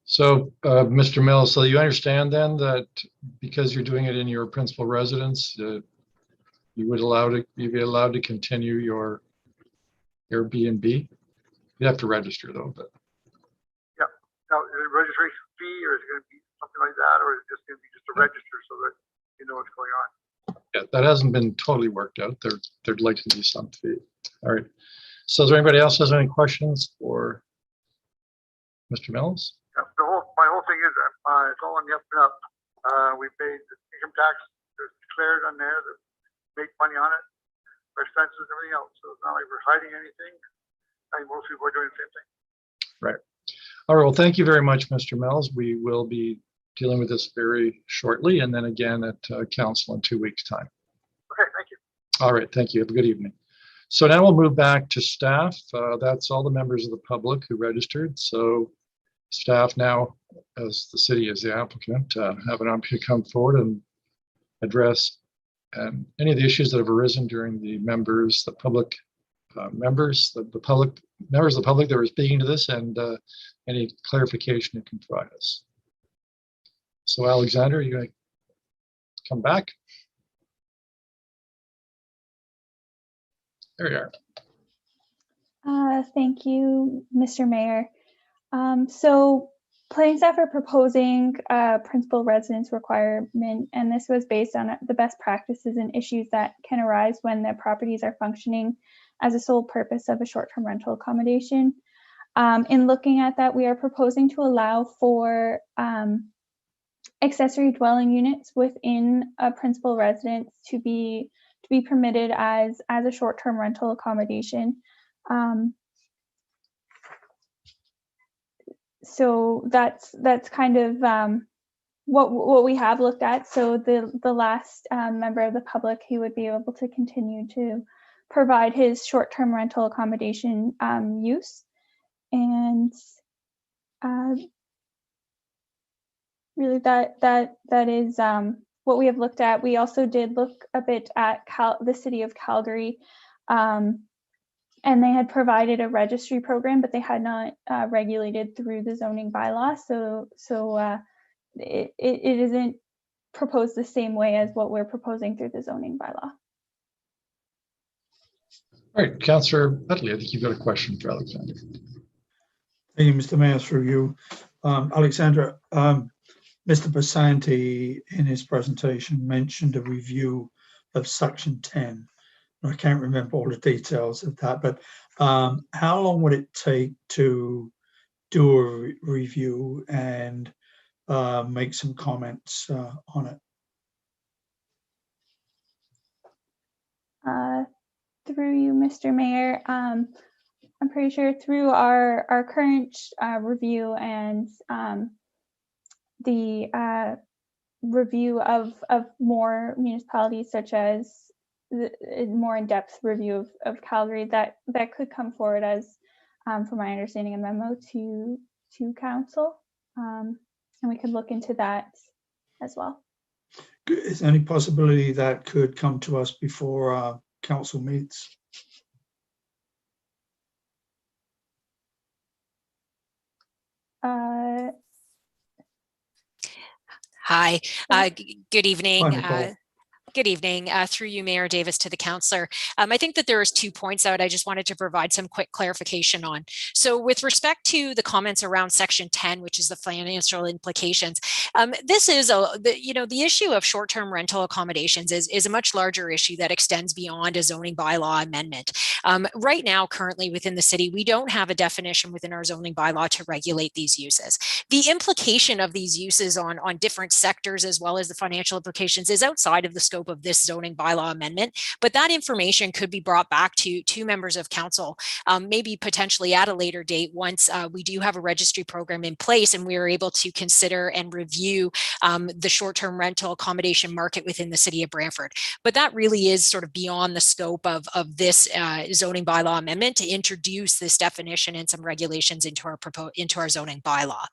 So, Mr. Mills, so you understand then that because you're doing it in your principal residence, you'd be allowed to continue your Airbnb? You have to register though, but. Yeah. Now, is it a registration fee or is it going to be something like that, or is it just going to be just a register so that you know what's going on? Yeah, that hasn't been totally worked out. There'd like to be some fee. All right. So is there anybody else has any questions for Mr. Mills? Yeah, my whole thing is it's all on the up and up. We paid the income tax, there's declared on there, that make money on it, our expenses and everything else. So it's not like we're hiding anything. I think most people are doing the same thing. Right. All right. Well, thank you very much, Mr. Mills. We will be dealing with this very shortly, and then again at council in 2 weeks' time. Okay, thank you. All right. Thank you. Have a good evening. So now we'll move back to staff. That's all the members of the public who registered. So staff now, as the city is the applicant, have an opportunity to come forward and address any of the issues that have arisen during the members of the public that were speaking to this, and any clarification it can provide us. So Alexander, you going to come back? There you are. Thank you, Mr. Mayor. So planning staff are proposing a principal residence requirement, and this was based on the best practices and issues that can arise when the properties are functioning as a sole purpose of a short-term rental accommodation. In looking at that, we are proposing to allow for accessory dwelling units within a principal residence to be permitted as a short-term rental accommodation. So that's kind of what we have looked at. So the last member of the public, he would be able to continue to provide his short-term rental accommodation use, and really that is what we have looked at. We also did look a bit at the city of Calgary, and they had provided a registry program, but they had not regulated through the zoning bylaw. So it isn't proposed the same way as what we're proposing through the zoning bylaw. All right, Councillor Utley, I think you've got a question for Alexander. Thank you, Mr. Mayor, through you. Alexandra, Mr. Basanti in his presentation mentioned a review of section 10. I can't remember all the details of that, but how long would it take to do a review and make some comments on it? Through you, Mr. Mayor, I'm pretty sure through our current review and the review of more municipalities, such as the more in-depth review of Calgary, that could come forward as, from my understanding, a memo to council, and we could look into that as well. Is there any possibility that could come to us before council meets? Hi, good evening. Hi, Good evening. Through you, Mayor Davis, to the councillor. I think that there is 2 points that I just wanted to provide some quick clarification on. So with respect to the comments around section 10, which is the financial implications, this is the issue of short-term rental accommodations is a much larger issue that extends beyond a zoning bylaw amendment. Right now, currently within the city, we don't have a definition within our zoning bylaw to regulate these uses. The implication of these uses on different sectors, as well as the financial implications, is outside of the scope of this zoning bylaw amendment, but that information could be brought back to members of council, maybe potentially at a later date once we do have a registry program in place and we are able to consider and review the short-term rental accommodation market within the city of Brantford. But that really is sort of beyond the scope of this zoning bylaw amendment to introduce this definition and some regulations into our zoning bylaw.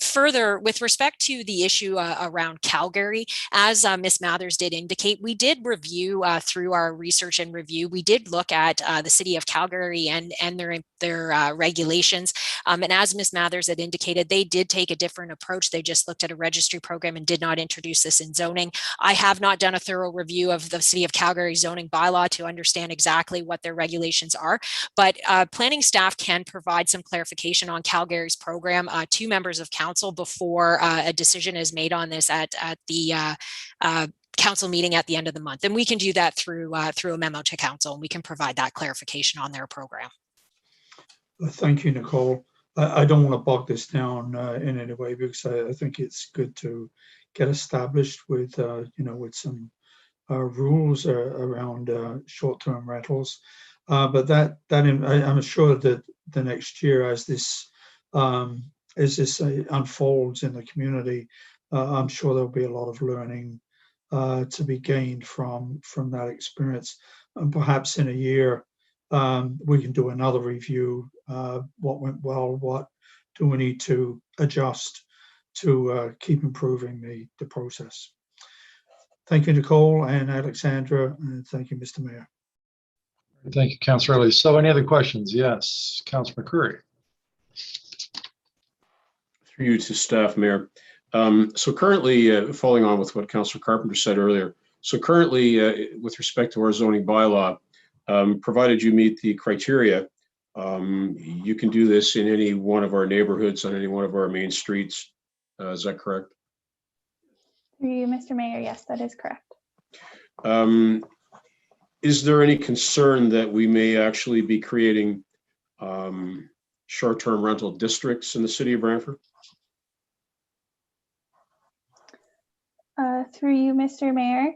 Further, with respect to the issue around Calgary, as Ms. Mathers did indicate, we did review through our research and review, we did look at the city of Calgary and their regulations. And as Ms. Mathers had indicated, they did take a different approach. They just looked at a registry program and did not introduce this in zoning. I have not done a thorough review of the City of Calgary zoning bylaw to understand exactly what their regulations are, but planning staff can provide some clarification on Calgary's program to members of council before a decision is made on this at the council meeting at the end of the month. And we can do that through a memo to council, and we can provide that clarification on their program. Thank you, Nicole. I don't want to bog this down in any way, because I think it's good to get established with, with some rules around short-term rentals. But I'm sure that the next year, as this unfolds in the community, I'm sure there'll be a lot of learning to be gained from that experience. And perhaps in a year, we can do another review. What went well? What do we need to adjust to keep improving the process? Thank you, Nicole and Alexandra, and thank you, Mr. Mayor. Thank you, Councillor Early. So any other questions? Yes, Councillor McCurry. Through you to staff, Mayor. So currently, following on with what Councillor Carpenter said earlier, so currently, with respect to our zoning bylaw, provided you meet the criteria, you can do this in any one of our neighborhoods on any one of our main streets. Is that correct? Through you, Mr. Mayor, yes, that is correct. Is there any concern that we may actually be creating short-term rental districts in the city of Brantford? Through you, Mr. Mayor,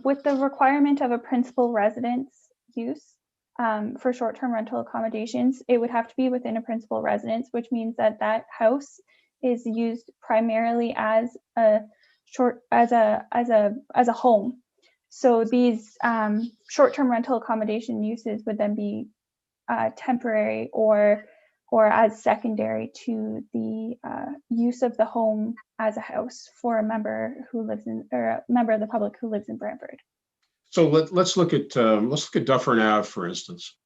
with the requirement of a principal residence use for short-term rental accommodations, it would have to be within a principal residence, which means that that house is used primarily as a home. So these short-term rental accommodation uses would then be temporary or as secondary to the use of the home as a house for a member who lives in, or a member of the public who lives in Brantford. So let's look at Dufferin Ave, for instance.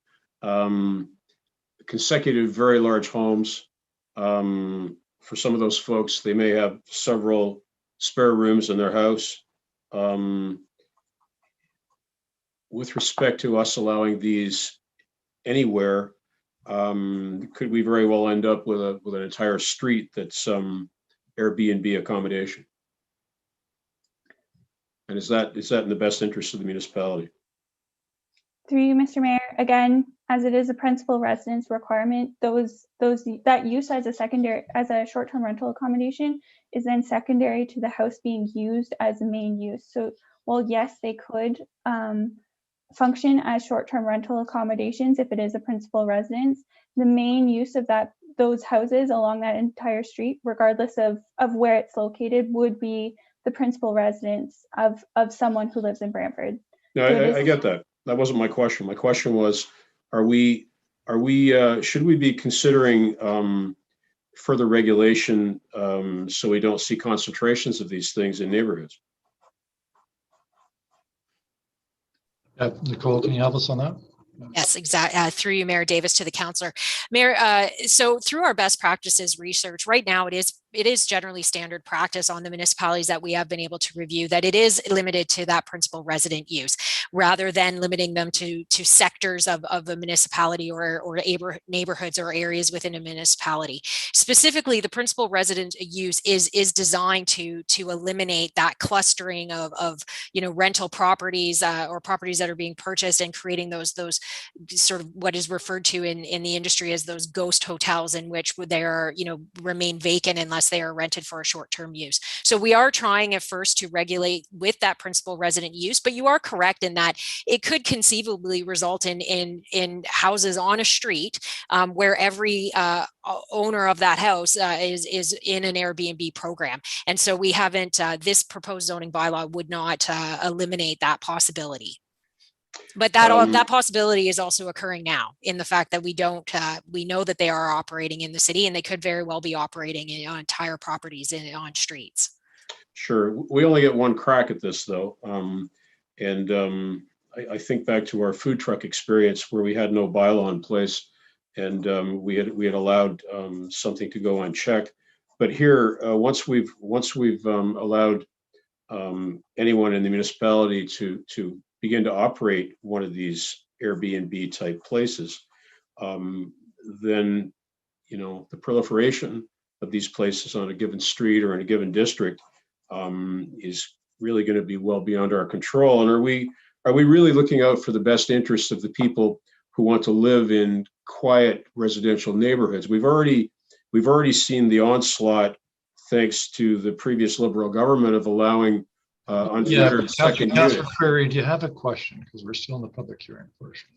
Consecutive very large homes. For some of those folks, they may have several spare rooms in their house. With respect to us allowing these anywhere, could we very well end up with an entire street that's Airbnb accommodation? And is that in the best interest of the municipality? Through you, Mr. Mayor, again, as it is a principal residence requirement, that use as a short-term rental accommodation is then secondary to the house being used as a main use. So while yes, they could function as short-term rental accommodations if it is a principal residence, the main use of those houses along that entire street, regardless of where it's located, would be the principal residence of someone who lives in Brantford. No, So I get that. That wasn't my question. My question was, should we be considering further regulation so we don't see concentrations of these things in neighborhoods? Nicole, can you help us on that? Yes, exactly. Through you, Mayor Davis, to the councillor. Mayor, so through our best practices research, right now it is generally standard practice on the municipalities that we have been able to review that it is limited to that principal resident use, rather than limiting them to sectors of a municipality or neighborhoods or areas within a municipality. Specifically, the principal resident use is designed to eliminate that clustering of rental properties or properties that are being purchased and creating those sort of what is referred to in the industry as those ghost hotels, in which they are remain vacant unless they are rented for a short-term use. So we are trying at first to regulate with that principal resident use, but you are correct in that it could conceivably result in houses on a street where every owner of that house is in an Airbnb program. And so we haven't, this proposed zoning bylaw would not eliminate that possibility. But that possibility is also occurring now in the fact that we know that they are operating in the city, and they could very well be operating on entire properties on streets. Sure. We only get one crack at this, though. I think back to our food truck experience where we had no bylaw in place. and we had allowed something to go unchecked. But here, once we've allowed anyone in the municipality to begin to operate one of these Airbnb type places, then the proliferation of these places on a given street or in a given district is really going to be well beyond our control. And are we really looking out for the best interests of the people who want to live in quiet residential neighborhoods? We've already seen the onslaught, thanks to the previous Liberal government, of allowing unfettered second Councillor units. Query, do you have a question? Because we're still in the public hearing portion.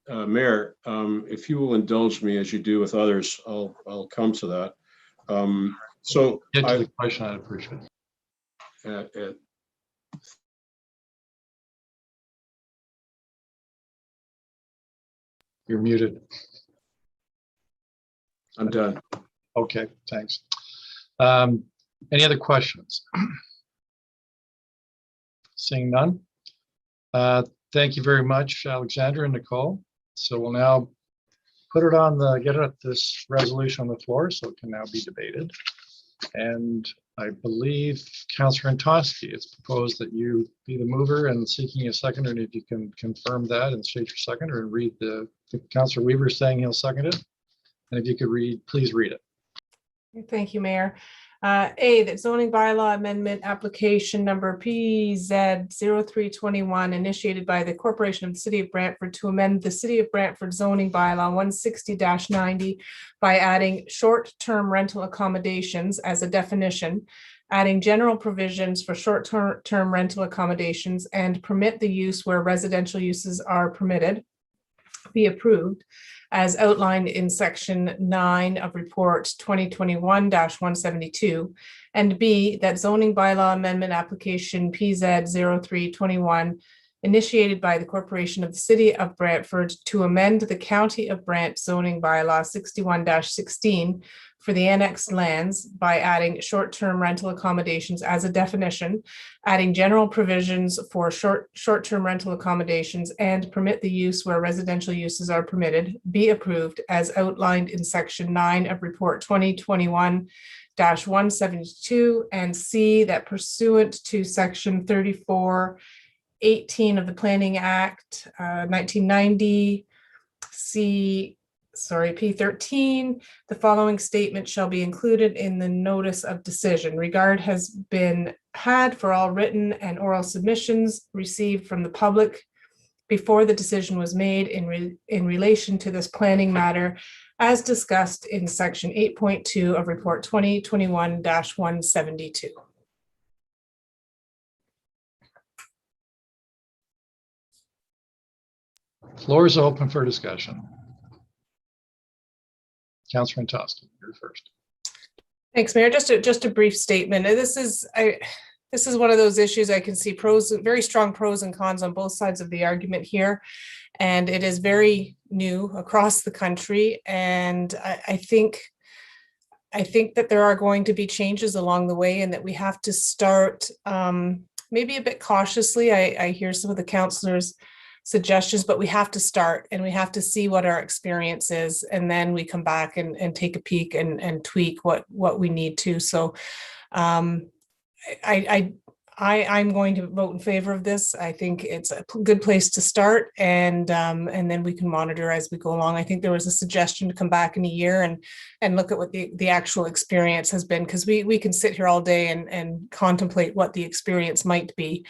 Mayor, if you will indulge me as you do with others, I'll come to that. So get to the question, I'd appreciate it. You're muted. I'm done. Okay, thanks. Any other questions? Seeing none. Thank you very much, Alexandra and Nicole. So we'll now put it on get this resolution on the floor so it can now be debated. And I believe Councillor Antosky, it's proposed that you be the mover and seeking a seconder, and if you can confirm that and state your seconder and read the Councillor Weaver saying he'll second it. And if you could please read it. Thank you, Mayor. A, that zoning bylaw amendment application number PZ0321 initiated by the Corporation of the City of Brantford to amend the City of Brantford zoning bylaw 160-90 by adding short-term rental accommodations as a definition, adding general provisions for short-term rental accommodations, and permit the use where residential uses are permitted, be approved as outlined in section 9 of report 2021-172, and B, that zoning bylaw amendment application PZ0321 initiated by the Corporation of the City of Brantford to amend the County of Brant zoning bylaw 61-16 for the annexed lands by adding short-term rental accommodations as a definition, adding general provisions for short-term rental accommodations, and permit the use where residential uses are permitted, be approved as outlined in section 9 of report 2021-172, and C, that pursuant to section 3418 of the Planning Act 1990, P13, the following statement shall be included in the notice of decision. Regard has been had for all written and oral submissions received from the public before the decision was made in relation to this planning matter, as discussed in section 8.2 of report 2021-172. Floor is open for discussion. Councillor Antosky, you're first. Thanks, Mayor. Just a brief statement. This is one of those issues I can see very strong pros and cons on both sides of the argument here, and it is very new across the country. And I think that there are going to be changes along the way, and that we have to start maybe a bit cautiously. I hear some of the councillors' suggestions, but we have to start and we have to see what our experience is, and then we come back and take a peek and tweak what we need to. So I'm going to vote in favor of this. I think it's a good place to start, and then we can monitor as we go along. I think there was a suggestion to come back in a year and look at what the actual experience has been, because we can sit here all day and contemplate what the experience might be.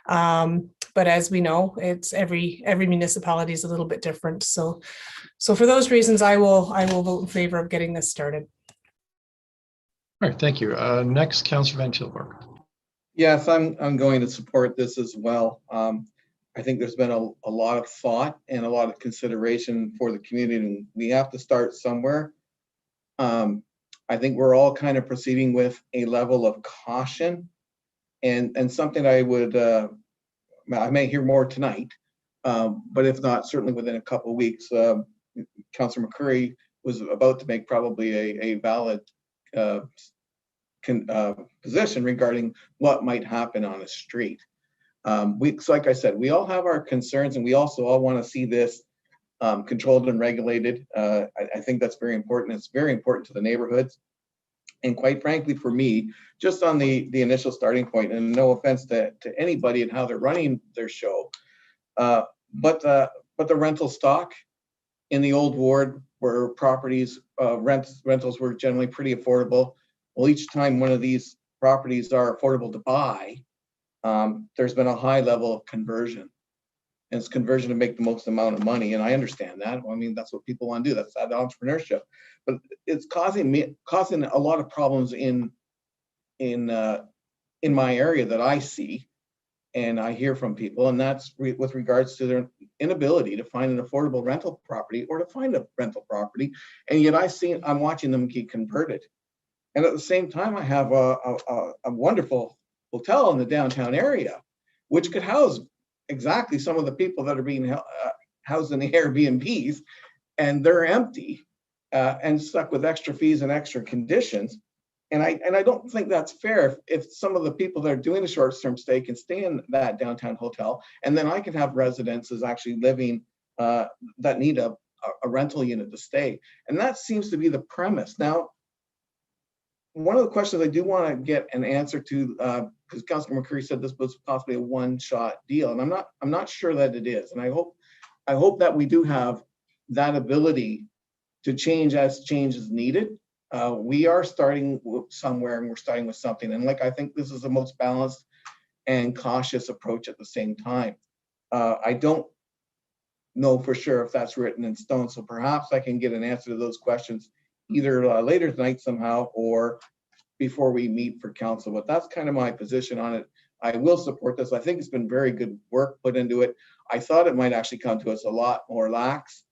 But as we know, it's every municipality is a little bit different. So for those reasons, I will vote in favor of getting this started. All right, thank you. Next, Councillor Van Tilburg. Yes, I'm going to support this as well. I think there's been a lot of thought and a lot of consideration for the community, and we have to start somewhere. I think we're all kind of proceeding with a level of caution, and something I may hear more tonight, but if not, certainly within a couple of weeks. Councillor McCurry was about to make probably a valid position regarding what might happen on a street. So like I said, we all have our concerns, and we also all want to see this controlled and regulated. I think that's very important. It's very important to the neighborhoods. And quite frankly, for me, just on the initial starting point, and no offense to anybody and how they're running their show, but the rental stock in the old ward where properties, rentals were generally pretty affordable. Well, each time one of these properties are affordable to buy, there's been a high level of conversion. And it's conversion to make the most amount of money. And I understand that. I mean, that's what people want to do. That's that entrepreneurship. But it's causing a lot of problems in my area that I see and I hear from people. And that's with regards to their inability to find an affordable rental property or to find a rental property. And yet I'm watching them get converted. And at the same time, I have a wonderful hotel in the downtown area, which could house exactly some of the people that are being housed in the Airbnbs, and they're empty and stuck with extra fees and extra conditions. And I don't think that's fair if some of the people that are doing a short-term stay can stay in that downtown hotel, and then I can have residences actually living that need a rental unit to stay. And that seems to be the premise. Now, one of the questions I do want to get an answer to, because Councilor McCurry said this was possibly a one-shot deal, and I'm not sure that it is. And I hope that we do have that ability to change as change is needed. We are starting somewhere, and we're starting with something. And I think this is the most balanced and cautious approach at the same time. I don't know for sure if that's written in stone, so perhaps I can get an answer to those questions either later tonight somehow or before we meet for council. But that's kind of my position on it. I will support this. I think it's been very good work put into it. I thought it might actually come to us a lot more lax,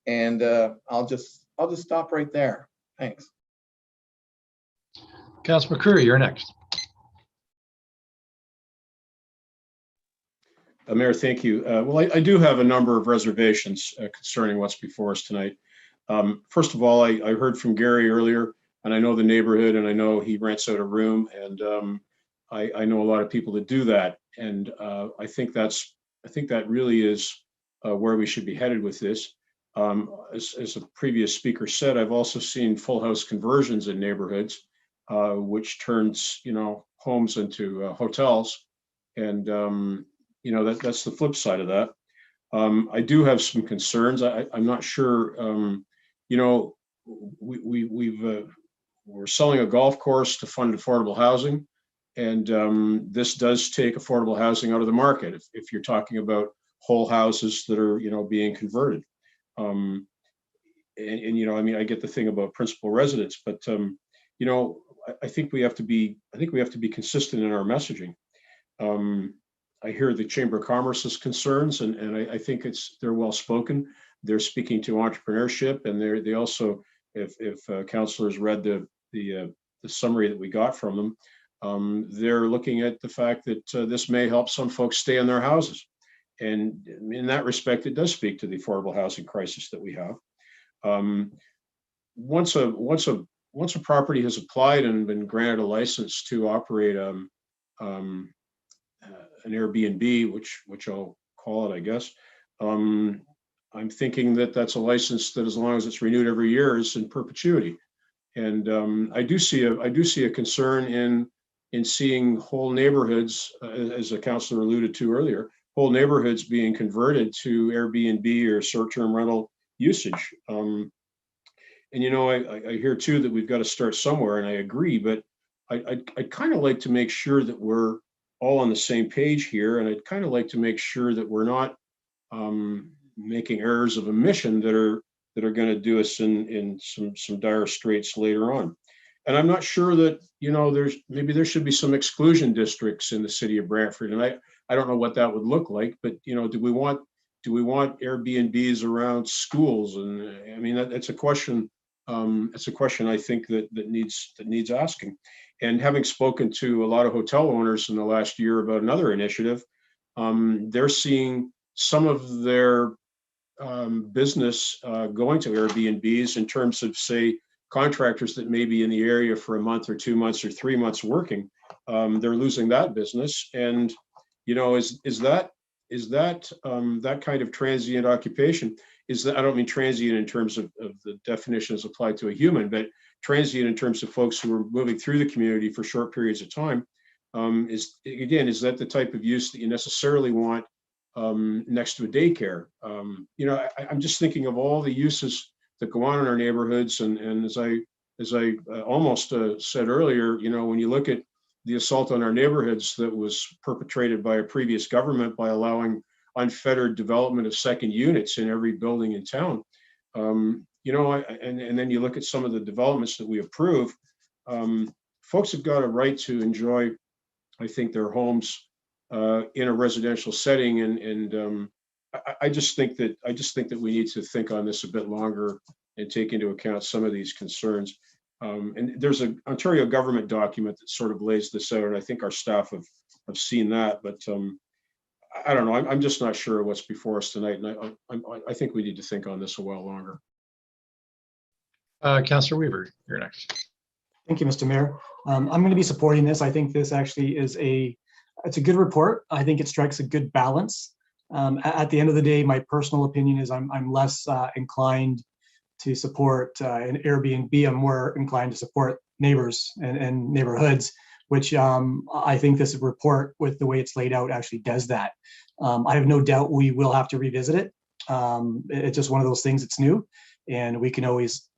and I'll just stop right there. Thanks. Councilor McCurry, you're next. Mayor, thank you. Well, I do have a number of reservations concerning what's before us tonight. First of all, I heard from Gary earlier, and I know the neighborhood, and I know he rents out a room, and I know a lot of people that do that, and I think that really is where we should be headed with this. As a previous speaker said, I've also seen full house conversions in neighborhoods, which turns homes into hotels, and that's the flip side of that. I do have some concerns. I'm not sure. We're selling a golf course to fund affordable housing, and this does take affordable housing out of the market if you're talking about whole houses that are being converted. I get the thing about principal residence, but I think we have to be consistent in our messaging. I hear the Chamber of Commerce's concerns, and I think they're well spoken. They're speaking to entrepreneurship, and they also, if councilors read the summary that we got from them, they're looking at the fact that this may help some folks stay in their houses, and in that respect, it does speak to the affordable housing crisis that we have. Once a property has applied and been granted a license to operate an Airbnb, which I'll call it, I guess. I'm thinking that that's a license that, as long as it's renewed every year, is in perpetuity. And I do see a concern in seeing whole neighborhoods, as the councilor alluded to earlier, whole neighborhoods being converted to Airbnb or short-term rental usage. And I hear too that we've got to start somewhere, and I agree. But I'd kind of like to make sure that we're all on the same page here, and I'd kind of like to make sure that we're not making errors of omission that are going to do us in some dire straits later on. And I'm not sure that there should be some exclusion districts in the city of Brantford, and I don't know what that would look like. But do we want Airbnbs around schools? And I mean that's a question. It's a question I think that needs asking. And having spoken to a lot of hotel owners in the last year about another initiative, they're seeing some of their business going to Airbnbs in terms of, say, contractors that may be in the area for a month or 2 months or 3 months working. They're losing that business. And, is that that kind of transient occupation? is that I don't mean transient in terms of the definitions applied to a human, but transient in terms of folks who are moving through the community for short periods of time. Is that the type of use that you necessarily want next to a daycare? I'm just thinking of all the uses that go on in our neighborhoods, and as I almost said earlier, when you look at the assault on our neighborhoods that was perpetrated by a previous government by allowing unfettered development of second units in every building in town, and then you look at some of the developments that we approve, folks have got a right to enjoy, I think, their homes in a residential setting, and I just think that we need to think on this a bit longer and take into account some of these concerns. And there's an Ontario government document that sort of lays this out, and I think our staff have seen that, but I don't know. I'm just not sure what's before us tonight, and I think we need to think on this a while longer. Councillor Weaver, you're next. Thank you, Mr. Mayor. I'm going to be supporting this. I think this actually is it's a good report. I think it strikes a good balance. At the end of the day, my personal opinion is I'm less inclined to support an Airbnb. I'm more inclined to support neighbors and neighborhoods, which I think this report, with the way it's laid out, actually does that. I have no doubt we will have to revisit it. It's just one of those things that's new, and we can always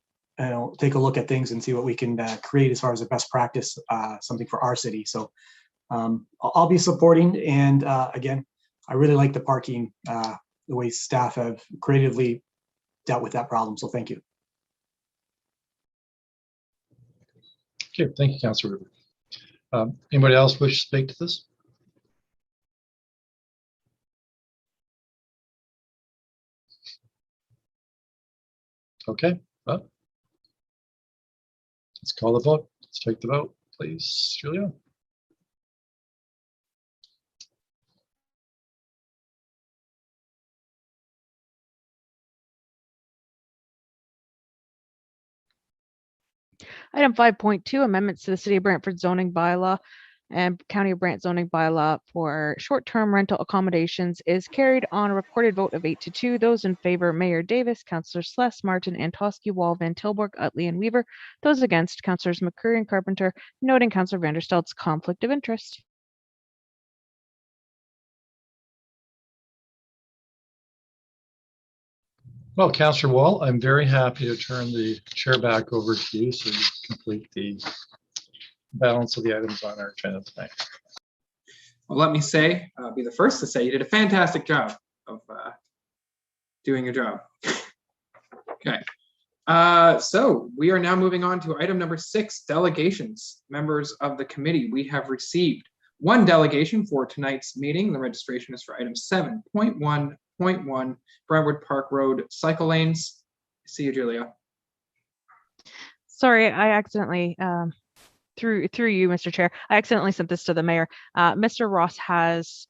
take a look at things and see what we can create as far as a best practice, something for our city. So I'll be supporting, and again, I really like the parking, the way staff have creatively dealt with that problem. So thank you. Okay, thank you, Councillor Weaver. Anybody else wish to speak to this? Okay, well, let's call the vote. Let's take the vote, please, Julia. Item 5.2, amendments to the City of Brantford zoning bylaw and County of Brant zoning bylaw for short-term rental accommodations is carried on a recorded vote of 8-2. Those in favor, Mayor Davis, Councillor Sless, Martin, Antosky, Wall, Van Tilburg, Utley, and Weaver. Those against, Councillors McCurry and Carpenter, noting Councillor Vanderstelt's conflict of interest. Well, Councillor Wall, I'm very happy to turn the chair back over to you so you complete the balance of the items on our agenda tonight. Well, let me say, be the first to say you did a fantastic job of doing your job. Okay. So we are now moving on to item number 6, delegations. Members of the committee, we have received one delegation for tonight's meeting. The registration is for item 7.1.1, Brentwood Park Road cycle lanes. See you, Julia. Sorry, I accidentally, through you, Mr. Chair, I accidentally sent this to the mayor. Mr. Ross has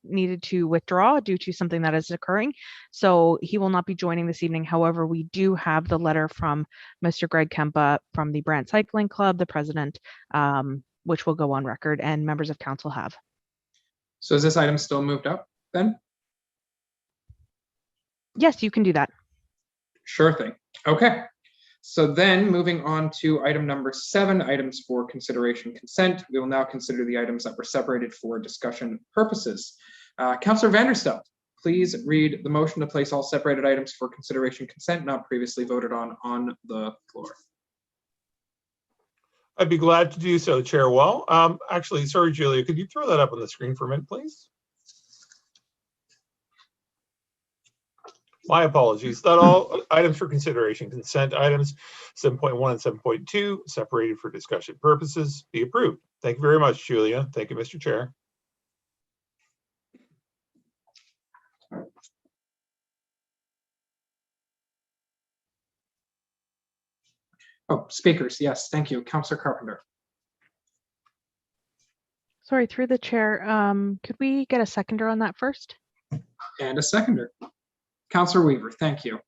needed to withdraw due to something that is occurring, so he will not be joining this evening. However, we do have the letter from Mr. Greg Kempa from the Brant Cycling Club, the president, which will go on record, and members of council have. So is this item still moved up then? Yes, you can do that. Sure thing. Okay. So then moving on to item number 7, items for consideration consent. We will now consider the items that were separated for discussion purposes. Councillor Vanderstelt, please read the motion to place all separated items for consideration consent not previously voted on the floor. I'd be glad to do so, Chair Wall. Actually, sorry, Julia, could you throw that up on the screen for a minute, please? My apologies. That all items for consideration consent items 7.1 and 7.2 separated for discussion purposes be approved. Thank you very much, Julia. Thank you, Mr. Chair. Oh, speakers. Yes, thank you. Councillor Carpenter. Sorry, through the chair, could we get a seconder on that first? And a seconder. Councillor Weaver, thank you.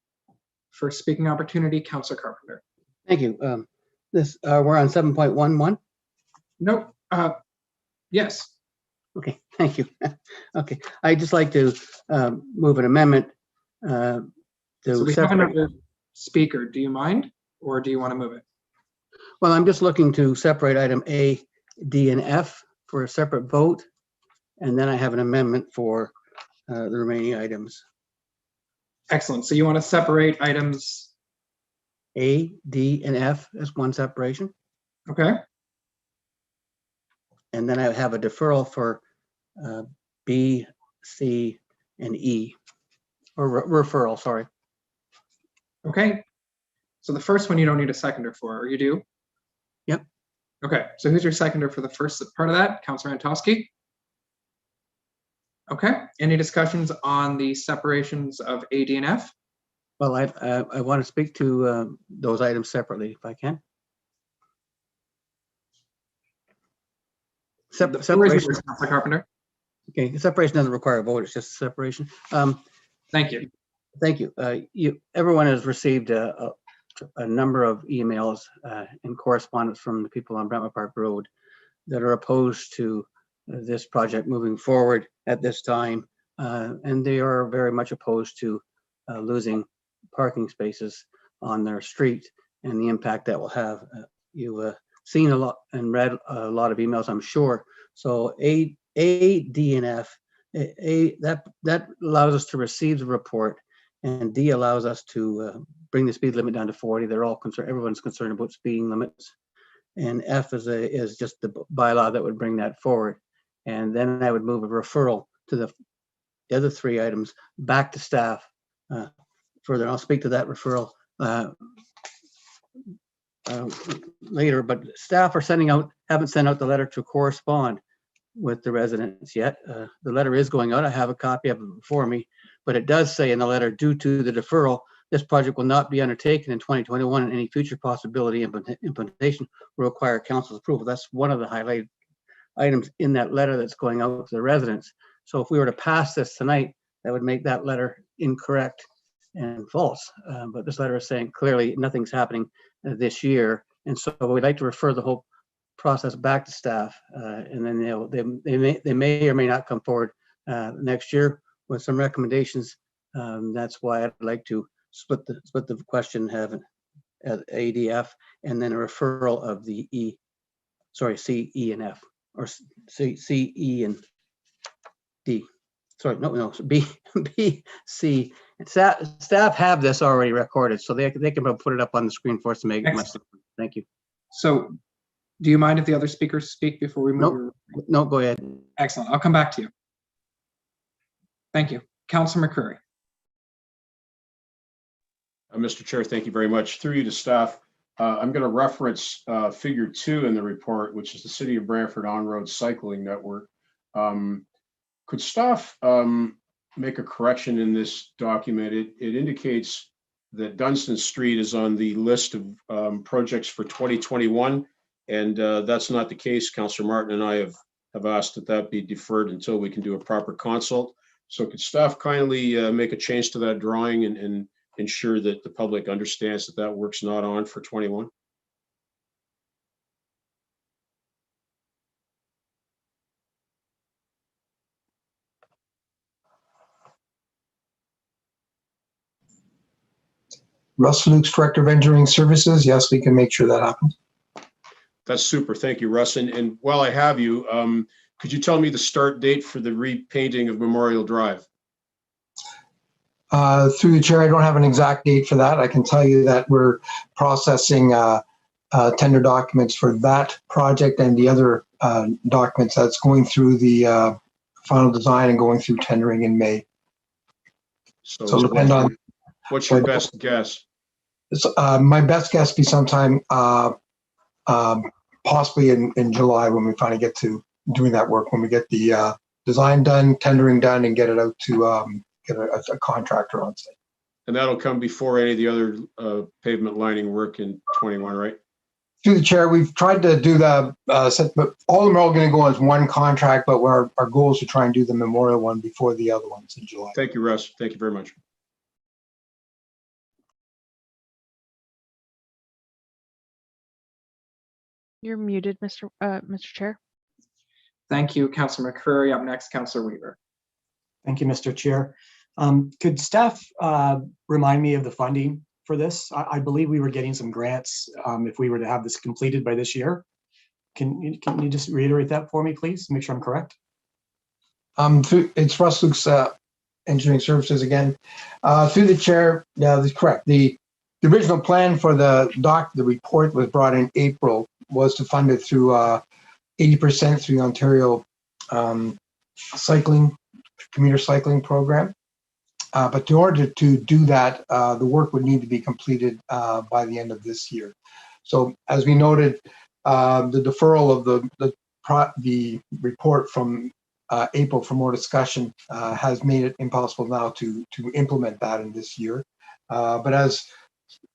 First speaking opportunity, Councillor Carpenter. Thank you. We're on 7.11. Nope. Yes. Okay, thank you. Okay, I'd just like to move an amendment So to we have separate. another speaker. Do you mind, or do you want to move it? Well, I'm just looking to separate item A, D, and F for a separate vote. And then I have an amendment for the remaining items. Excellent. So you want to separate items A, D, and F as one separation. Okay. And then I have a deferral for B, C, and E, or referral, sorry. Okay. So the first one you don't need a seconder for, or you do? Yep. Okay. So who's your seconder for the first part of that? Councilor Antosky? Okay. Any discussions on the separations of A, D, and F? Well, I want to speak to those items separately, if I can. Separation. Councilor Carpenter. Okay, separation doesn't require a vote, it's just separation. Thank you. Thank you. Everyone has received a number of emails and correspondence from the people on Brentwood Park Road that are opposed to this project moving forward at this time. And they are very much opposed to losing parking spaces on their street and the impact that will have. You've seen a lot and read a lot of emails, I'm sure. So A, D, and F, that allows us to receive the report, and D allows us to bring the speed limit down to 40. They're all concerned, everyone's concerned about speeding limits. And F is just the bylaw that would bring that forward. And then I would move a referral to the other three items back to staff further. I'll speak to that referral later, but staff are haven't sent out the letter to correspond with the residents yet. The letter is going out. I have a copy of it before me, but it does say in the letter, due to the deferral, this project will not be undertaken in 2021, and any future possibility implementation will require council's approval. That's one of the highlighted items in that letter that's going out to the residents. So if we were to pass this tonight, that would make that letter incorrect and false. But this letter is saying clearly nothing's happening this year. And so we'd like to refer the whole process back to staff, and then they may or may not come forward next year with some recommendations. That's why I'd like to split the question, have ADF, and then a referral of the C, E, and F, or C, E, and D. Sorry, no, B, C. Staff have this already recorded, so they can put it up on the screen for us to make it much simpler. Thank you. So do you mind if the other speakers speak before we move? No, go ahead. Excellent. I'll come back to you. Thank you. Councilor McCreary. Mr. Chair, thank you very much. Through you to staff, I'm going to reference figure 2 in the report, which is the City of Brantford on-road cycling network. Could staff make a correction in this document? It indicates that Dunstan Street is on the list of projects for 2021, and that's not the case. Councillor Martin and I have asked that be deferred until we can do a proper consult. So could staff kindly make a change to that drawing and ensure that the public understands that work's not on for 21? Russ Lukes, Director of Engineering Services. Yes, we can make sure that happens. That's super. Thank you, Russ. And while I have you, could you tell me the start date for the repainting of Memorial Drive? Through the chair, I don't have an exact date for that. I can tell you that we're processing tender documents for that project and the other documents that's going through the final design and going through tendering in May. So depend on. What's your best guess? My best guess be sometime possibly in July, when we finally get to doing that work, when we get the design done, tendering done, and get it out to get a contractor on site. And that'll come before any of the other pavement lining work in 21, right? Through the chair, we've tried to do but all of them are all going to go as one contract, but our goal is to try and do the Memorial one before the other ones in July. Thank you, Russ. Thank you very much. You're muted, Mr. Chair. Thank you, Councilor McCreary. Up next, Councilor Weaver. Thank you, Mr. Chair. Could staff remind me of the funding for this? I believe we were getting some grants if we were to have this completed by this year. Can you just reiterate that for me, please? Make sure I'm correct. It's Russ Luke's Engineering Services again. Through the chair, yeah, that's correct. The original plan for the report was brought in April, was to fund it through 80% through the Ontario commuter cycling program. But in order to do that, the work would need to be completed by the end of this year. So as we noted, the deferral of the report from April for more discussion has made it impossible now to implement that in this year. But as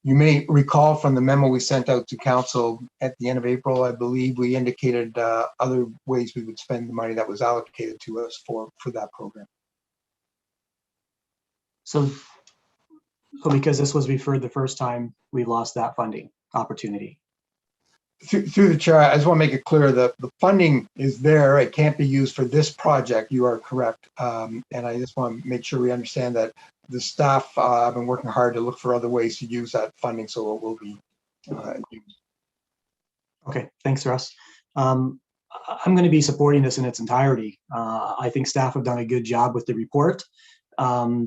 you may recall from the memo we sent out to council at the end of April, I believe we indicated other ways we would spend the money that was allocated to us for that program. So because this was referred the first time, we lost that funding opportunity. Through the chair, I just want to make it clear that the funding is there. It can't be used for this project. You are correct. And I just want to make sure we understand that the staff have been working hard to look for other ways to use that funding, so it will be used. Okay, thanks, Russ. I'm going to be supporting this in its entirety. I think staff have done a good job with the report.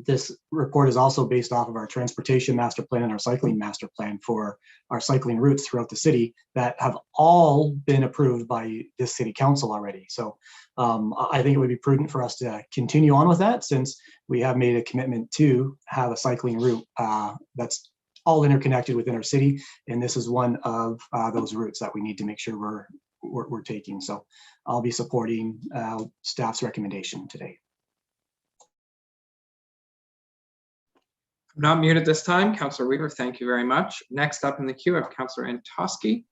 This report is also based off of our transportation master plan and our cycling master plan for our cycling routes throughout the city that have all been approved by this city council already. So I think it would be prudent for us to continue on with that, since we have made a commitment to have a cycling route that's all interconnected within our city. And this is one of those routes that we need to make sure we're taking. So I'll be supporting staff's recommendation today. I'm not muted this time. Councillor Weaver, thank you very much. Next up in the queue, I have Councillor Antosky.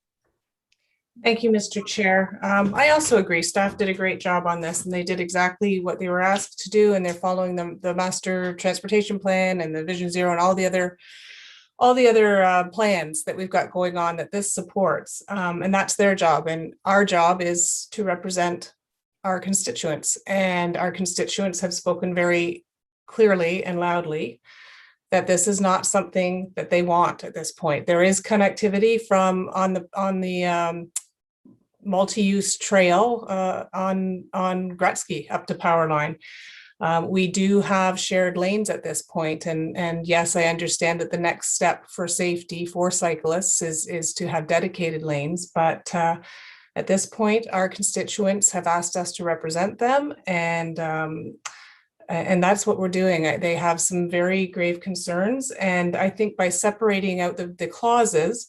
Thank you, Mr. Chair. I also agree. Staff did a great job on this, and they did exactly what they were asked to do, and they're following the master transportation plan and the Vision Zero and all the other plans that we've got going on that this supports. And that's their job. And our job is to represent our constituents, and our constituents have spoken very clearly and loudly that this is not something that they want at this point. There is connectivity from on the multi-use trail on Gretzky up to Powerline. We do have shared lanes at this point, and yes, I understand that the next step for safety for cyclists is to have dedicated lanes, but at this point, our constituents have asked us to represent them, and that's what we're doing. They have some very grave concerns, and I think by separating out the clauses,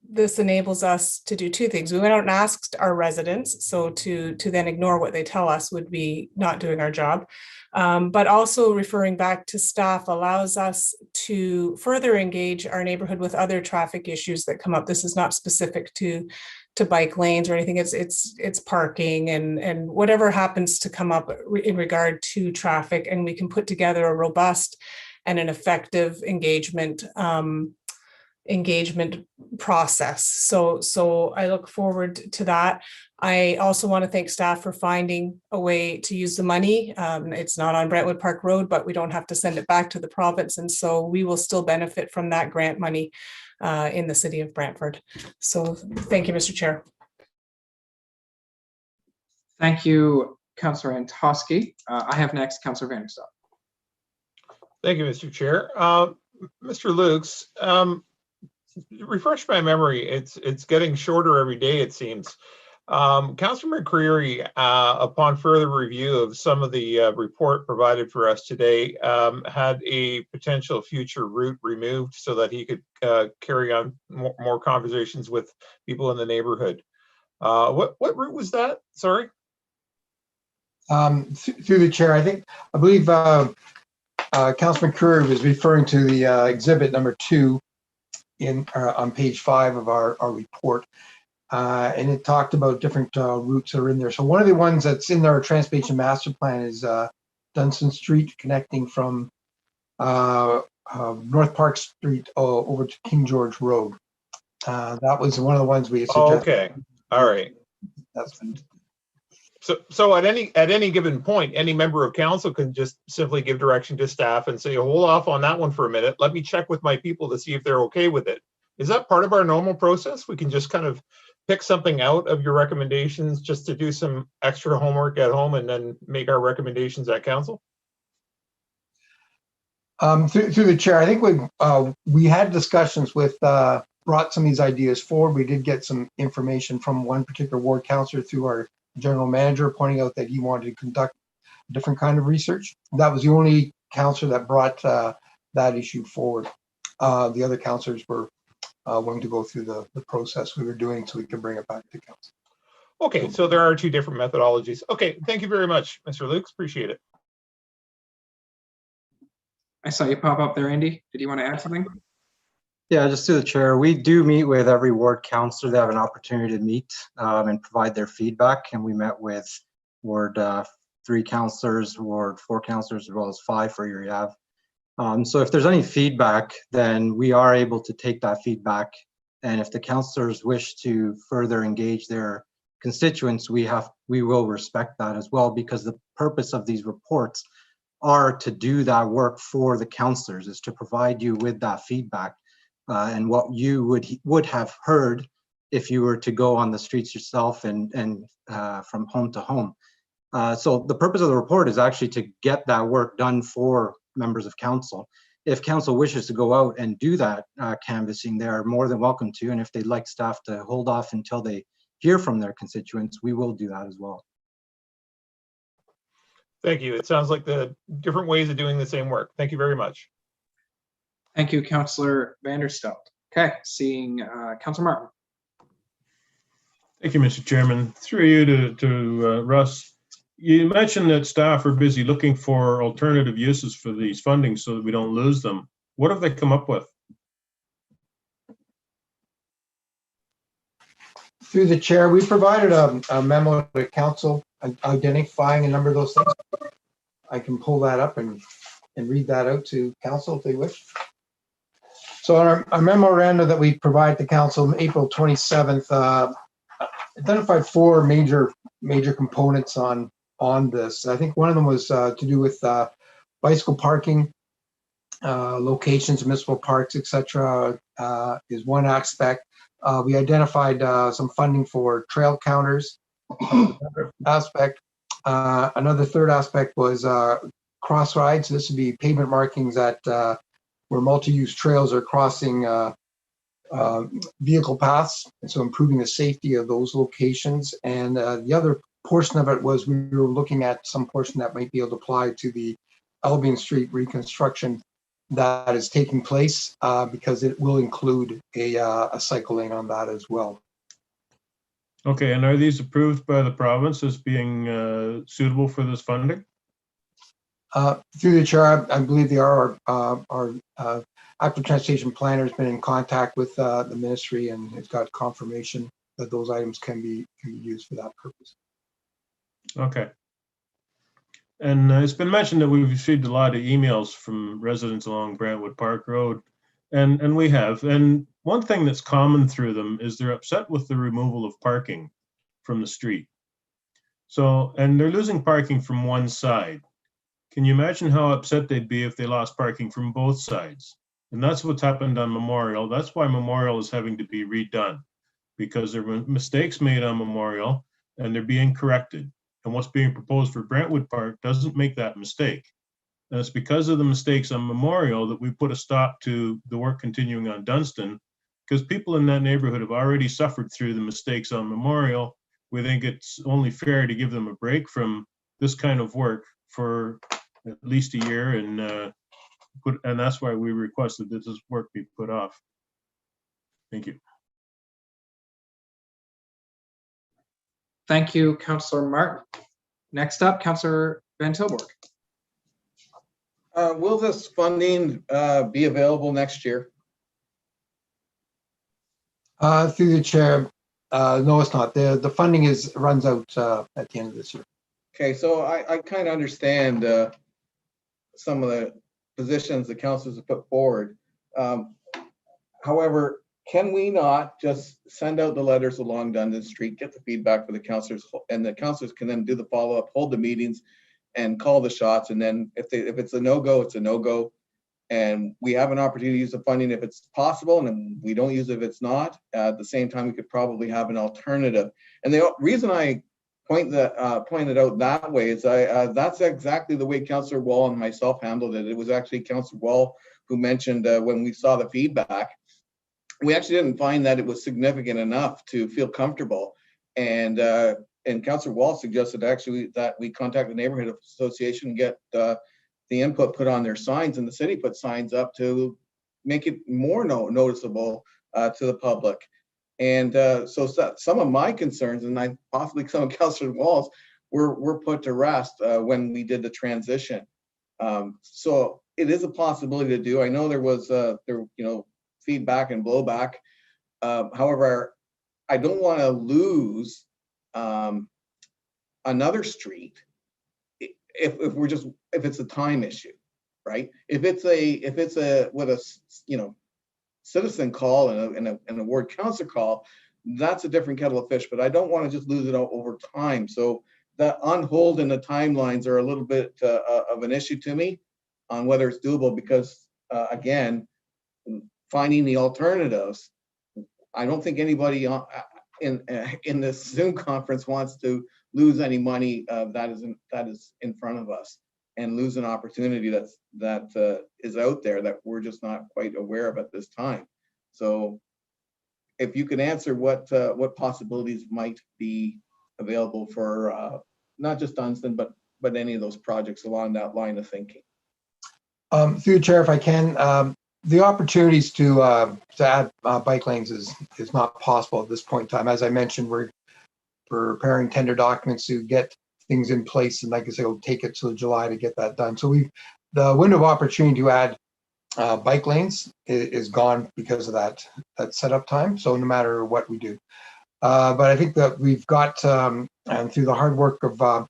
this enables us to do two things. We went out and asked our residents, so to then ignore what they tell us would be not doing our job. But also referring back to staff allows us to further engage our neighborhood with other traffic issues that come up. This is not specific to bike lanes or anything. It's parking and whatever happens to come up in regard to traffic, and we can put together a robust and an effective engagement process. So I look forward to that. I also want to thank staff for finding a way to use the money. It's not on Brentwood Park Road, but we don't have to send it back to the province. And so we will still benefit from that grant money in the city of Brantford. So thank you, Mr. Chair. Thank you, Councillor Antosky. I have next Councillor Vanderstelt. Thank you, Mr. Chair. Mr. Lukes, refresh my memory. It's getting shorter every day, it seems. Councillor McCreary, upon further review of some of the report provided for us today, had a potential future route removed so that he could carry on more conversations with people in the neighborhood. What route was that? Sorry. Through the chair, I believe Councillor McCreary was referring to the exhibit number 2 on page 5 of our report. And it talked about different routes that are in there. So one of the ones that's in our transportation master plan is Dunstan Street, connecting from North Park Street over to King George Road. That was one of the ones we suggested. Okay, all right. That's been. So at any given point, any member of council can just simply give direction to staff and say, hold off on that one for a minute. Let me check with my people to see if they're okay with it. Is that part of our normal process? We can just kind of pick something out of your recommendations just to do some extra homework at home and then make our recommendations at council? Through the chair, I think we had discussions with, brought some of these ideas forward. We did get some information from one particular ward councillor through our general manager pointing out that he wanted to conduct a different kind of research. That was the only councillor that brought that issue forward. The other councillors were willing to go through the process we were doing so we could bring it back to council. Okay, so there are two different methodologies. Okay, thank you very much, Mr. Lukes. Appreciate it. I saw you pop up there, Andy. Did you want to add something? Yeah, just to the chair, we do meet with every ward councillor. They have an opportunity to meet and provide their feedback. And we met with Ward 3 councillors, Ward 4 councillors, as well as 5 for Erie Ave. So if there's any feedback, then we are able to take that feedback. And if the councillors wish to further engage their constituents, we will respect that as well, because the purpose of these reports are to do that work for the councillors, is to provide you with that feedback. And what you would have heard if you were to go on the streets yourself and from home to home. So the purpose of the report is actually to get that work done for members of council. If council wishes to go out and do that canvassing, they are more than welcome to. And if they'd like staff to hold off until they hear from their constituents, we will do that as well. Thank you. It sounds like the different ways of doing the same work. Thank you very much. Thank you, Councillor Vanderstelt. Okay, seeing Councillor Martin. Thank you, Mr. Chairman. Through you to Russ, you mentioned that staff are busy looking for alternative uses for these fundings so that we don't lose them. What have they come up with? Through the chair, we provided a memo to council identifying a number of those things. I can pull that up and read that out to council if they wish. So our memorandum that we provide to council April 27th identified 4 major components on this. I think one of them was to do with bicycle parking, locations, municipal parks, etc. Is one aspect. We identified some funding for trail counters. Another aspect. Another third aspect was cross rides. This would be pavement markings that where multi-use trails are crossing vehicle paths, and so improving the safety of those locations. And the other portion of it was we were looking at some portion that might be able to apply to the Albion Street reconstruction that is taking place, because it will include a cycle lane on that as well. Okay, and are these approved by the province as being suitable for this funding? Through the chair, I believe they are. Our active transportation planner has been in contact with the ministry and has got confirmation that those items can be used for that purpose. Okay. And it's been mentioned that we've received a lot of emails from residents along Brantwood Park Road, and we have. And one thing that's common through them is they're upset with the removal of parking from the street. So, and they're losing parking from one side. Can you imagine how upset they'd be if they lost parking from both sides? And that's what's happened on Memorial. That's why Memorial is having to be redone, because there were mistakes made on Memorial and they're being corrected. And what's being proposed for Brantwood Park doesn't make that mistake. And it's because of the mistakes on Memorial that we put a stop to the work continuing on Dunstan, because people in that neighborhood have already suffered through the mistakes on Memorial. We think it's only fair to give them a break from this kind of work for at least a year, and that's why we requested that this work be put off. Thank you. Thank you, Councillor Martin. Next up, Councillor Van Tilburg. Will this funding be available next year? Through the chair, no, it's not. The funding runs out at the end of this year. Okay, so I kind of understand some of the positions the councilors have put forward. However, can we not just send out the letters along Dundas Street, get the feedback for the councillors, and the councillors can then do the follow-up, hold the meetings and call the shots. And then if it's a no-go, it's a no-go. And we have an opportunity to use the funding if it's possible, and then we don't use it if it's not. At the same time, we could probably have an alternative. And the reason I pointed out that way is that's exactly the way Councillor Wall and myself handled it. It was actually Councillor Wall who mentioned when we saw the feedback, we actually didn't find that it was significant enough to feel comfortable. And Councillor Wall suggested actually that we contact the neighborhood association and get the input put on their signs, and the city put signs up to make it more noticeable to the public. And so some of my concerns, and possibly some of Councillor Wall's, were put to rest when we did the transition. So it is a possibility to do. I know there was feedback and blowback. However, I don't want to lose another street if it's a time issue, right? If it's a citizen call and a ward council call, that's a different kettle of fish. But I don't want to just lose it over time. So the on hold and the timelines are a little bit of an issue to me on whether it's doable, because again, finding the alternatives, I don't think anybody in this Zoom conference wants to lose any money that is in front of us, and lose an opportunity that is out there that we're just not quite aware of at this time. So if you could answer what possibilities might be available for not just Dunstan, but any of those projects along that line of thinking. Through the chair, if I can, the opportunities to add bike lanes is not possible at this point in time. As I mentioned, we're preparing tender documents to get things in place, and like I say, it'll take it till July to get that done. So the window of opportunity to add bike lanes is gone because of that setup time. So no matter what we do, but I think that we've got and through the hard work of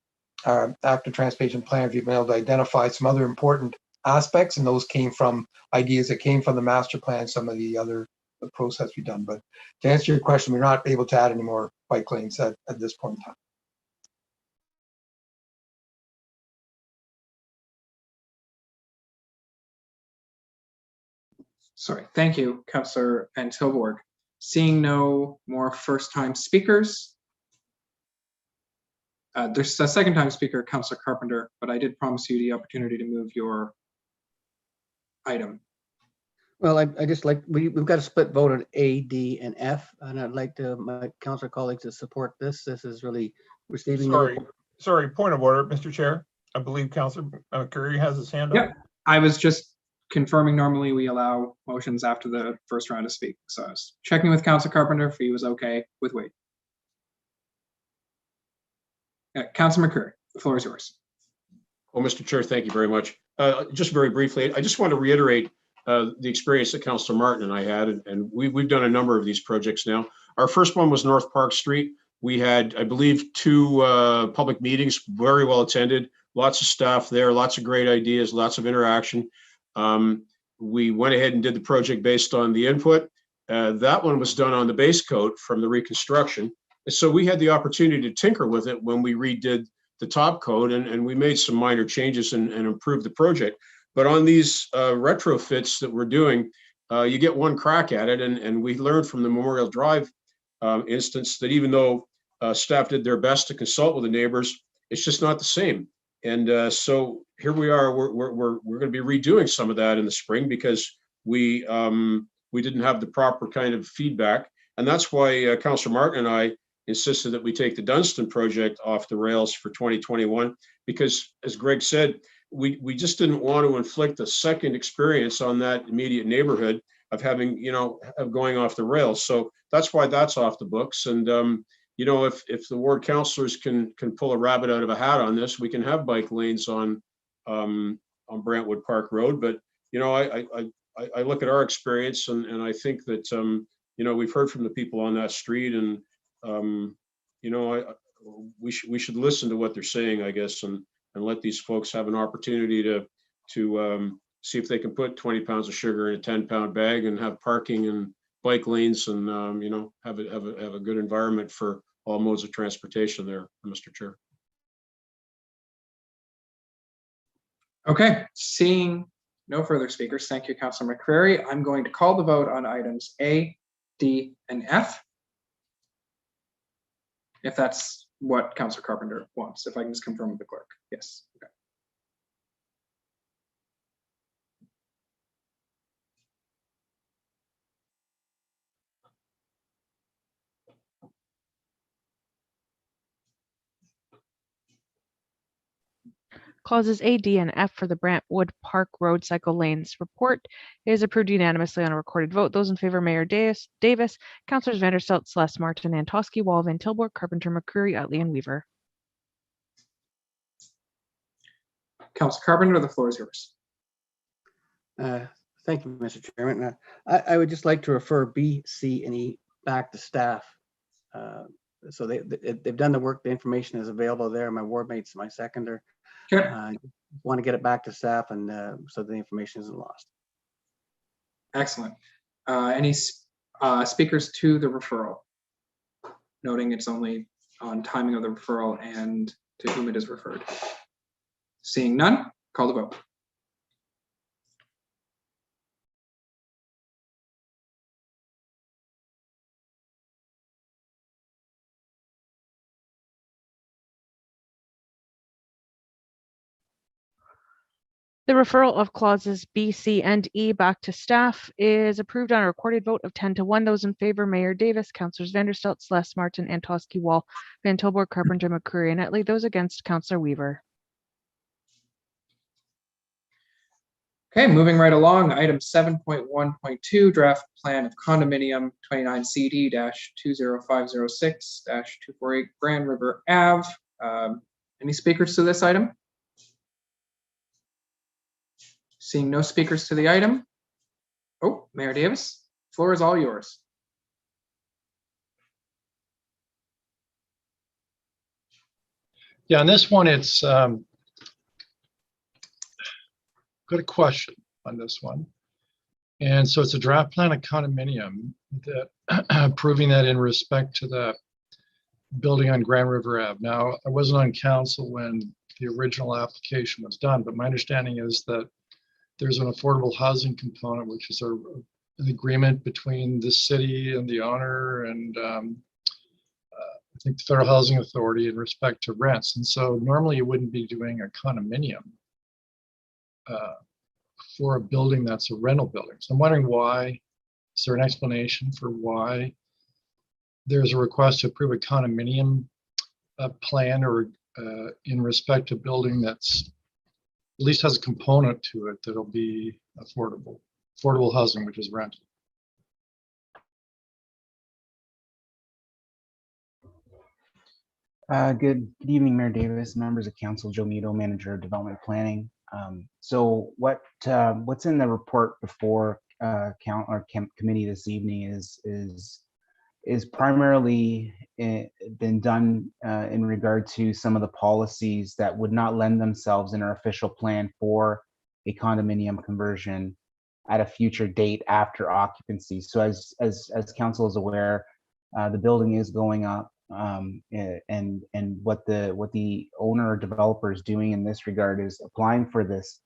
after transportation plan, we've been able to identify some other important aspects, and those came from ideas that came from the master plan, some of the other process we've done. But to answer your question, we're not able to add any more bike lanes at this point in time. Sorry, thank you, Councillor Van Tilburg. Seeing no more first-time speakers, there's a second-time speaker, Councillor Carpenter, but I did promise you the opportunity to move your item. Well, I just like, we've got a split vote on A, D, and F, and I'd like my councillor colleagues to support this. This is really receiving. Sorry, point of order, Mr. Chair. I believe Councillor Curry has his hand up. Yeah, I was just confirming normally we allow motions after the first round of speak. So I was checking with Councillor Carpenter if he was okay with wait. Councillor McCurry, the floor is yours. Well, Mr. Chair, thank you very much. Just very briefly, I just want to reiterate the experience that Councillor Martin and I had, and we've done a number of these projects now. Our first one was North Park Street. We had, I believe, 2 public meetings, very well attended, lots of staff there, lots of great ideas, lots of interaction. We went ahead and did the project based on the input. That one was done on the base coat from the reconstruction. So we had the opportunity to tinker with it when we redid the top coat, and we made some minor changes and improved the project. But on these retrofits that we're doing, you get one crack at it, and we learned from the Memorial Drive instance that even though staff did their best to consult with the neighbors, it's just not the same. And so here we are. We're going to be redoing some of that in the spring because we didn't have the proper kind of feedback, and that's why Councillor Martin and I insisted that we take the Dunstan project off the rails for 2021, because as Greg said, we just didn't want to inflict a second experience on that immediate neighborhood of having, of going off the rails. So that's why that's off the books. And, if the ward councillors can pull a rabbit out of a hat on this, we can have bike lanes on Brantwood Park Road. But, I look at our experience and I think that, we've heard from the people on that street, and, we should listen to what they're saying, I guess, and let these folks have an opportunity to see if they can put 20 pounds of sugar in a 10-pound bag and have parking bike lanes and, have a good environment for all modes of transportation there, Mr. Chair. Okay, seeing no further speakers, thank you, Councillor McCreary. I'm going to call the vote on items A, D, and F. If that's what Councillor Carpenter wants, if I can just confirm with the clerk. Yes. Okay. Clauses A, D, and F for the Brantwood Park Road Cycle Lanes report is approved unanimously on a recorded vote. Those in favor, Mayor Davis, Councillors Vanderstelt, Celeste Martin, Antosky, Wall, Van Tilburg, Carpenter, McCreary, Utley, and Weaver. Councillor Carpenter, the floor is yours. Thank you, Mr. Chairman. I would just like to refer B, C, and E back to staff. So they've done the work. The information is available there. My ward mates, my seconder. Okay. Want to get it back to staff and so the information isn't lost. Excellent. Any speakers to the referral? Noting it's only on timing of the referral and to whom it is referred. Seeing none, call the vote. The referral of clauses B, C, and E back to staff is approved on a recorded vote of 10-1. Those in favor, Mayor Davis, Councillors Vanderstelt, Celeste Martin, Antosky, Wall, Van Tilburg, Carpenter, McCreary, and Utley. Those against, Councillor Weaver. Okay, moving right along, item 7.1.2, draft plan of condominium 29 CD-20506-248 Grand River Ave. Any speakers to this item? Seeing no speakers to the item. Oh, Mayor Davis, floor is all yours. Yeah, on this one, it's got a question on this one. And so it's a draft plan of condominium that approving that in respect to the building on Grand River Ave. Now, I wasn't on council when the original application was done, but my understanding is that there's an affordable housing component, which is an agreement between the city and the owner and I think the Federal Housing Authority in respect to rents. And so normally you wouldn't be doing a condominium for a building that's a rental building. So I'm wondering why, is there an explanation for why there's a request to approve a condominium plan or in respect to building that's at least has a component to it that'll be affordable housing, which is rent. Good evening, Mayor Davis, members of council, Joe Mito, Manager of Development Planning. So what's in the report before committee this evening is primarily been done in regard to some of the policies that would not lend themselves in our official plan for a condominium conversion at a future date after occupancy. So as council is aware, the building is going up, and what the owner or developer is doing in this regard is applying for this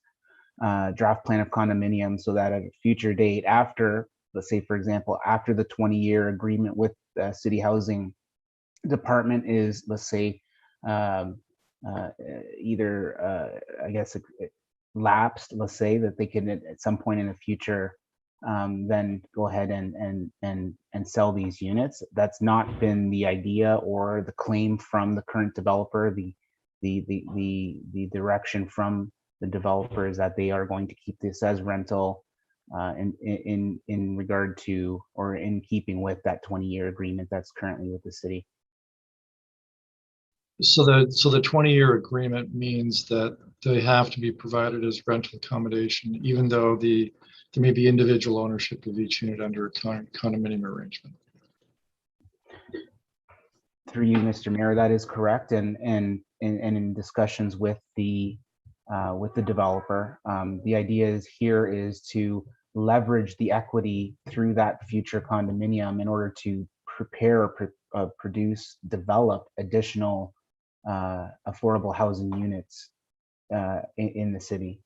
draft plan of condominium so that at a future date after, let's say, for example, after the 20-year agreement with the city housing department is, let's say, either I guess lapsed, let's say, that they can at some point in the future then go ahead and sell these units. That's not been the idea or the claim from the current developer. The direction from the developer is that they are going to keep this as rental in regard to or in keeping with that 20-year agreement that's currently with the city. So the 20-year agreement means that they have to be provided as rental accommodation, even though there may be individual ownership of each unit under a condominium arrangement. Through you, Mr. Mayor, that is correct, and in discussions with the developer, the idea is to leverage the equity through that future condominium in order to prepare, produce, develop additional affordable housing units in the city.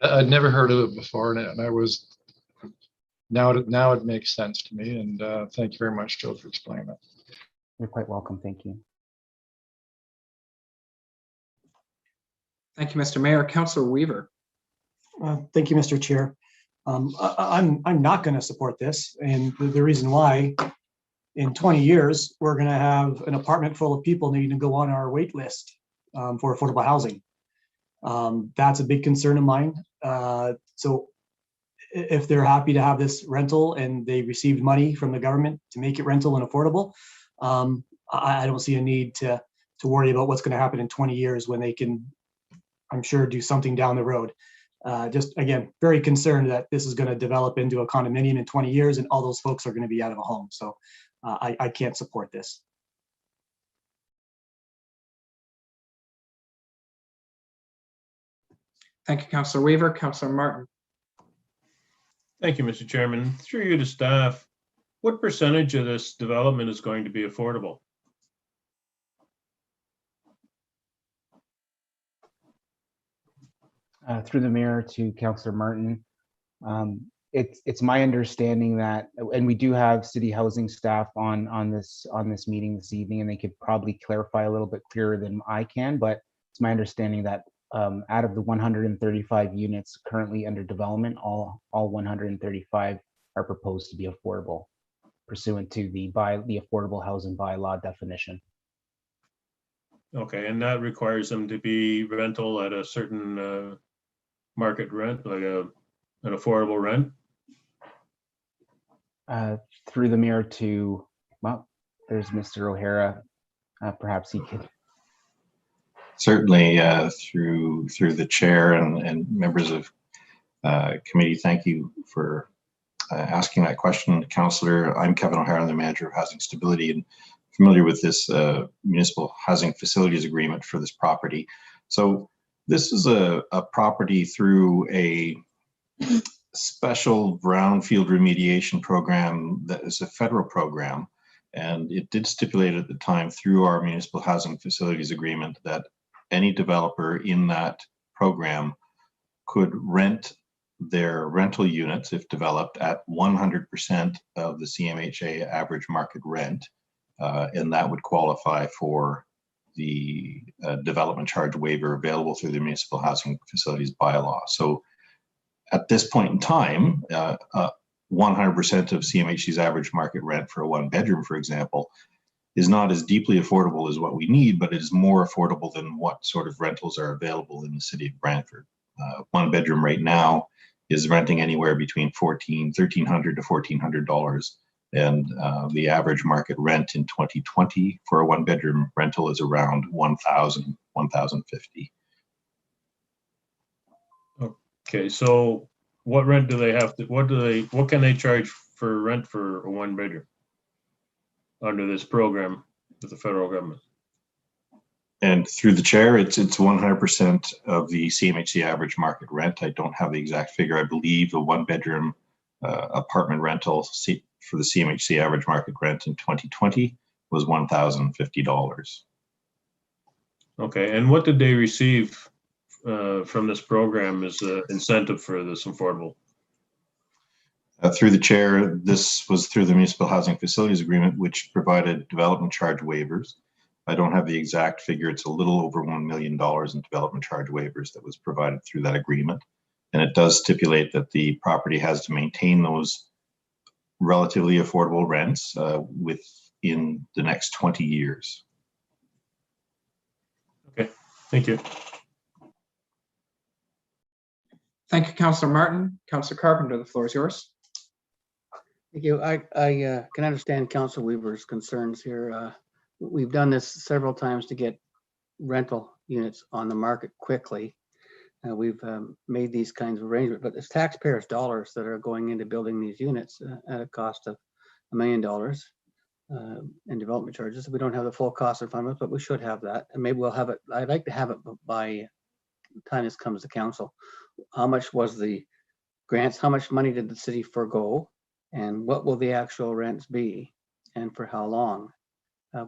I'd never heard of it before, and I was now it makes sense to me. And thank you very much, Joe, for explaining that. You're quite welcome. Thank you. Thank you, Mr. Mayor. Councillor Weaver. Thank you, Mr. Chair. I'm not going to support this, and the reason why, in 20 years, we're going to have an apartment full of people needing to go on our wait list for affordable housing. That's a big concern of mine. So if they're happy to have this rental and they received money from the government to make it rental and affordable, I don't see a need to worry about what's going to happen in 20 years when they can, I'm sure, do something down the road. Just again, very concerned that this is going to develop into a condominium in 20 years and all those folks are going to be out of a home. So I can't support this. Thank you, Councillor Weaver. Councillor Martin. Thank you, Mr. Chairman. Through you to staff, what percentage of this development is going to be affordable? Through the mayor to Councillor Martin, it's my understanding that, and we do have city housing staff on this meeting this evening, and they could probably clarify a little bit clearer than I can, but it's my understanding that out of the 135 units currently under development, all 135 are proposed to be affordable, pursuant to the affordable housing bylaw definition. Okay, and that requires them to be rental at a certain market rent, like an affordable rent? Through the mayor to, well, there's Mr. O'Hara. Perhaps he could. Certainly, through the chair and members of committee, thank you for asking that question, Councillor. I'm Kevin O'Hara, the manager of housing stability, and familiar with this municipal housing facilities agreement for this property. So this is a property through a special brownfield remediation program that is a federal program, and it did stipulate at the time through our municipal housing facilities agreement that any developer in that program could rent their rental units, if developed, at 100% of the CMHA average market rent, and that would qualify for the development charge waiver available through the municipal housing facilities bylaw. So at this point in time, 100% of CMHC's average market rent for a one bedroom, for example, is not as deeply affordable as what we need, but it is more affordable than what sort of rentals are available in the city of Brantford. One bedroom right now is renting anywhere between $1,300 to $1,400, and the average market rent in 2020 for a one bedroom rental is around $1,000, $1,050. Okay, so what rent do they have to, what can they charge for rent for a one bedroom under this program with the federal government? And through the chair, it's 100% of the CMHC average market rent. I don't have the exact figure. I believe the one bedroom apartment rental for the CMHC average market rent in 2020 was $1,050. Okay, and what did they receive from this program as an incentive for this affordable? Through the chair, this was through the municipal housing facilities agreement, which provided development charge waivers. I don't have the exact figure. It's a little over $1 million in development charge waivers that was provided through that agreement. And it does stipulate that the property has to maintain those relatively affordable rents within the next 20 years. Okay, thank you. Thank you, Councillor Martin. Councillor Carpenter, the floor is yours. Thank you. I can understand Councillor Weaver's concerns here. We've done this several times to get rental units on the market quickly. We've made these kinds of arrangements, but it's taxpayers' dollars that are going into building these units at a cost of $1 million in development charges. We don't have the full cost in front of us, but we should have that. And maybe we'll have it. I'd like to have it by the time this comes to council. How much was the grants, how much money did the city forego? And what will the actual rents be and for how long?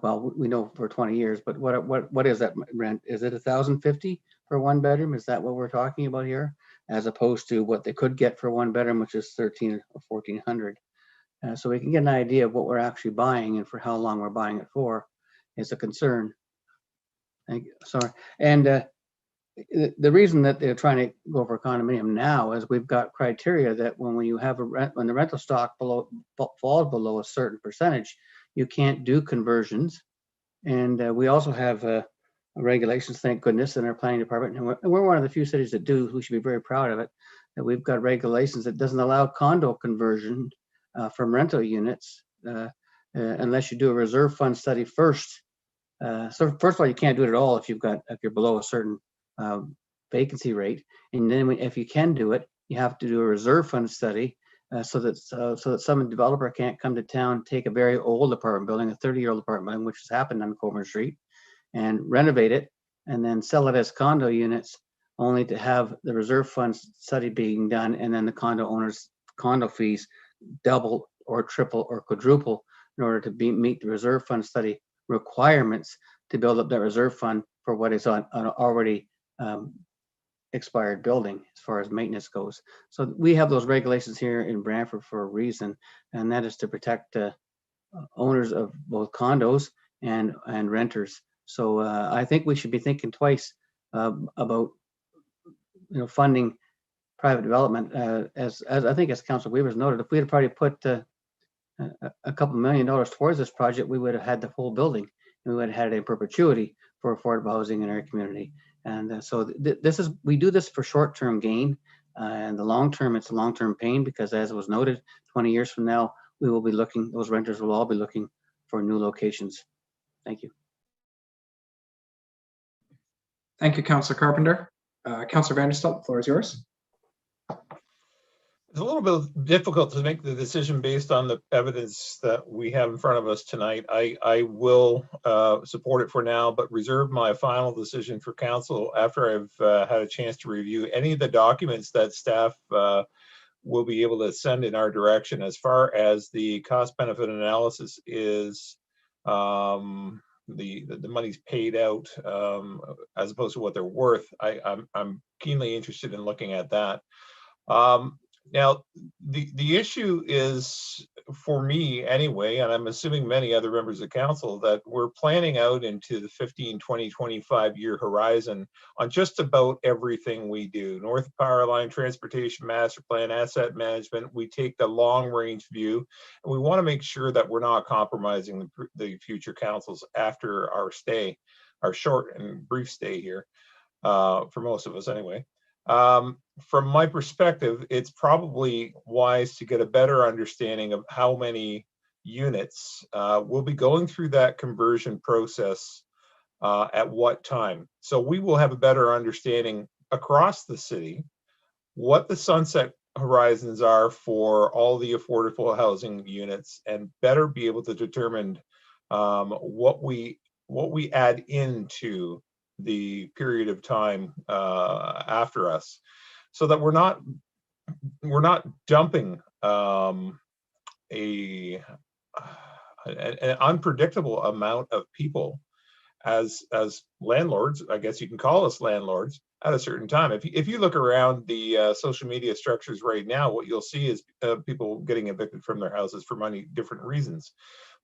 Well, we know for 20 years, but what is that rent? Is it $1,050 for one bedroom? Is that what we're talking about here? As opposed to what they could get for one bedroom, which is $1,300 or $1,400. So we can get an idea of what we're actually buying and for how long we're buying it for is a concern. Thank you. Sorry. And the reason that they're trying to go for a condominium now is we've got criteria that when you have when the rental stock falls below a certain percentage, you can't do conversions. And we also have regulations, thank goodness, in our planning department. And we're one of the few cities that do, who should be very proud of it, that we've got regulations that doesn't allow condo conversion from rental units unless you do a reserve fund study first. So first of all, you can't do it at all if you're below a certain vacancy rate. And then if you can do it, you have to do a reserve fund study so that some developer can't come to town, take a very old apartment building, a 30-year-old apartment building, which has happened on Coburn Street, and renovate it and then sell it as condo units, only to have the reserve fund study being done, and then the condo owners' condo fees double or triple or quadruple in order to meet the reserve fund study requirements to build up that reserve fund for what is on an already expired building as far as maintenance goes. So we have those regulations here in Brantford for a reason, and that is to protect owners of both condos and renters. So I think we should be thinking twice about funding private development. As I think as Councilor Weaver's noted, if we had probably put a couple $1 million towards this project, we would have had the full building, and we would have had it in perpetuity for affordable housing in our community. And so we do this for short-term gain, and the long-term, it's a long-term pain, because as was noted, 20 years from now, those renters will all be looking for new locations. Thank you. Thank you, Councilor Carpenter. Councilor Vanderstelt, the floor is yours. It's a little bit difficult to make the decision based on the evidence that we have in front of us tonight. I will support it for now, but reserve my final decision for council after I've had a chance to review any of the documents that staff will be able to send in our direction. As far as the cost benefit analysis is, the money's paid out as opposed to what they're worth. I'm keenly interested in looking at that. Now, the issue is, for me anyway, and I'm assuming many other members of council, that we're planning out into the 15, 20, 25-year horizon on just about everything we do. North Power Line, Transportation Master Plan, Asset Management, we take the long-range view, and we want to make sure that we're not compromising the future councils after our stay, our short and brief stay here, for most of us anyway. From my perspective, it's probably wise to get a better understanding of how many units will be going through that conversion process at what time. So we will have a better understanding across the city what the sunset horizons are for all the affordable housing units, and better be able to determine what we add into the period of time after us, so that we're not dumping an unpredictable amount of people as landlords. I guess you can call us landlords at a certain time. If you look around the social media structures right now, what you'll see is people getting evicted from their houses for many different reasons.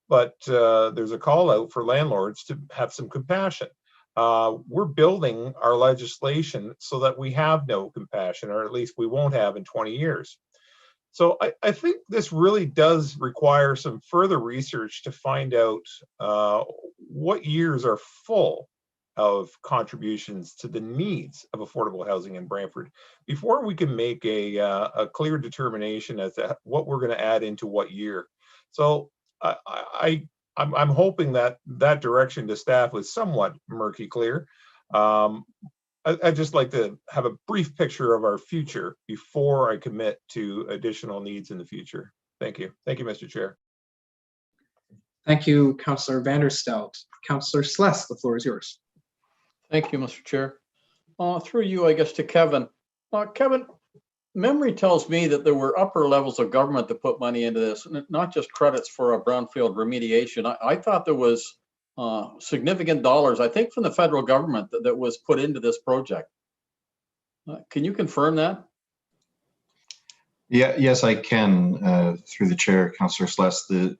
But there's a call out for landlords to have some compassion. We're building our legislation so that we have no compassion, or at least we won't have in 20 years. So I think this really does require some further research to find out what years are full of contributions to the needs of affordable housing in Brantford before we can make a clear determination as to what we're going to add into what year. So I'm hoping that direction to staff was somewhat murky clear. I'd just like to have a brief picture of our future before I commit to additional needs in the future. Thank you. Thank you, Mr. Chair. Thank you, Councillor Vanderstelt. Councillor Sless, the floor is yours. Thank you, Mr. Chair. Through you, I guess, to Kevin. Kevin, memory tells me that there were upper levels of government that put money into this, not just credits for a brownfield remediation. I thought there was significant dollars, I think from the federal government that was put into this project. Can you confirm that? Yeah, yes, I can, through the chair, Councillor Sless. The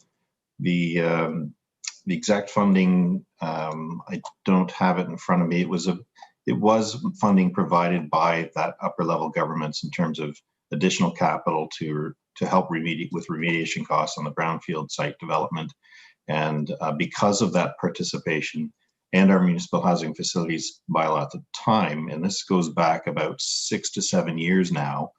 exact funding, I don't have it in front of me. It was funding provided by that upper level governments in terms of additional capital to help with remediation costs on the brownfield site development. And because of that participation and our municipal housing facilities bylaw at the time, and this goes back about 6 to 7 years now,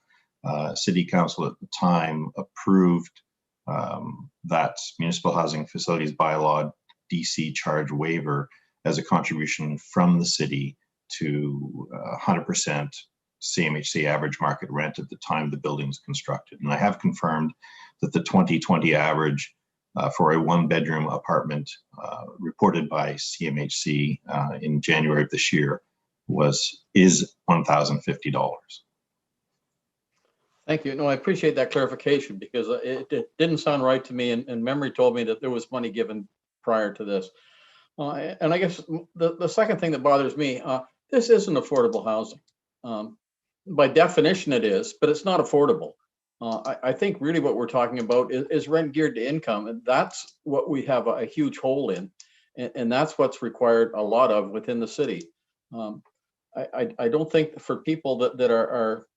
City Council at the time approved that municipal housing facilities bylaw DC charge waiver as a contribution from the city to 100% CMHC average market rent at the time the building was constructed. And I have confirmed that the 2020 average for a one-bedroom apartment reported by CMHC in January of this year is $1,050. Thank you. No, I appreciate that clarification because it didn't sound right to me, and memory told me that there was money given prior to this. And I guess the second thing that bothers me, this isn't affordable housing. By definition it is, but it's not affordable. I think really what we're talking about is rent geared to income, and that's what we have a huge hole in, and that's what's required a lot of within the city. I don't think for people that are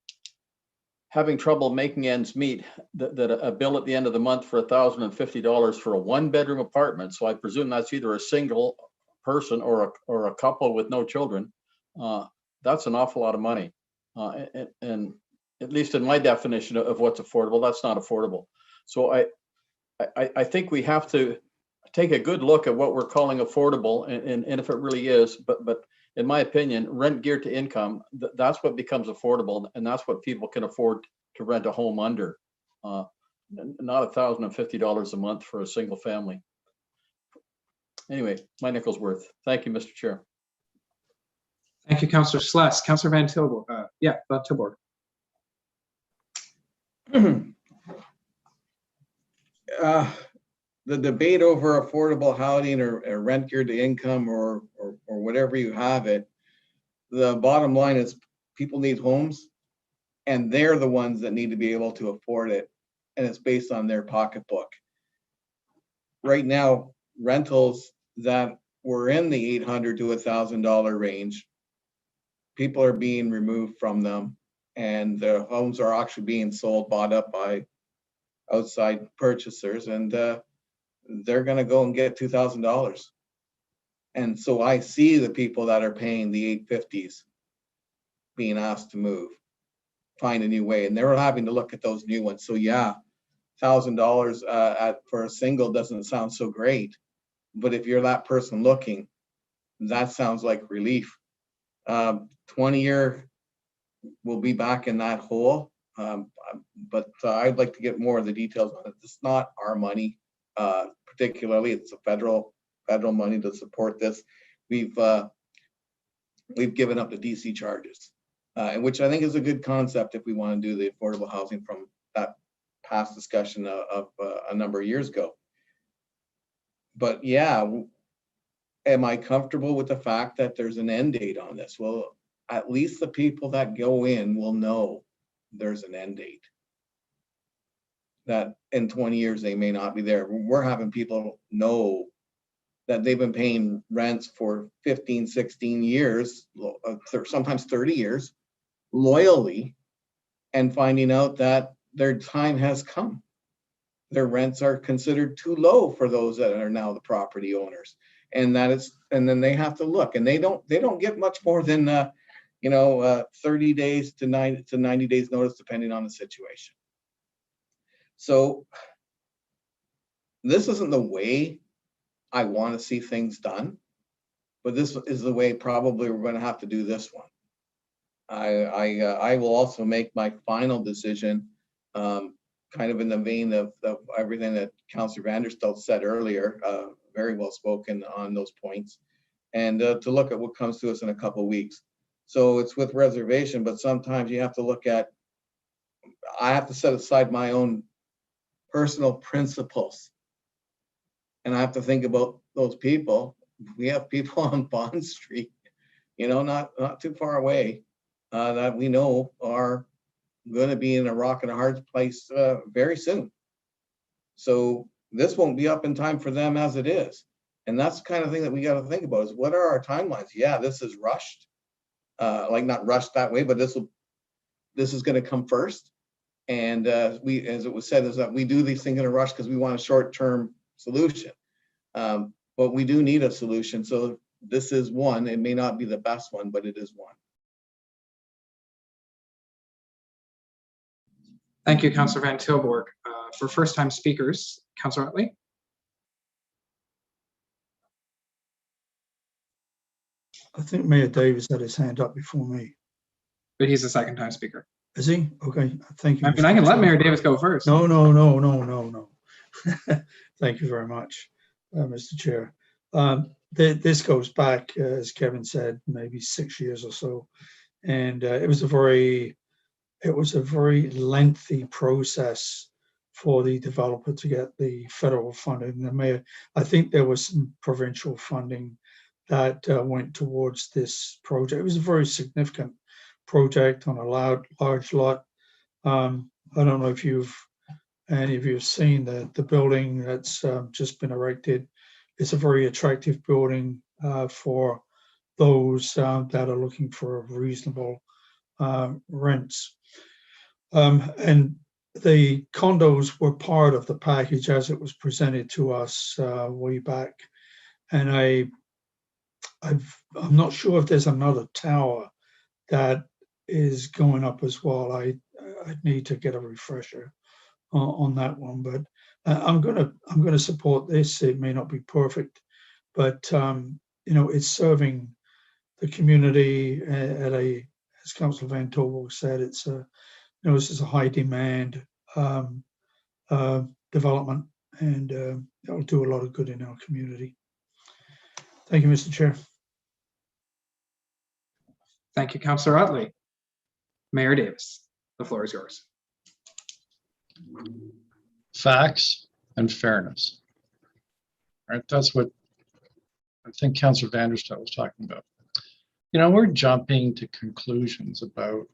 having trouble making ends meet, that a bill at the end of the month for $1,050 for a one-bedroom apartment, so I presume that's either a single person or a couple with no children, that's an awful lot of money. And at least in my definition of what's affordable, that's not affordable. So I think we have to take a good look at what we're calling affordable and if it really is, but in my opinion, rent geared to income, that's what becomes affordable, and that's what people can afford to rent a home under, not $1,050 a month for a single family. Anyway, my nickel's worth. Thank you, Mr. Chair. Thank you, Councillor Sless. Councillor Van Tilburg. Van Tilburg. The debate over affordable housing or rent geared to income or whatever you have it, the bottom line is people need homes and they're the ones that need to be able to afford it, and it's based on their pocketbook. Right now, rentals that were in the $800 to $1,000 range, people are being removed from them, and the homes are actually being sold, bought up by outside purchasers, and they're going to go and get $2,000. And so I see the people that are paying the $850s being asked to move, find a new way, and they're having to look at those new ones. So yeah, $1,000 for a single doesn't sound so great, but if you're that person looking, that sounds like relief. 20-year, we'll be back in that hole, but I'd like to get more of the details on it. It's not our money. Particularly, it's a federal money to support this. We've given up the DC charges, which I think is a good concept if we want to do the affordable housing from that past discussion of a number of years ago. But yeah, am I comfortable with the fact that there's an end date on this? Well, at least the people that go in will know there's an end date, that in 20 years they may not be there. We're having people know that they've been paying rents for 15, 16 years, sometimes 30 years, loyally, and finding out that their time has come. Their rents are considered too low for those that are now the property owners, and then they have to look, and they don't get much more than 30 days to 90 days notice, depending on the situation. So this isn't the way I want to see things done, but this is the way probably we're going to have to do this one. I will also make my final decision kind of in the vein of everything that Councillor Vanderstelt said earlier, very well spoken on those points, and to look at what comes to us in a couple of weeks. So it's with reservation, but sometimes you have to look at I have to set aside my own personal principles. And I have to think about those people. We have people on Bond Street, you know, not too far away, that we know are going to be in a rock and a hard place very soon. So this won't be up in time for them as it is. And that's the kind of thing that we got to think about is what are our timelines? Yeah, this is rushed, like not rushed that way, but this is going to come first. And we, as it was said, is that we do these things in a rush because we want a short-term solution. But we do need a solution. So this is one. It may not be the best one, but it is one. Thank you, Councillor Van Tilburg. For first-time speakers, Councillor Utley. I think Mayor Davis had his hand up before me. But he's a second-time speaker. Is he? Okay, thank you. I mean, I can let Mayor Davis go first. No. Thank you very much, Mr. Chair. This goes back, as Kevin said, maybe 6 years or so, and it was a very lengthy process for the developer to get the federal funding. I think there was some provincial funding that went towards this project. It was a very significant project on a large lot. I don't know if any of you have seen the building that's just been erected. It's a very attractive building for those that are looking for reasonable rents. And the condos were part of the package as it was presented to us way back. And I'm not sure if there's another tower that is going up as well. I'd need to get a refresher on that one, but I'm gonna support this. It may not be perfect, but you know, it's serving the community at as Councillor Van Tilburg said, it's a, you know, this is a high demand development, and it'll do a lot of good in our community. Thank you, Mr. Chair. Thank you, Councillor Utley. Mayor Davis, the floor is yours. Facts and fairness. All right, that's what I think Councillor Vanderstel was talking about. You know, we're jumping to conclusions about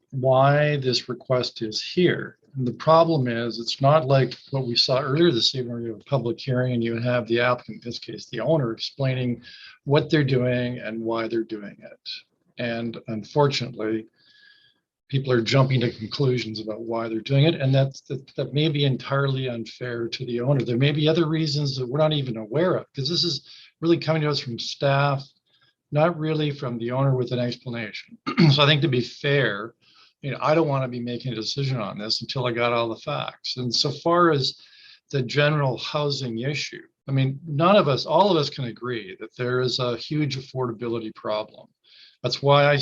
why this request is here. And the problem is, it's not like what we saw earlier this evening, where you have a public hearing and you have the applicant, in this case, the owner, explaining what they're doing and why they're doing it. And unfortunately, people are jumping to conclusions about why they're doing it. And that may be entirely unfair to the owner. There may be other reasons that we're not even aware of, because this is really coming to us from staff, not really from the owner with an explanation. So I think, to be fair, you know, I don't want to be making a decision on this until I got all the facts. And so far as the general housing issue, I mean, all of us can agree that there is a huge affordability problem. That's why I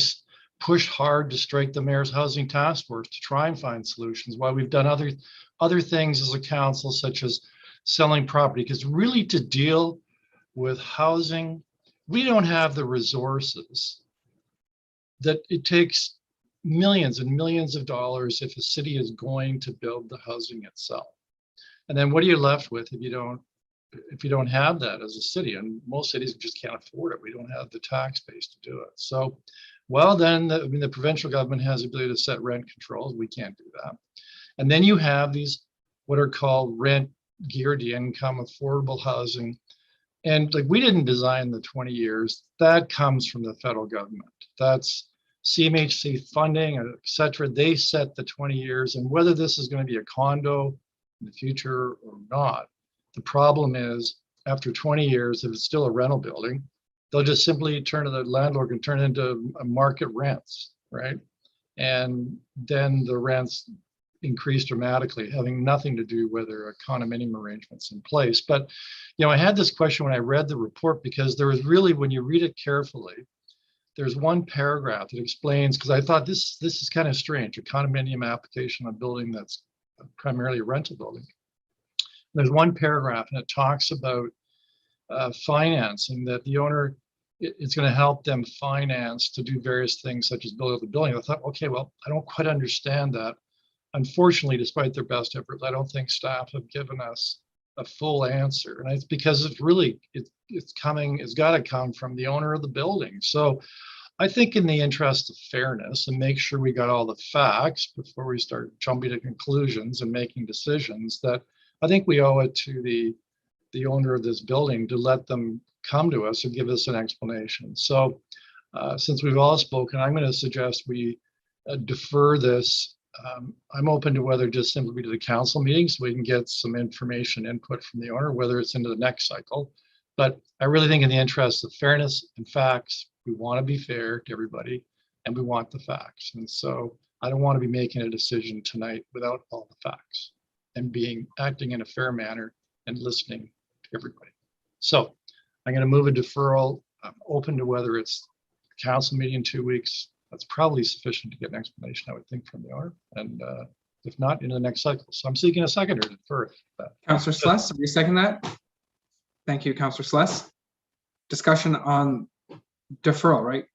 pushed hard to strike the mayor's housing task force to try and find solutions, why we've done other things as a council, such as selling property, because really to deal with housing, we don't have the resources. That it takes millions and millions of dollars if a city is going to build the housing itself. And then what are you left with if you don't have that as a city? And most cities just can't afford it. We don't have the tax base to do it. So, well, then the provincial government has the ability to set rent controls. We can't do that. And then you have these what are called rent geared income affordable housing. And like, we didn't design the 20 years. That comes from the federal government. That's CMHC funding, et cetera. They set the 20 years, and whether this is going to be a condo in the future or not, the problem is after 20 years, if it's still a rental building, they'll just simply the landlord can turn it into market rents, right? And then the rents increase dramatically, having nothing to do with whether a condominium arrangement's in place. But, you know, I had this question when I read the report, because there was really, when you read it carefully, there's one paragraph that explains, because I thought this is kind of strange, a condominium application on a building that's primarily a rental building. There's one paragraph and it talks about financing, that the owner, it's going to help them finance to do various things such as build up the building. I thought, okay, well, I don't quite understand that. unfortunately, despite their best efforts, I don't think staff have given us a full answer. And it's because it's got to come from the owner of the building. So I think in the interest of fairness and make sure we got all the facts before we start jumping to conclusions and making decisions, that I think we owe it to the owner of this building to let them come to us and give us an explanation. So since we've all spoken, I'm going to suggest we defer this. I'm open to whether just simply to the council meeting so we can get some information input from the owner, whether it's into the next cycle. But I really think in the interest of fairness and facts, we want to be fair to everybody and we want the facts. And so I don't want to be making a decision tonight without all the facts and acting in a fair manner and listening to everybody. So I'm going to move a deferral. I'm open to whether it's council meeting in 2 weeks. That's probably sufficient to get an explanation, I would think, from the owner. And if not, into the next cycle. So I'm seeking a seconder to defer. Councillor Sless, will you second that? Thank you, Councillor Sless. Discussion on deferral, right?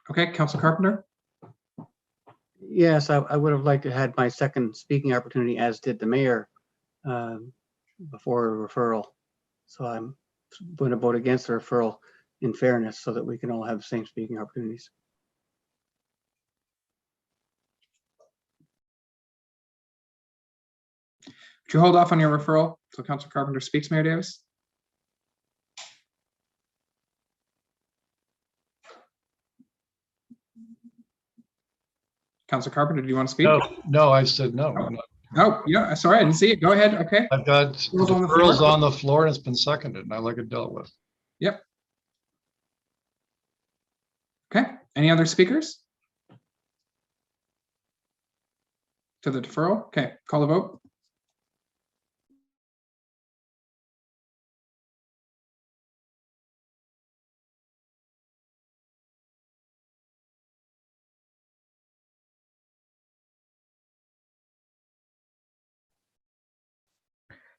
Okay, Councillor Carpenter. Yes, I would have liked to had my second speaking opportunity, as did the mayor, before a referral. So I'm going to vote against the referral in fairness so that we can all have the same speaking opportunities. Would you hold off on your referral so Councillor Carpenter speaks, Mayor Davis? Councillor Carpenter, do you want to speak? No, I said no. Oh, yeah, sorry, I didn't see it. Go ahead. Okay. I've got deferrals on the floor and it's been seconded and I like it dealt with. Yep. Okay, any other speakers to the deferral? Okay, call the vote.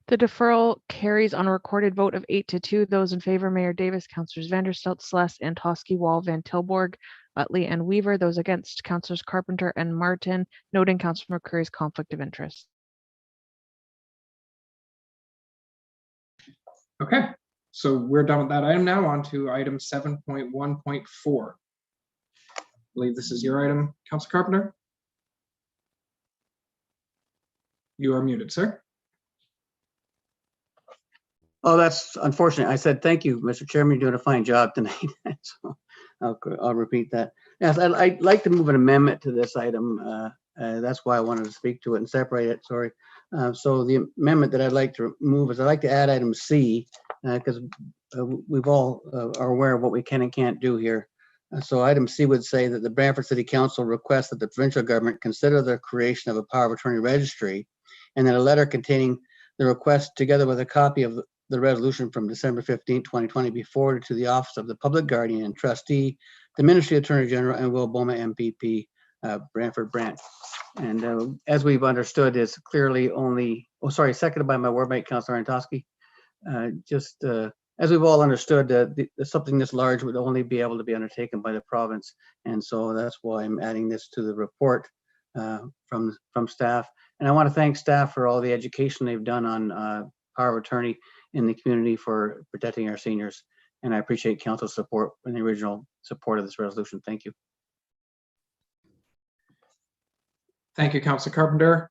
The deferral carries on a recorded vote of 8-2. Those in favor, Mayor Davis, Councillors Vanderstelt, Sless, Antosky, Wall, Van Tilburg, Utley, and Weaver. Those against, Councillors Carpenter and Martin, noting Councillor McCreary's conflict of interest. Okay, so we're done with that item now. On to item 7.1.4. I believe this is your item, Councillor Carpenter. You are muted, sir. Oh, that's unfortunate. I said, thank you, Mr. Chairman, you're doing a fine job tonight. So I'll repeat that. Yes, I'd like to move an amendment to this item. That's why I wanted to speak to it and separate it, sorry. So the amendment that I'd like to move is I'd like to add item C, because we've all are aware of what we can and can't do here. So item C would say that the Brantford City Council requests that the provincial government consider the creation of a power of attorney registry, and that a letter containing the request together with a copy of the resolution from December 15, 2020 be forwarded to the Office of the Public Guardian and Trustee, the Ministry of Attorney General, and Will Boma MPP, Brantford Brant. And as we've understood, is clearly only, seconded by my ward mate, Councillor Antosky. As we've all understood, something this large would only be able to be undertaken by the province. And so that's why I'm adding this to the report from staff. And I want to thank staff for all the education they've done on power of attorney in the community for protecting our seniors. And I appreciate council's support in the original support of this resolution. Thank you. Thank you, Councillor Carpenter.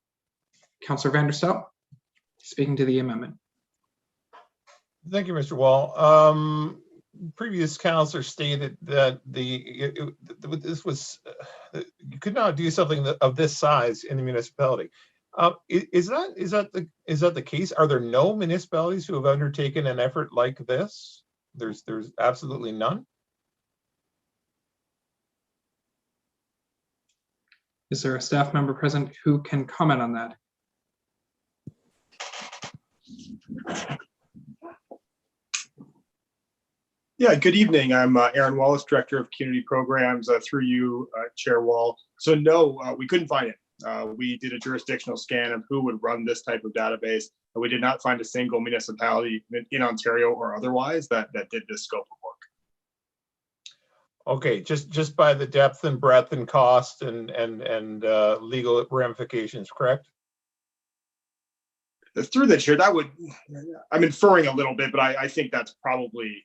Councillor Vanderstelt, speaking to the amendment. Thank you, Mr. Wall. Previous councillor stated that this was you could not do something of this size in the municipality. Is that the case? Are there no municipalities who have undertaken an effort like this? There's absolutely none. Is there a staff member present who can comment on that? Yeah, good evening. I'm Aaron Wallace, Director of Community Programs, through you, Chair Wall. So no, we couldn't find it. We did a jurisdictional scan of who would run this type of database, and we did not find a single municipality in Ontario or otherwise that did this scope of Okay, just by the depth and breadth and cost and legal ramifications, correct? Through the chair, that would, I'm inferring a little bit, but I think that's probably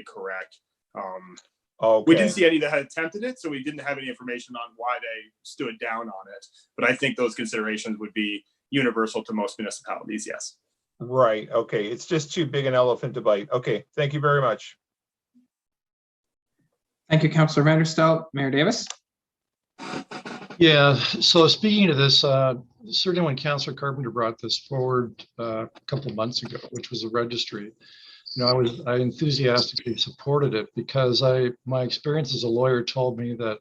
correct. Okay. We didn't see any that had attempted it, so we didn't have any information on why they stood down on it. But I think those considerations would be universal to most municipalities, yes. Right, okay, it's just too big an elephant to bite. Okay, thank you very much. Thank you, Councillor Vanderstel. Mayor Davis. Yeah, so speaking of this, certainly when Councillor Carpenter brought this forward a couple of months ago, which was a registry, you know, I enthusiastically supported it because my experience as a lawyer told me that,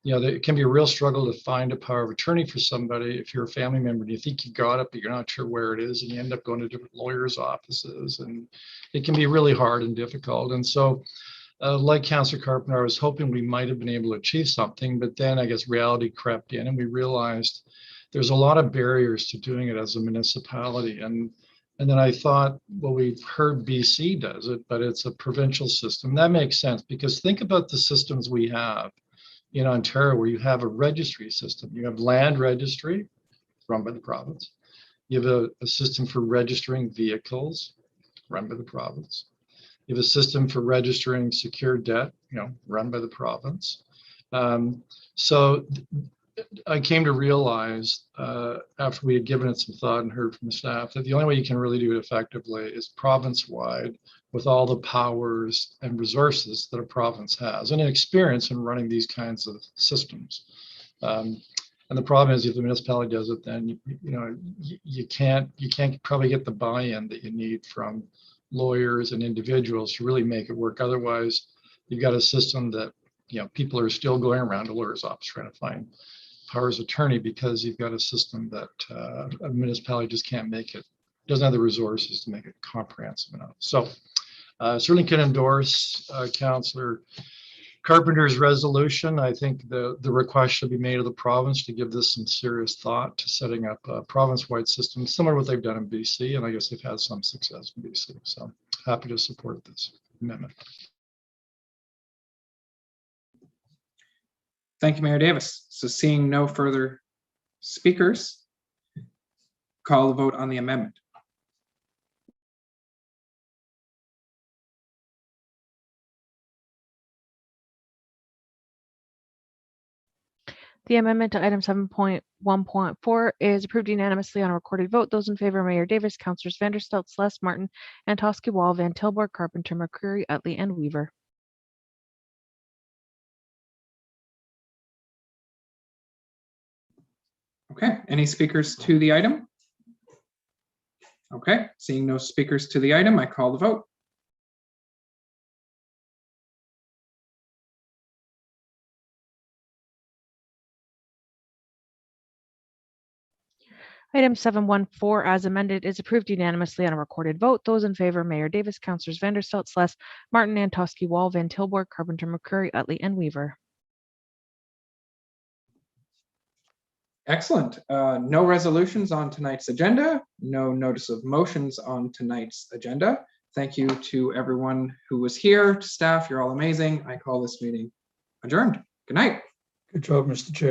you know, it can be a real struggle to find a power of attorney for somebody if you're a family member and you think you got it, but you're not sure where it is, and you end up going to different lawyers' offices, and it can be really hard and difficult. And so, like Councillor Carpenter, I was hoping we might have been able to achieve something, but then I guess reality crept in and we realized there's a lot of barriers to doing it as a municipality. And then I thought, well, we've heard BC does it, but it's a provincial system. That makes sense because think about the systems we have in Ontario where you have a registry system. You have land registry run by the province. You have a system for registering vehicles run by the province. You have a system for registering secured debt, you know, run by the province. So I came to realize after we had given it some thought and heard from the staff that the only way you can really do it effectively is province-wide with all the powers and resources that a province has and an experience in running these kinds of systems. And the problem is if the municipality does it, then you can't probably get the buy-in that you need from lawyers and individuals to really make it work. Otherwise, you've got a system that, you know, people are still going around to lawyer's office trying to find powers of attorney because you've got a system that a municipality just can't make it, doesn't have the resources to make it comprehensive enough. So certainly can endorse Councillor Carpenter's resolution. I think the request should be made of the province to give this some serious thought to setting up a province-wide system, similar to what they've done in BC, and I guess they've had some success in BC. So happy to support this amendment. Thank you, Mayor Davis. So seeing no further speakers, call the vote on the amendment. The amendment to item 7.1.4 is approved unanimously on a recorded vote. Those in favor, Mayor Davis, Councillors Vanderstelts, Celeste, Martin, Antosky, Wall, Van Tilburg, Carpenter, McCreary, Utley, and Weaver. Okay, any speakers to the item? Okay, seeing no speakers to the item, I call the vote. Item 7.1.4 as amended is approved unanimously on a recorded vote. Those in favor, Mayor Davis, Councillors Vanderstelts, Celeste, Martin, Antosky, Wall, Van Tilburg, Carpenter, McCreary, Utley, and Weaver. Excellent. No resolutions on tonight's agenda. No notice of motions on tonight's agenda. Thank you to everyone who was here. To staff, you're all amazing. I call this meeting adjourned. Good night. Good job, Mr. Chair.